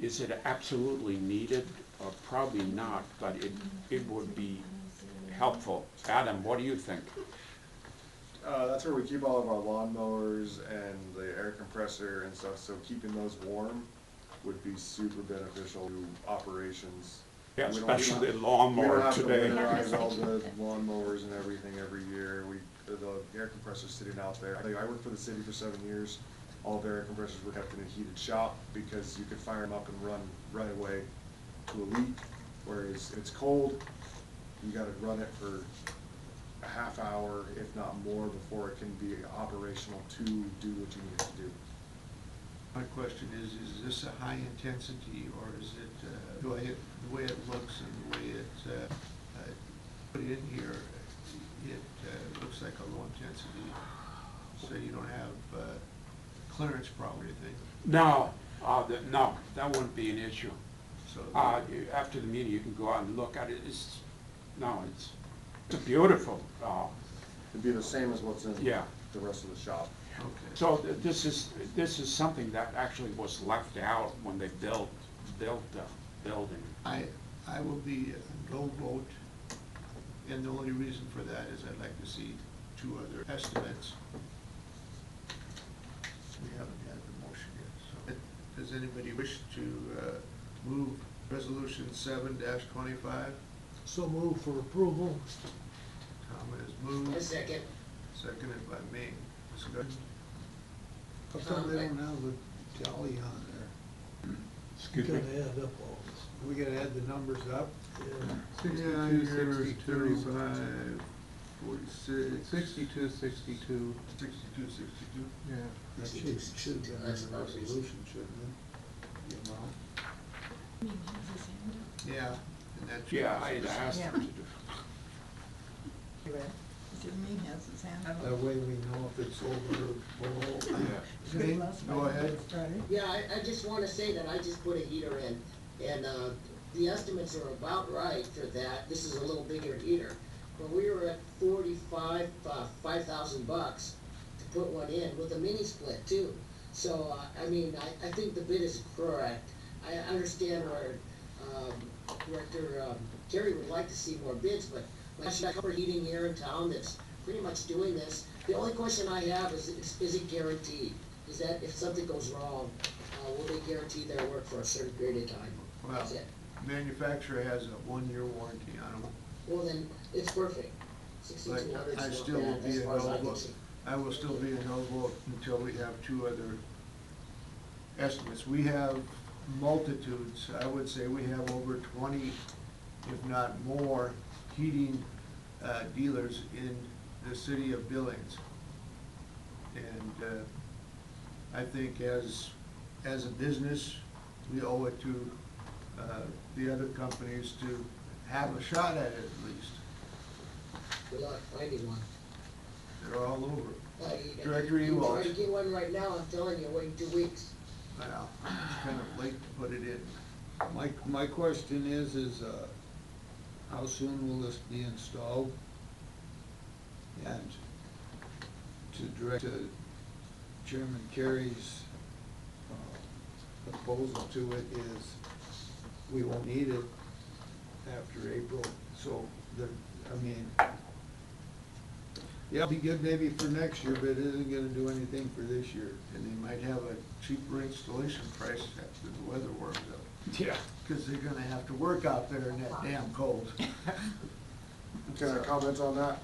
is it absolutely needed? Probably not, but it would be helpful. Adam, what do you think?
That's where we keep all of our lawnmowers and the air compressor and stuff, so keeping those warm would be super beneficial to operations.
Yeah,
We don't-
especially
we don't-
lawnmower today.
We don't have to winterize all the lawnmowers and everything every year. The air compressor's sitting out there. I worked for the city for 7 years. All of their air compressors were kept in a heated shop because you could fire them up and run right away to a leak. Whereas if it's cold, you gotta run it for a half hour, if not more, before it can be operational to do what you need it to do.
My question is this a high intensity, or is it, the way it looks and the way it's put in here, it looks like a low intensity, so you don't have clearance problem, you think?
No, no, that wouldn't be an issue.
So
After the meeting, you can go out and look at it. It's a beautiful,
It'd be the same as what's in
yeah.
the rest of the shop.
okay.
So this is something that actually was left out when they built the building.
I will be a no vote, and the only reason for that is I'd like to see 2 other estimates. We haven't had the motion yet, so does anybody wish to move resolution 7-25?
So move for approval.
Tom has moved,
A second.
seconded by me. Discussion?
How come they don't have the tally on there?
Excuse
Gotta
me?
add up all this.
We gotta add the numbers up?
Yeah.
62,
35, 46.
62, 62,
62, 62.
yeah.
That should have been in the resolution, shouldn't it? The amount?
Yeah, and that's.
Yeah, I had asked them to do.
Jermaine has his hand up.
That way we know if it's over or below.
Yeah. Jane, go ahead.
Yeah, I just wanna say that I just put a heater in, and, the estimates are about right for that. This is a little bigger heater. But we were at 45, $5,000 to put one in with a mini split too. So, I mean, I think the bid is correct. I understand where, Director, Kerry would like to see more bids, but when she's got heating here in town that's pretty much doing this. The only question I have is it guaranteed? Is that if something goes wrong, will they guarantee their work for a certain period of time?
Well,
That's it.
manufacturer has a 1-year warranty on them.
Well, then, it's perfect.
But
6,200
I
is
still
not
will
bad,
be
as
a
far as I
no
can
vote.
see.
I will still be a no vote until we have 2 other estimates. We have multitudes, I would say we have over 20, if not more, heating dealers in the city of Billings. And I think as a business, we owe it to the other companies to have a shot at it at least.
Good luck finding one.
They're all over.
You
Director
try
Ewald.
to get one right now, I'm telling you, wait 2 weeks.
Well, it's kind of late to put it in.
My question is, how soon will this be installed? And to direct Chairman Kerry's proposal to it is, we won't need it after April, so yeah, it'd be good maybe for next year, but it isn't gonna do anything for this year.
And they might have a cheaper installation price after the weather warms up.
Yeah.
Because they're gonna have to work out there in that damn cold.
Can I comment on that?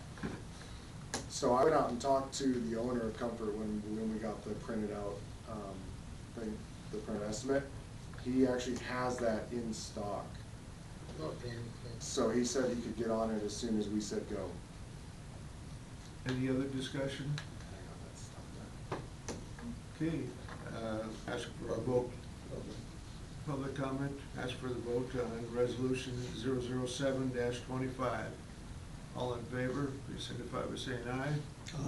So I went out and talked to the owner of Comfort when we got the printed out, the printed estimate. He actually has that in stock.
Okay.
So he said he could get on it as soon as we said go.
Any other discussion? Okay, ask for a vote. Public comment, ask for the vote on resolution 007-25. All in favor, please signify by saying aye.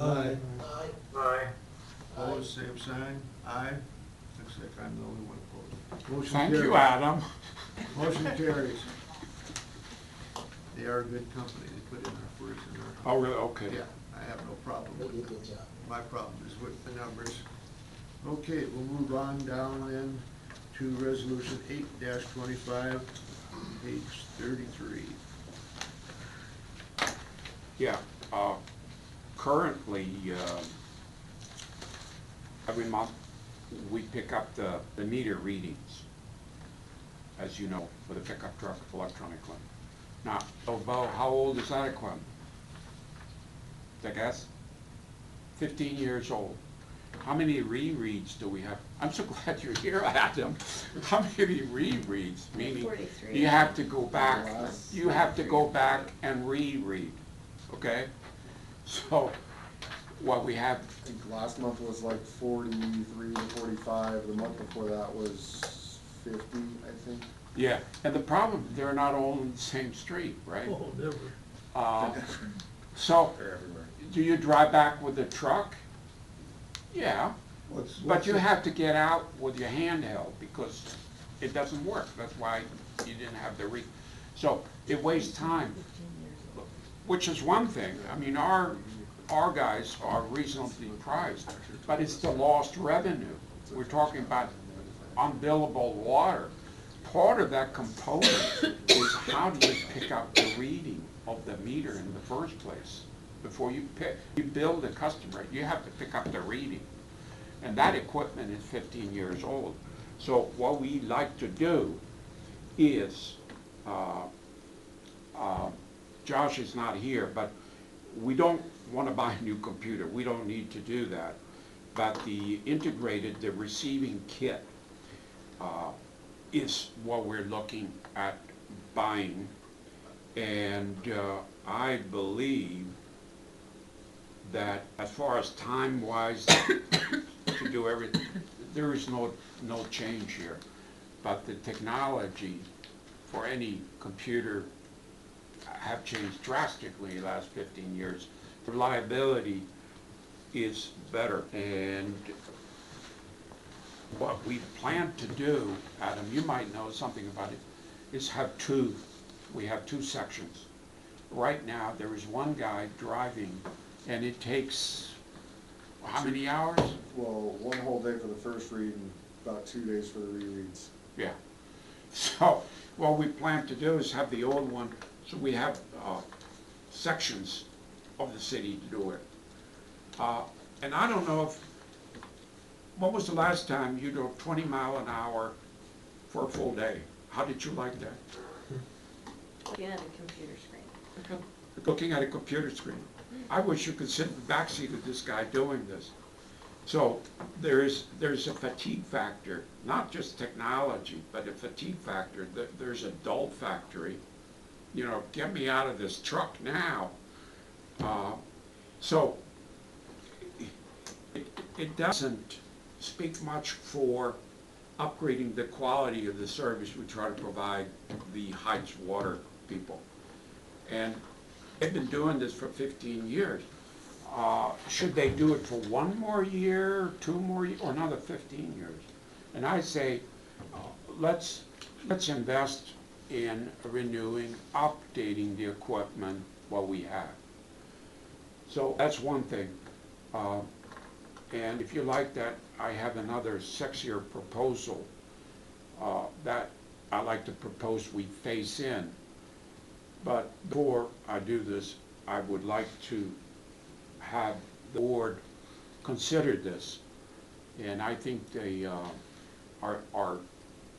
Aye.
Aye.
Opposed, same sign. Aye. Looks like I'm the only one opposed. Motion
Thank you,
carries.
Adam.
Motion carries. They are a good company. They put in our first and our.
Oh, really? Okay.
Yeah, I have no problem
They
with
did a
it.
good job.
My problem is with the numbers. Okay, we'll move on down then to resolution 8-25, page 33.
Yeah, currently, every month, we pick up the meter readings, as you know, for the pickup truck electronically. Now, about how old is that equipment? I guess 15 years old. How many rereads do we have? I'm so glad you're here, Adam. How many rereads? Meaning,
43.
you have to go back, and reread, okay? So, what we have,
I think last month was like 43 to 45, the month before that was 50, I think.
yeah, and the problem, they're not all in the same street, right?
Oh, never.
So,
They're everywhere.
do you drive back with the truck? Yeah, but you
the-
have to get out with your handheld because it doesn't work. That's why you didn't have the so it wastes time, which is one thing. I mean, our guys are reasonably priced, but it's the lost revenue. We're talking about unbillable water. Part of that component is how do you pick up the reading of the meter in the first place? Before you build a customer, you have to pick up the reading. And that equipment is 15 years old. So what we like to do is, Josh is not here, but we don't want to buy a new computer. We don't need to do that. But the receiving kit is what we're looking at buying. And I believe that as far as time-wise to do everything, there is no change here. But the technology for any computer have changed drastically in the last 15 years. Reliability is better. And what we plan to do, Adam, you might know something about it, is we have two sections. Right now, there is one guy driving, and it takes, how many hours?
Well, one whole day for the first read and about 2 days for the rereads.
Yeah. So what we plan to do is have the old one, so we have sections of the city to do it. And I don't know when was the last time you drove 20 mile an hour for a full day? How did you like that?
Looking at a computer screen.
Looking at a computer screen. I wish you could sit in the backseat of this guy doing this. So there's a fatigue factor, not just technology, but a fatigue factor. There's a dull factory. You know, get me out of this truck now. So it doesn't speak much for upgrading the quality of the service we try to provide the Heights water people. And they've been doing this for 15 years. Should they do it for 1 more year, 2 more years, or another 15 years? And I say, let's invest in renewing, updating the equipment what we have. So that's one thing. And if you like that, I have another sexier proposal that I like to propose we phase in. But before I do this, I would like to have the board consider this. And I think our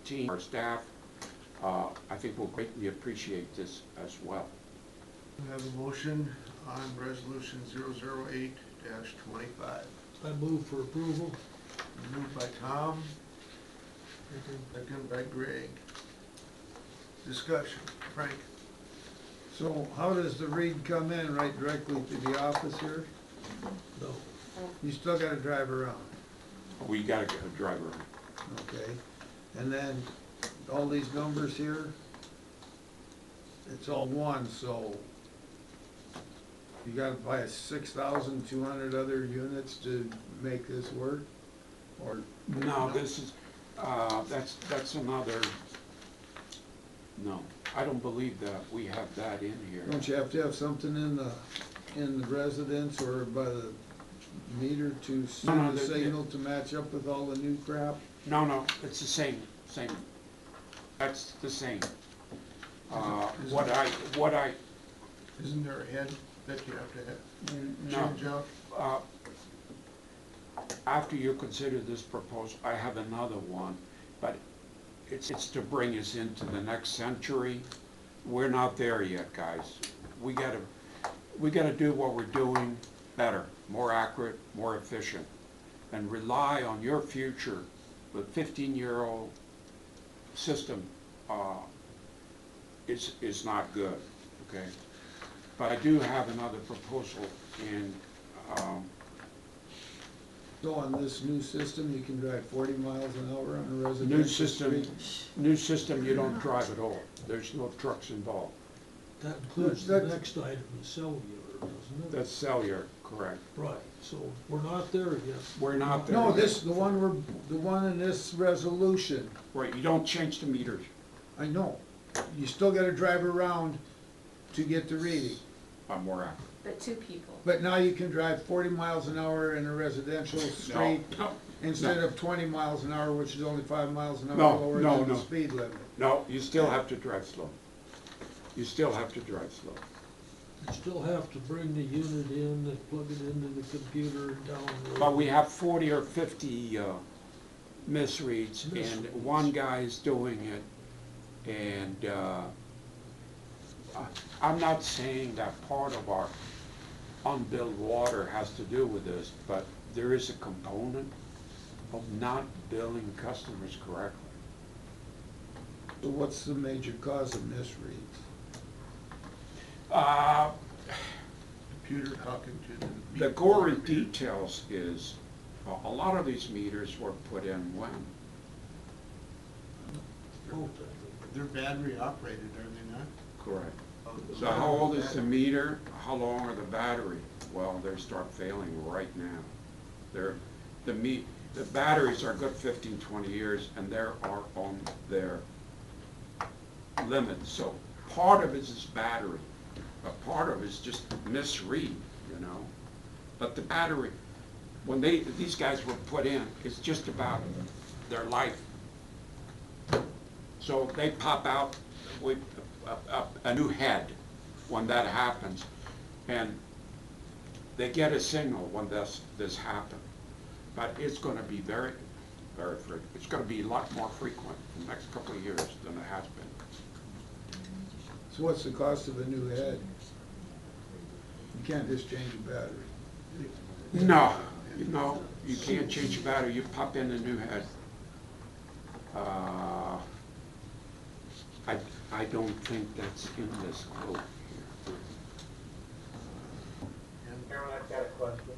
team, our staff, I think will greatly appreciate this as well.
We have a motion on resolution 008-25.
I move for approval.
Moved by Tom, second by Greg. Discussion, Frank?
So how does the read come in, right directly to the office here?
No.
You still gotta drive around,
We gotta get a driver.
okay? And then all these numbers here, it's all one, so you gotta buy 6,200 other units to make this work? Or?
No, this is, that's another, no, I don't believe that we have that in here.
Don't you have to have something in the residence or by the meter to
No,
send the signal to match up with all the new crap?
No, it's the same, that's the same. What I,
Isn't there a head that you have to
no.
change out?
After you consider this proposal, I have another one, but it's to bring us into the next century. We're not there yet, guys. We gotta do what we're doing better, more accurate, more efficient, and rely on your future. With 15-year-old system is not good, okay? But I do have another proposal, and
So on this new system, you can drive 40 miles an hour on a residential street?
new system, you don't drive at all. There's no trucks involved.
That includes the next item, the cellular, doesn't it?
That's cellular, correct.
Right, so we're not there yet.
We're not there.
No,
yet.
the one in this resolution,
Right, you don't change the meters.
I know. You still gotta drive around to get the reading.
I'm more accurate.
But 2 people.
But now you can drive 40 miles an hour in a residential street
No,
instead of 20 miles an hour, which is only 5 miles an hour
No,
lower
no,
than the
no.
speed limit.
no, you still have to drive slow. You still have to drive slow.
You still have to bring the unit in and plug it into the computer and download.
But we have 40 or 50 misreads, and one guy's doing it. And I'm not saying that part of our unbilled water has to do with this, but there is a component of not billing customers correctly.
So what's the major cause of misreads?
Computer talking to the.
The gory details is, a lot of these meters were put in when?
They're battery operated, are they not?
Correct. So how old is the meter? How long are the battery? Well, they start failing right now. The batteries are good 15, 20 years, and they are on their limit. So part of it is battery, but part of it is just misread, you know? But the battery, when these guys were put in, it's just about their life. So they pop out with a new head when that happens. And they get a signal when this happens. But it's gonna be very, very frequent. It's gonna be a lot more frequent in the next couple of years than it has been.
So what's the cost of a new head? You can't just change a battery.
No, you can't change the battery, you pop in a new head. I don't think that's in this quote here.
Chairman, I've got a question.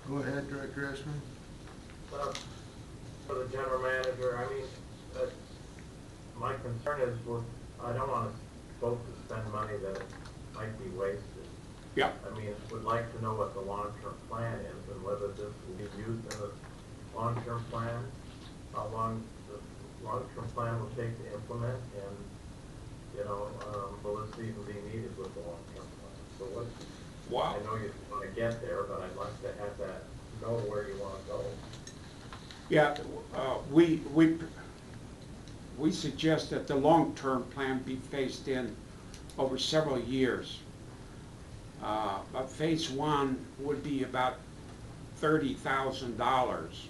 Go ahead, Director Esman.
For the general manager, I mean, my concern is, I don't want us both to spend money that might be wasted.
Yeah.
I mean, would like to know what the long-term plan is and whether this will be used in the long-term plan, how long the long-term plan will take to implement, and, will this even be needed with the long-term plan? So what,
Wow.
I know you want to get there, but I'd like to have that, know where you want to go.
Yeah, we suggest that the long-term plan be phased in over several years. But phase one would be about $30,000.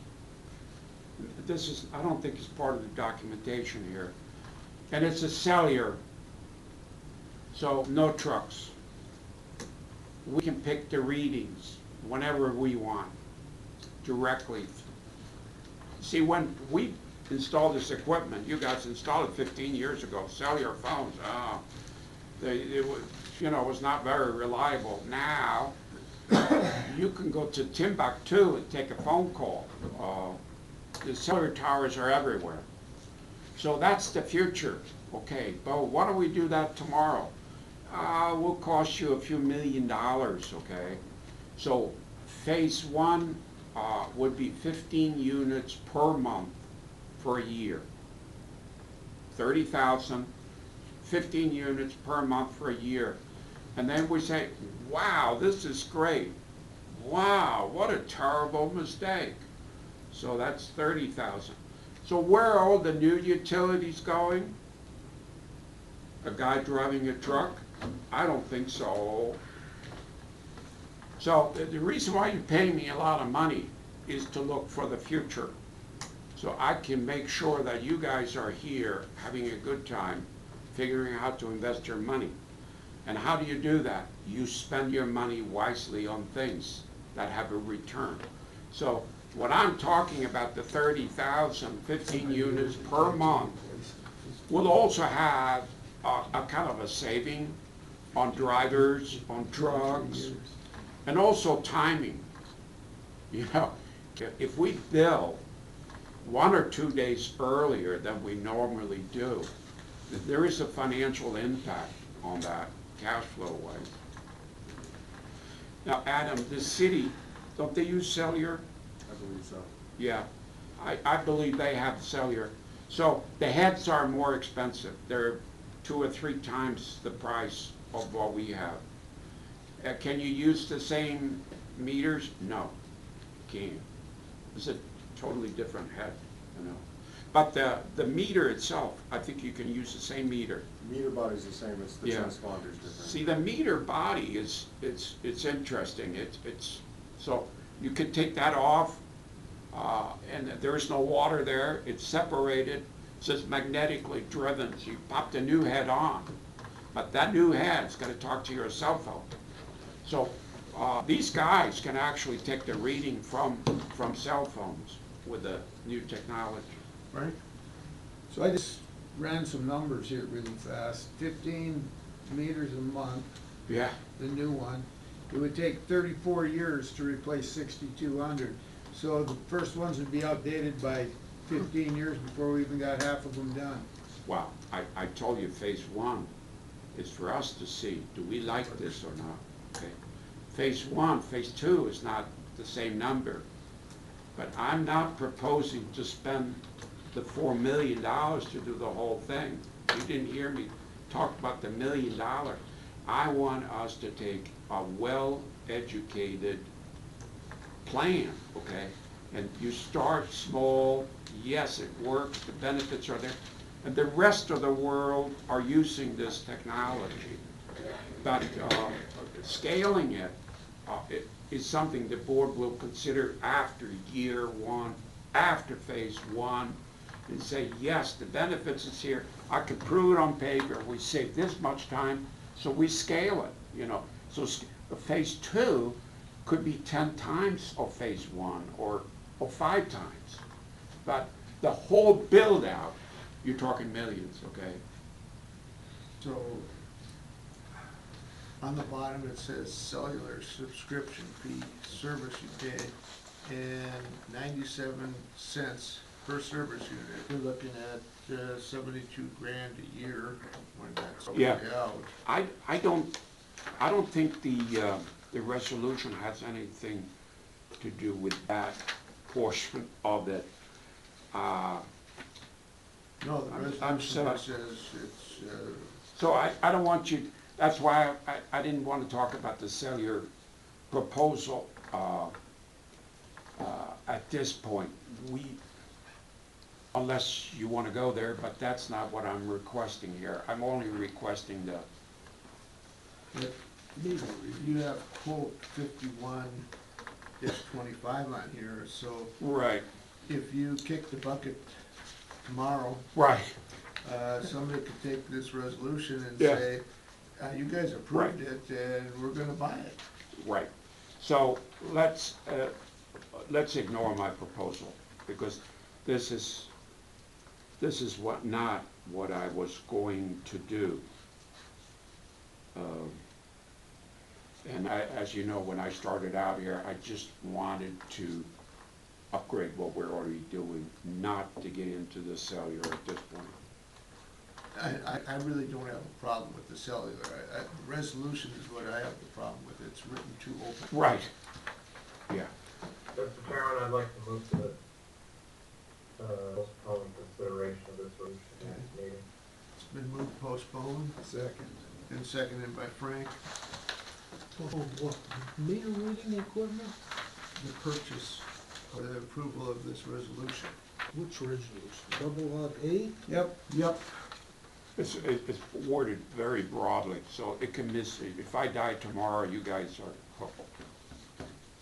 This is, I don't think it's part of the documentation here. And it's a cellular, so no trucks. We can pick the readings whenever we want, directly. See, when we installed this equipment, you guys installed it 15 years ago, cellular phones, it was, it was not very reliable. Now, you can go to Timbuktu and take a phone call. The cellular towers are everywhere. So that's the future. Okay, but why don't we do that tomorrow? Will cost you a few $1 million, okay? So phase one would be 15 units per month for a year. 30,000, 15 units per month for a year. And then we say, wow, this is great. Wow, what a terrible mistake. So that's 30,000. So where are all the new utilities going? A guy driving a truck? I don't think so. So the reason why you pay me a lot of money is to look for the future. So I can make sure that you guys are here having a good time figuring out how to invest your money. And how do you do that? You spend your money wisely on things that have a return. So what I'm talking about, the 30,000, 15 units per month, will also have a kind of a saving on drivers, on drugs, and also timing. If we bill 1 or 2 days earlier than we normally do, there is a financial impact on that cash flow wise. Now, Adam, the city, don't they use cellular?
I believe so.
Yeah, I believe they have cellular. So the heads are more expensive. They're 2 or 3 times the price of what we have. Can you use the same meters? No, can't. It's a totally different head, But the meter itself, I think you can use the same meter.
Meter body's the same, it's the transponder's different.
See, the meter body is, it's interesting. It's so you can take that off, and there is no water there. It's separated. It says magnetically driven. So you pop the new head on, but that new head's going to talk to your cell phone. So these guys can actually take the reading from cell phones with the new technology.
Right?
So I just ran some numbers here really fast. 15 meters a month,
Yeah.
the new one. It would take 34 years to replace 6,200. So the first ones would be outdated by 15 years before we even got half of them done.
Well, I told you phase one is for us to see, do we like this or not? Okay. Phase one, phase two is not the same number. But I'm not proposing to spend the $4 million to do the whole thing. You didn't hear me talk about the $1 million. I want us to take a well-educated plan, okay? And you start small, yes, it works, the benefits are there, and the rest of the world are using this technology. But scaling it is something the board will consider after year one, after phase one, and say, yes, the benefits is here, I could prove it on paper, we save this much time, so we scale it, you know. So phase two could be 10 times of phase one, or 5 times. But the whole build out, you're talking millions, okay?
So, on the bottom it says cellular subscription fee, service you pay, and 97 cents per service unit. You're looking at 72 grand a year when that's
Yeah.
out.
I don't think the resolution has anything to do with that portion of it.
No, the
I'm
resolution
sorry.
says it's,
So I don't want you, that's why I didn't want to talk about the cellular proposal at this point. Unless you want to go there, but that's not what I'm requesting here. I'm only requesting the,
you have quote 51-25 on here, so
right,
if you kick the bucket tomorrow,
right,
somebody could take this resolution and
Yeah.
say, you guys approved it and we're gonna buy it.
right. So let's ignore my proposal, because this is not what I was going to do. And as you know, when I started out here, I just wanted to upgrade what we're already doing, not to get into the cellular at this point.
I really don't have a problem with the cellular. The resolution is what I have the problem with. It's written too open.
Right, yeah.
Mr. Chairman, I'd like to move to the postpone consideration of this resolution in this meeting.
It's been moved postponed. Second. And seconded by Frank.
Oh, what, meter reading equipment?
The purchase or the approval of this resolution.
Which resolution? Double lot A?
Yep.
It's worded very broadly, so it can miss, if I die tomorrow, you guys are hooked.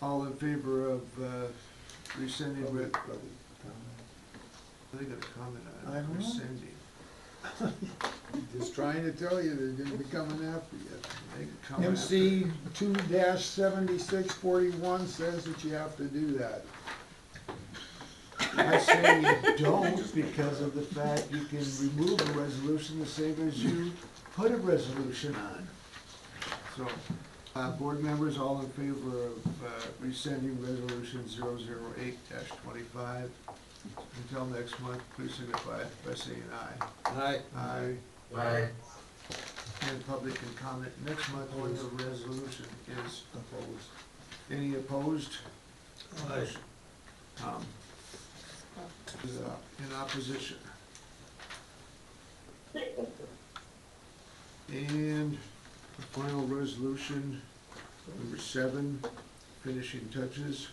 All in favor of rescinding with, they got a comment on
I don't know.
rescinding.
Just trying to tell you, they're gonna be coming after you.
They could comment
MC 2-7641 says that you have to do that.
I say you don't because of the fact you can remove a resolution the same as you put a resolution on. So, board members, all in favor of rescinding resolution 008-25. Until next month, please signify by saying aye.
Aye.
Aye.
Aye.
And public can comment next month when the resolution is opposed. Any opposed?
Aye.
Tom? Is in opposition. And the final resolution, number 7, finishing touches.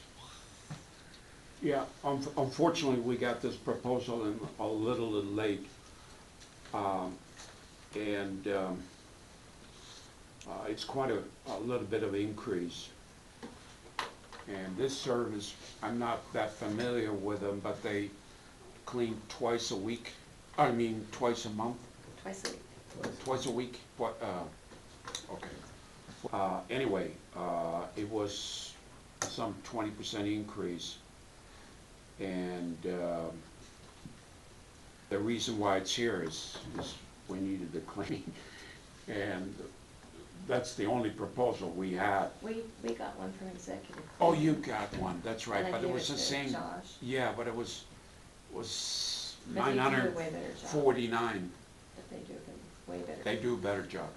Yeah, unfortunately, we got this proposal in a little late. It's quite a little bit of increase. And this service, I'm not that familiar with them, but they clean twice a week, twice a month?
Twice a week.
Twice a week? What, okay. Anyway, it was some 20% increase. And the reason why it's here is we needed the cleaning. And that's the only proposal we had.
We got one from executive.
Oh, you got one, that's right,
And I
but it
gave
was
it
the
to
same.
Josh.
Yeah, but it was
But they do a way better job.
949.
But they do a way better.
They do a better job.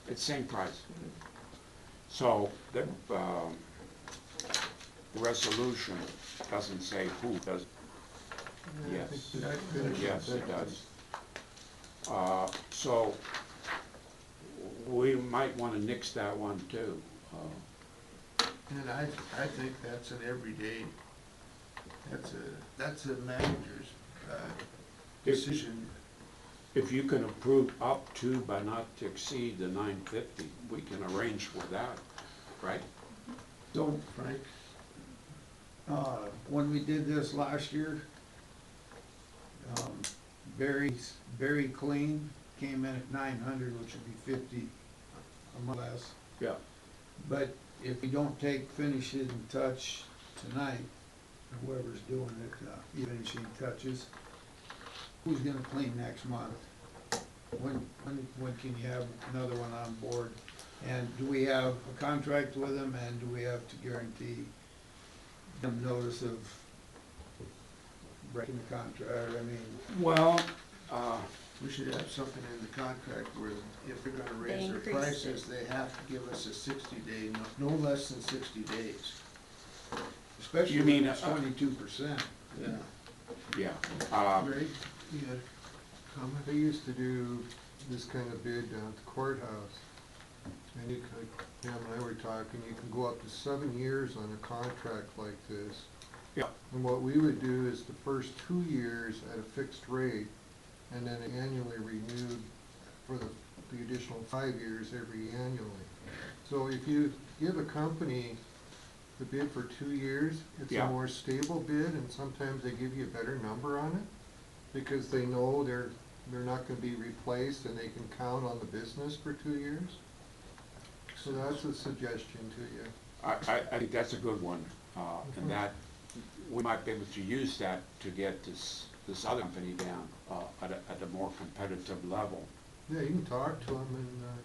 It's same price. So the resolution doesn't say who does. Yes, yes, it does. So we might want to nix that one too.
And I think that's an everyday, that's a manager's decision.
If you can approve up to but not to exceed the 950, we can arrange for that, right?
So,
Frank?
when we did this last year, very clean, came in at 900, which would be 50 a month less.
Yeah.
But if we don't take finishing touch tonight, or whoever's doing it, finishing touches, who's gonna clean next month? When can you have another one on board? And do we have a contract with them, and do we have to guarantee them notice of breaking the contract? I mean,
Well,
We should have something in the contract where if they're gonna raise their
increase
prices,
it.
they have to give us a 60-day, no less than 60 days. Especially
You
when
mean,
it's 22%. Yeah.
yeah.
Ray, you had a comment?
They used to do this kind of bid down at the courthouse. And you could, Pam and I were talking, you can go up to 7 years on a contract like this.
Yeah.
And what we would do is the first 2 years at a fixed rate, and then annually renewed for the additional 5 years every annually. So if you give a company the bid for 2 years, it's
Yeah.
a more stable bid, and sometimes they give you a better number on it, because they know they're not gonna be replaced, and they can count on the business for 2 years. So that's a suggestion to you.
I think that's a good one, and that, we might be able to use that to get this other company down at a more competitive level.
Yeah, you can talk to them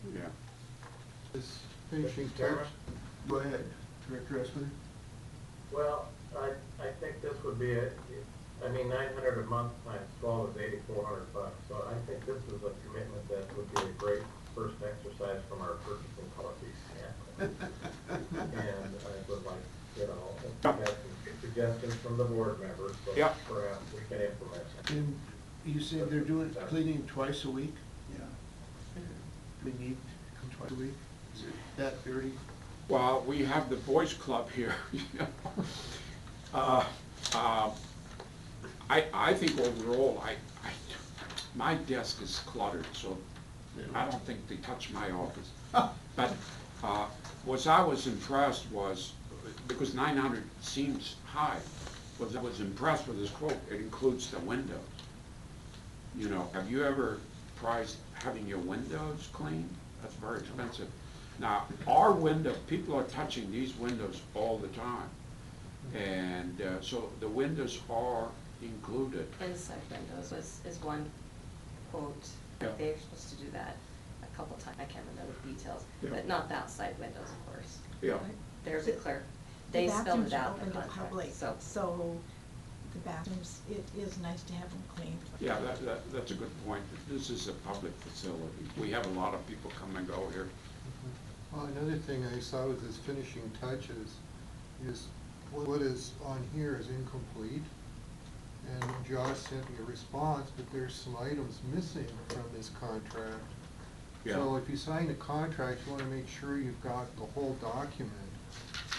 and,
Yeah.
this finishing
Mr. Chairman?
touch.
Go ahead, Director Esposito.
Well, I think this would be I mean, 900 a month times 12 is $8,400. So I think this is a commitment that would be a great first exercise from our purchasing policy standpoint. And I would like, you know, to have some suggestions from the board members, so
Yeah.
perhaps we can implement them.
And you said they're doing cleaning twice a week?
yeah.
We need to come twice a week? Is it that dirty?
Well, we have the boys club here, you know. I think overall, my desk is cluttered, so I don't think they touch my office. But, what I was impressed was, because 900 seems high, I was impressed with this quote, it includes the windows. You know, have you ever priced having your windows cleaned? That's very expensive. Now, our window, people are touching these windows all the time. And so the windows are included.
Inside windows is one quote,
Yeah.
they're supposed to do that a couple times, I can't remember the details,
Yeah.
but not the outside windows, of course.
Yeah.
There's a clear,
The
they spelled
bathrooms
it
are
out in
open
the
to public,
contract, so.
so the bathrooms, it is nice to have them cleaned.
Yeah, that's a good point. This is a public facility. We have a lot of people come and go here.
Well, another thing I saw with this finishing touches is what is on here is incomplete. And Josh sent me a response, but there's some items missing from this contract. So if you sign a contract, you wanna make sure you've got the whole document.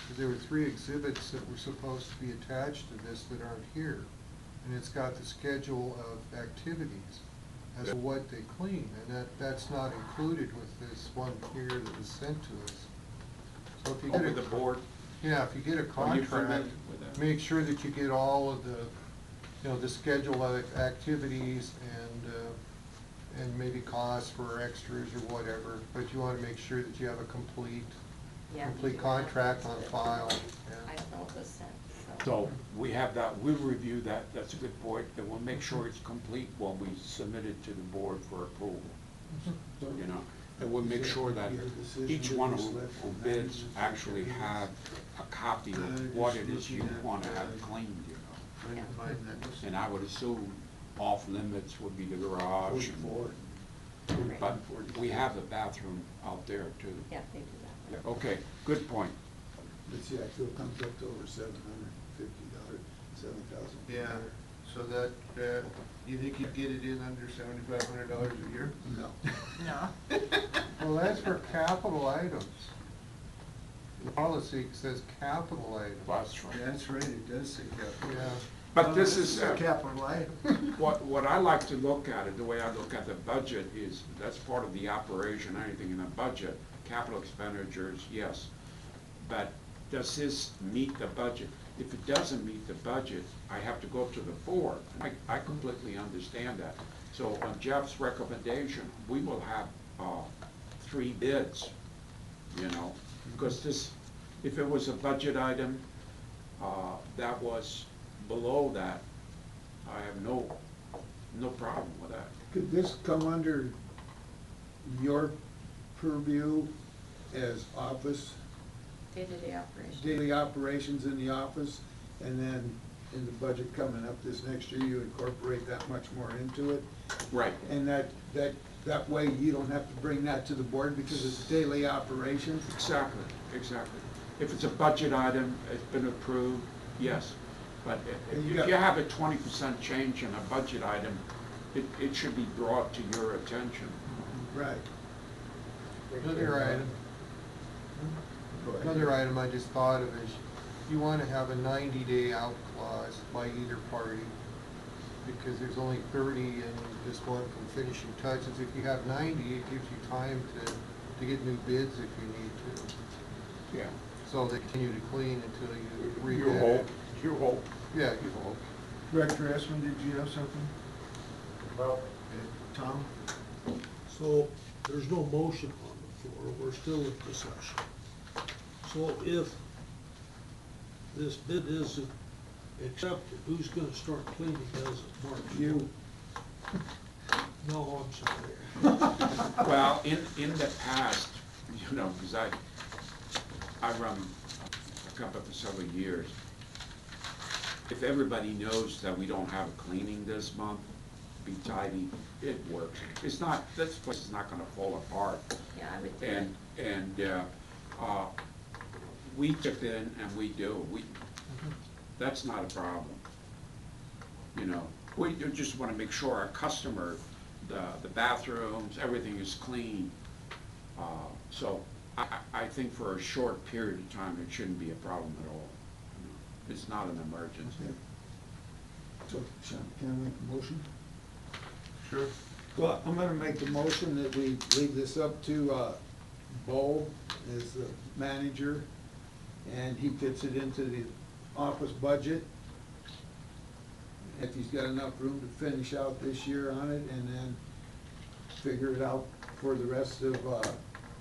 'Cause there were 3 exhibits that were supposed to be attached to this that aren't here. And it's got the schedule of activities as to what they clean, and that's not included with this one here that was sent to us. So if you get
Over
a
the board.
Yeah, if you get a
Are you
contract,
familiar with that?
make sure that you get all of the, the schedule of activities and maybe costs for extras or whatever, but you wanna make sure that you have a complete
Yeah, we do that.
contract on file,
I don't know what was sent, so.
So we have that, we'll review that, that's a good point, and we'll make sure it's complete when we submit it to the board for approval. You know, and we'll make sure that each one of the bids actually have a copy of what it is you wanna have cleaned, you know.
I didn't mind that.
And I would assume off limits would be the garage, and- but we have a bathroom out there too.
Yeah, they do that.
Okay, good point.
But yeah, if it comes up to over $750, $7,000.
Yeah, so that, you think you'd get it in under $7,500 a year?
No.
No.
Well, that's for capital items. The policy says capital items.
That's right.
That's right, it does say capital.
Yeah.
But this is,
a capital item.
what I like to look at it, the way I look at the budget is, that's part of the operation, anything in a budget, capital expenditures, yes. But does this meet the budget? If it doesn't meet the budget, I have to go to the board. I completely understand that. So on Jeff's recommendation, we will have 3 bids, you know, because this, if it was a budget item that was below that, I have no problem with that.
Could this come under your purview as office,
Day-to-day operations.
daily operations in the office? And then in the budget coming up this next year, you incorporate that much more into it?
Right.
And that way you don't have to bring that to the board because it's daily operations?
Exactly, exactly. If it's a budget item, it's been approved, yes. But
And
if you have a 20% change in a budget item, it should be brought to your attention.
Right.
Another item I just thought of is, you wanna have a 90-day out clause by either party, because there's only 30 and you just want from finishing touches. If you have 90, it gives you time to get new bids if you need to.
Yeah.
So they continue to clean until you rebid
You
it.
hope, you hope.
Yeah, you hope.
Director Esmond, did you have something?
Well,
Tom?
So there's no motion on the floor, we're still in discussion. So if this bid isn't accepted, who's gonna start cleaning as of March?
You,
No, I'm sorry.
Well, in the past, you know, because I run a company for several years. If everybody knows that we don't have a cleaning this month, be tidy, it works. It's not, this place is not gonna fall apart.
Yeah, I would do it.
And we chip in and we do, that's not a problem. You know, we just wanna make sure our customer, the bathrooms, everything is clean. So I think for a short period of time, it shouldn't be a problem at all. It's not an emergency.
so, Sean, can I make a motion?
Sure.
Well, I'm gonna make the motion that we leave this up to, Bo as the manager, and he fits it into the office budget. If he's got enough room to finish out this year on it, and then figure it out for the rest of,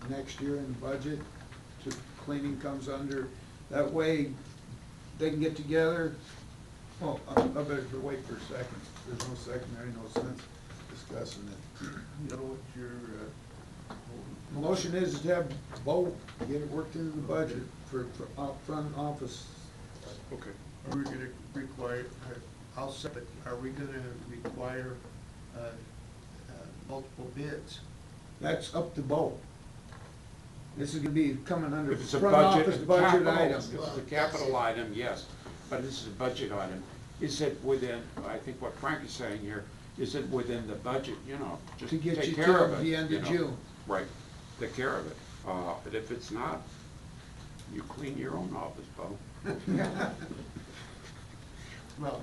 next year in the budget, to cleaning comes under. That way, they can get together. Oh, I better wait for a second. There's no secondary, no sense discussing it.
You know what your,
The motion is to have Bo get it worked into the budget for front office.
Okay.
are we gonna require, I'll say, but are we gonna require, multiple bids?
That's up to Bo. This is gonna be coming under
If it's a
front
budget,
office budget
capital,
item.
if it's a capital item, yes, but this is a budget item. Is it within, I think what Frank is saying here, is it within the budget, you know, just
To get
take
you
care of
to
it,
the end
you
of
know?
June.
Right, take care of it. But if it's not, you clean your own office, Bo.
Well,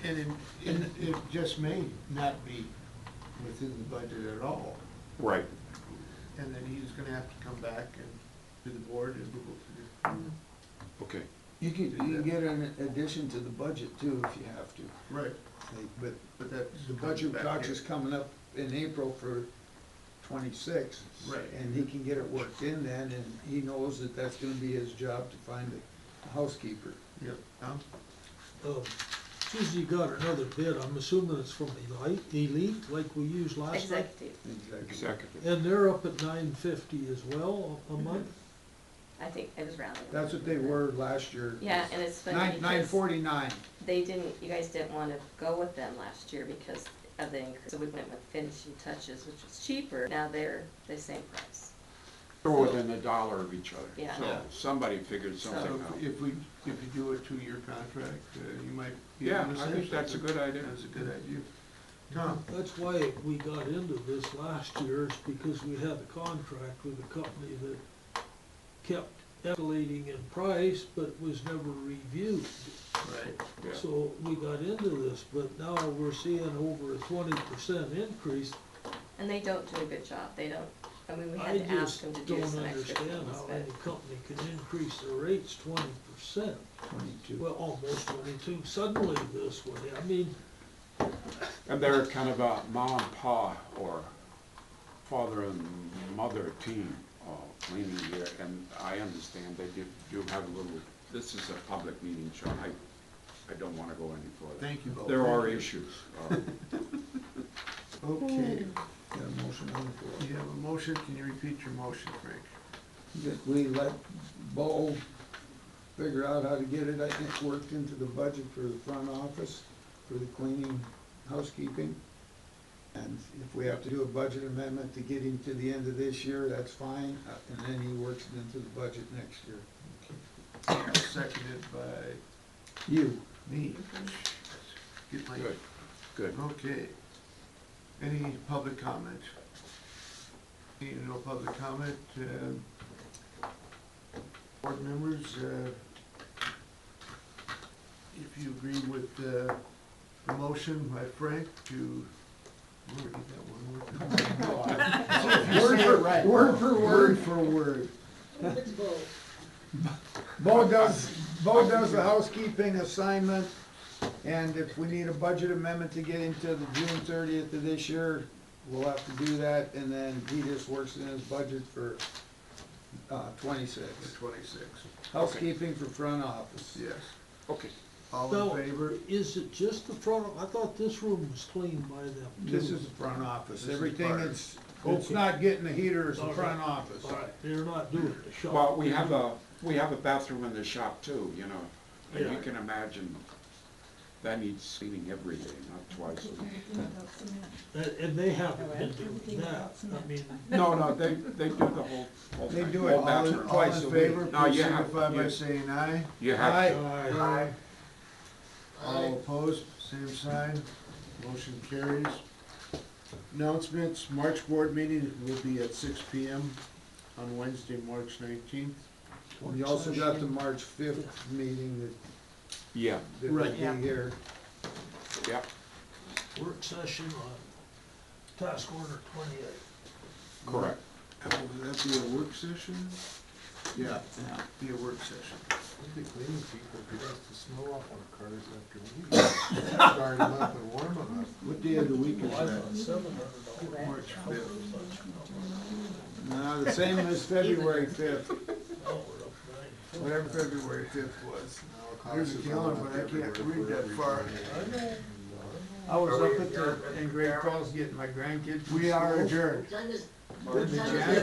and it just may not be within the budget at all.
Right.
And then he's gonna have to come back and to the board and we'll go
Okay.
You can get an addition to the budget too if you have to.
Right.
But
But that's.
the budget talks is coming up in April for 26.
Right.
And he can get it worked in then, and he knows that that's gonna be his job to find a housekeeper.
Yep, Tom?
Susie got another bid, I'm assuming it's from Elite, like we used last time?
Executive,
Executive.
And they're up at $950 as well a month?
I think it was rounded.
That's what they were last year.
Yeah, and it's funny because
$949.
they didn't, you guys didn't wanna go with them last year because of the increase. So we went with finishing touches, which was cheaper. Now they're the same price.
They're within $1 of each other.
Yeah.
So somebody figured something
So
out.
if you do a 2-year contract, you might be
Yeah,
able to
I
save
think that's a
something.
good idea.
That's a good idea. Tom?
That's why we got into this last year, is because we had a contract with a company that kept escalating in price, but was never reviewed.
Right.
Yeah.
So we got into this, but now we're seeing over a 20% increase.
And they don't do a good job. They don't I mean, we
I
had to ask
just
them to
don't
do some extra
understand
things,
how
but.
any company can increase their rates 20%.
22.
Well, almost 22, suddenly this way. I mean,
And they're kind of a mom and pa or father and mother team cleaning here, and I understand they do have a little, this is a public meeting, Sean, I don't wanna go any further.
Thank you both.
There are issues.
Okay,
Got a motion on the floor.
you have a motion, can you repeat your motion, Frank?
That we let Bo figure out how to get it, I think, worked into the budget for the front office, for the cleaning, housekeeping. And if we have to do a budget amendment to get him to the end of this year, that's fine, and then he works it into the budget next year.
Seconded by
You.
me. Get my,
Good, good.
okay. Any public comment? No public comment. Board members, if you agree with the motion by Frank to, word, you got one more.
Word for, right. Word for
Word for word.
Bo does the housekeeping assignment, and if we need a budget amendment to get into the June 30th of this year, we'll have to do that, and then he just works in his budget for 26.
26,
Housekeeping for front office.
yes.
Okay.
All
now,
in favor?
is it just the front, I thought this room was cleaned by them too.
This is the front office.
This is
Everything
part of-
that's, it's not getting the heater, it's the
All
front
right.
office.
All right, they're not doing the shop.
Well, we have a bathroom in the shop too, you know, and you
Yeah.
can imagine that needs cleaning every day, not twice a week.
And they haven't been doing that, I mean,
No, they do the whole
They
thing,
do
whole
it all
bathroom.
in-
All in favor,
No,
please
you have-
signify by
you-
saying aye.
You have
Aye.
to.
Aye.
All opposed, same sign, motion carries. Announcements, March board meeting will be at 6 PM on Wednesday, March 19th.
We also got the March 5th meeting
Yeah,
that will
Right.
be here.
yeah.
work session on task order 28.
Correct.
Will that be a work session? Yeah, be a work session.
The cleaning people get us the snow off our cars after we start them up and warm them up.
What day of the week is
Well, I
that?
thought $700.
March 5th.
No, the same as February 5th,
Oh, we're up 9.
whatever February 5th was.
There's a calendar, but I can't read that far.
I was up at the, in Great Falls getting my grandkids from
We are
school.
adjourned.
What time is?
Did the janitor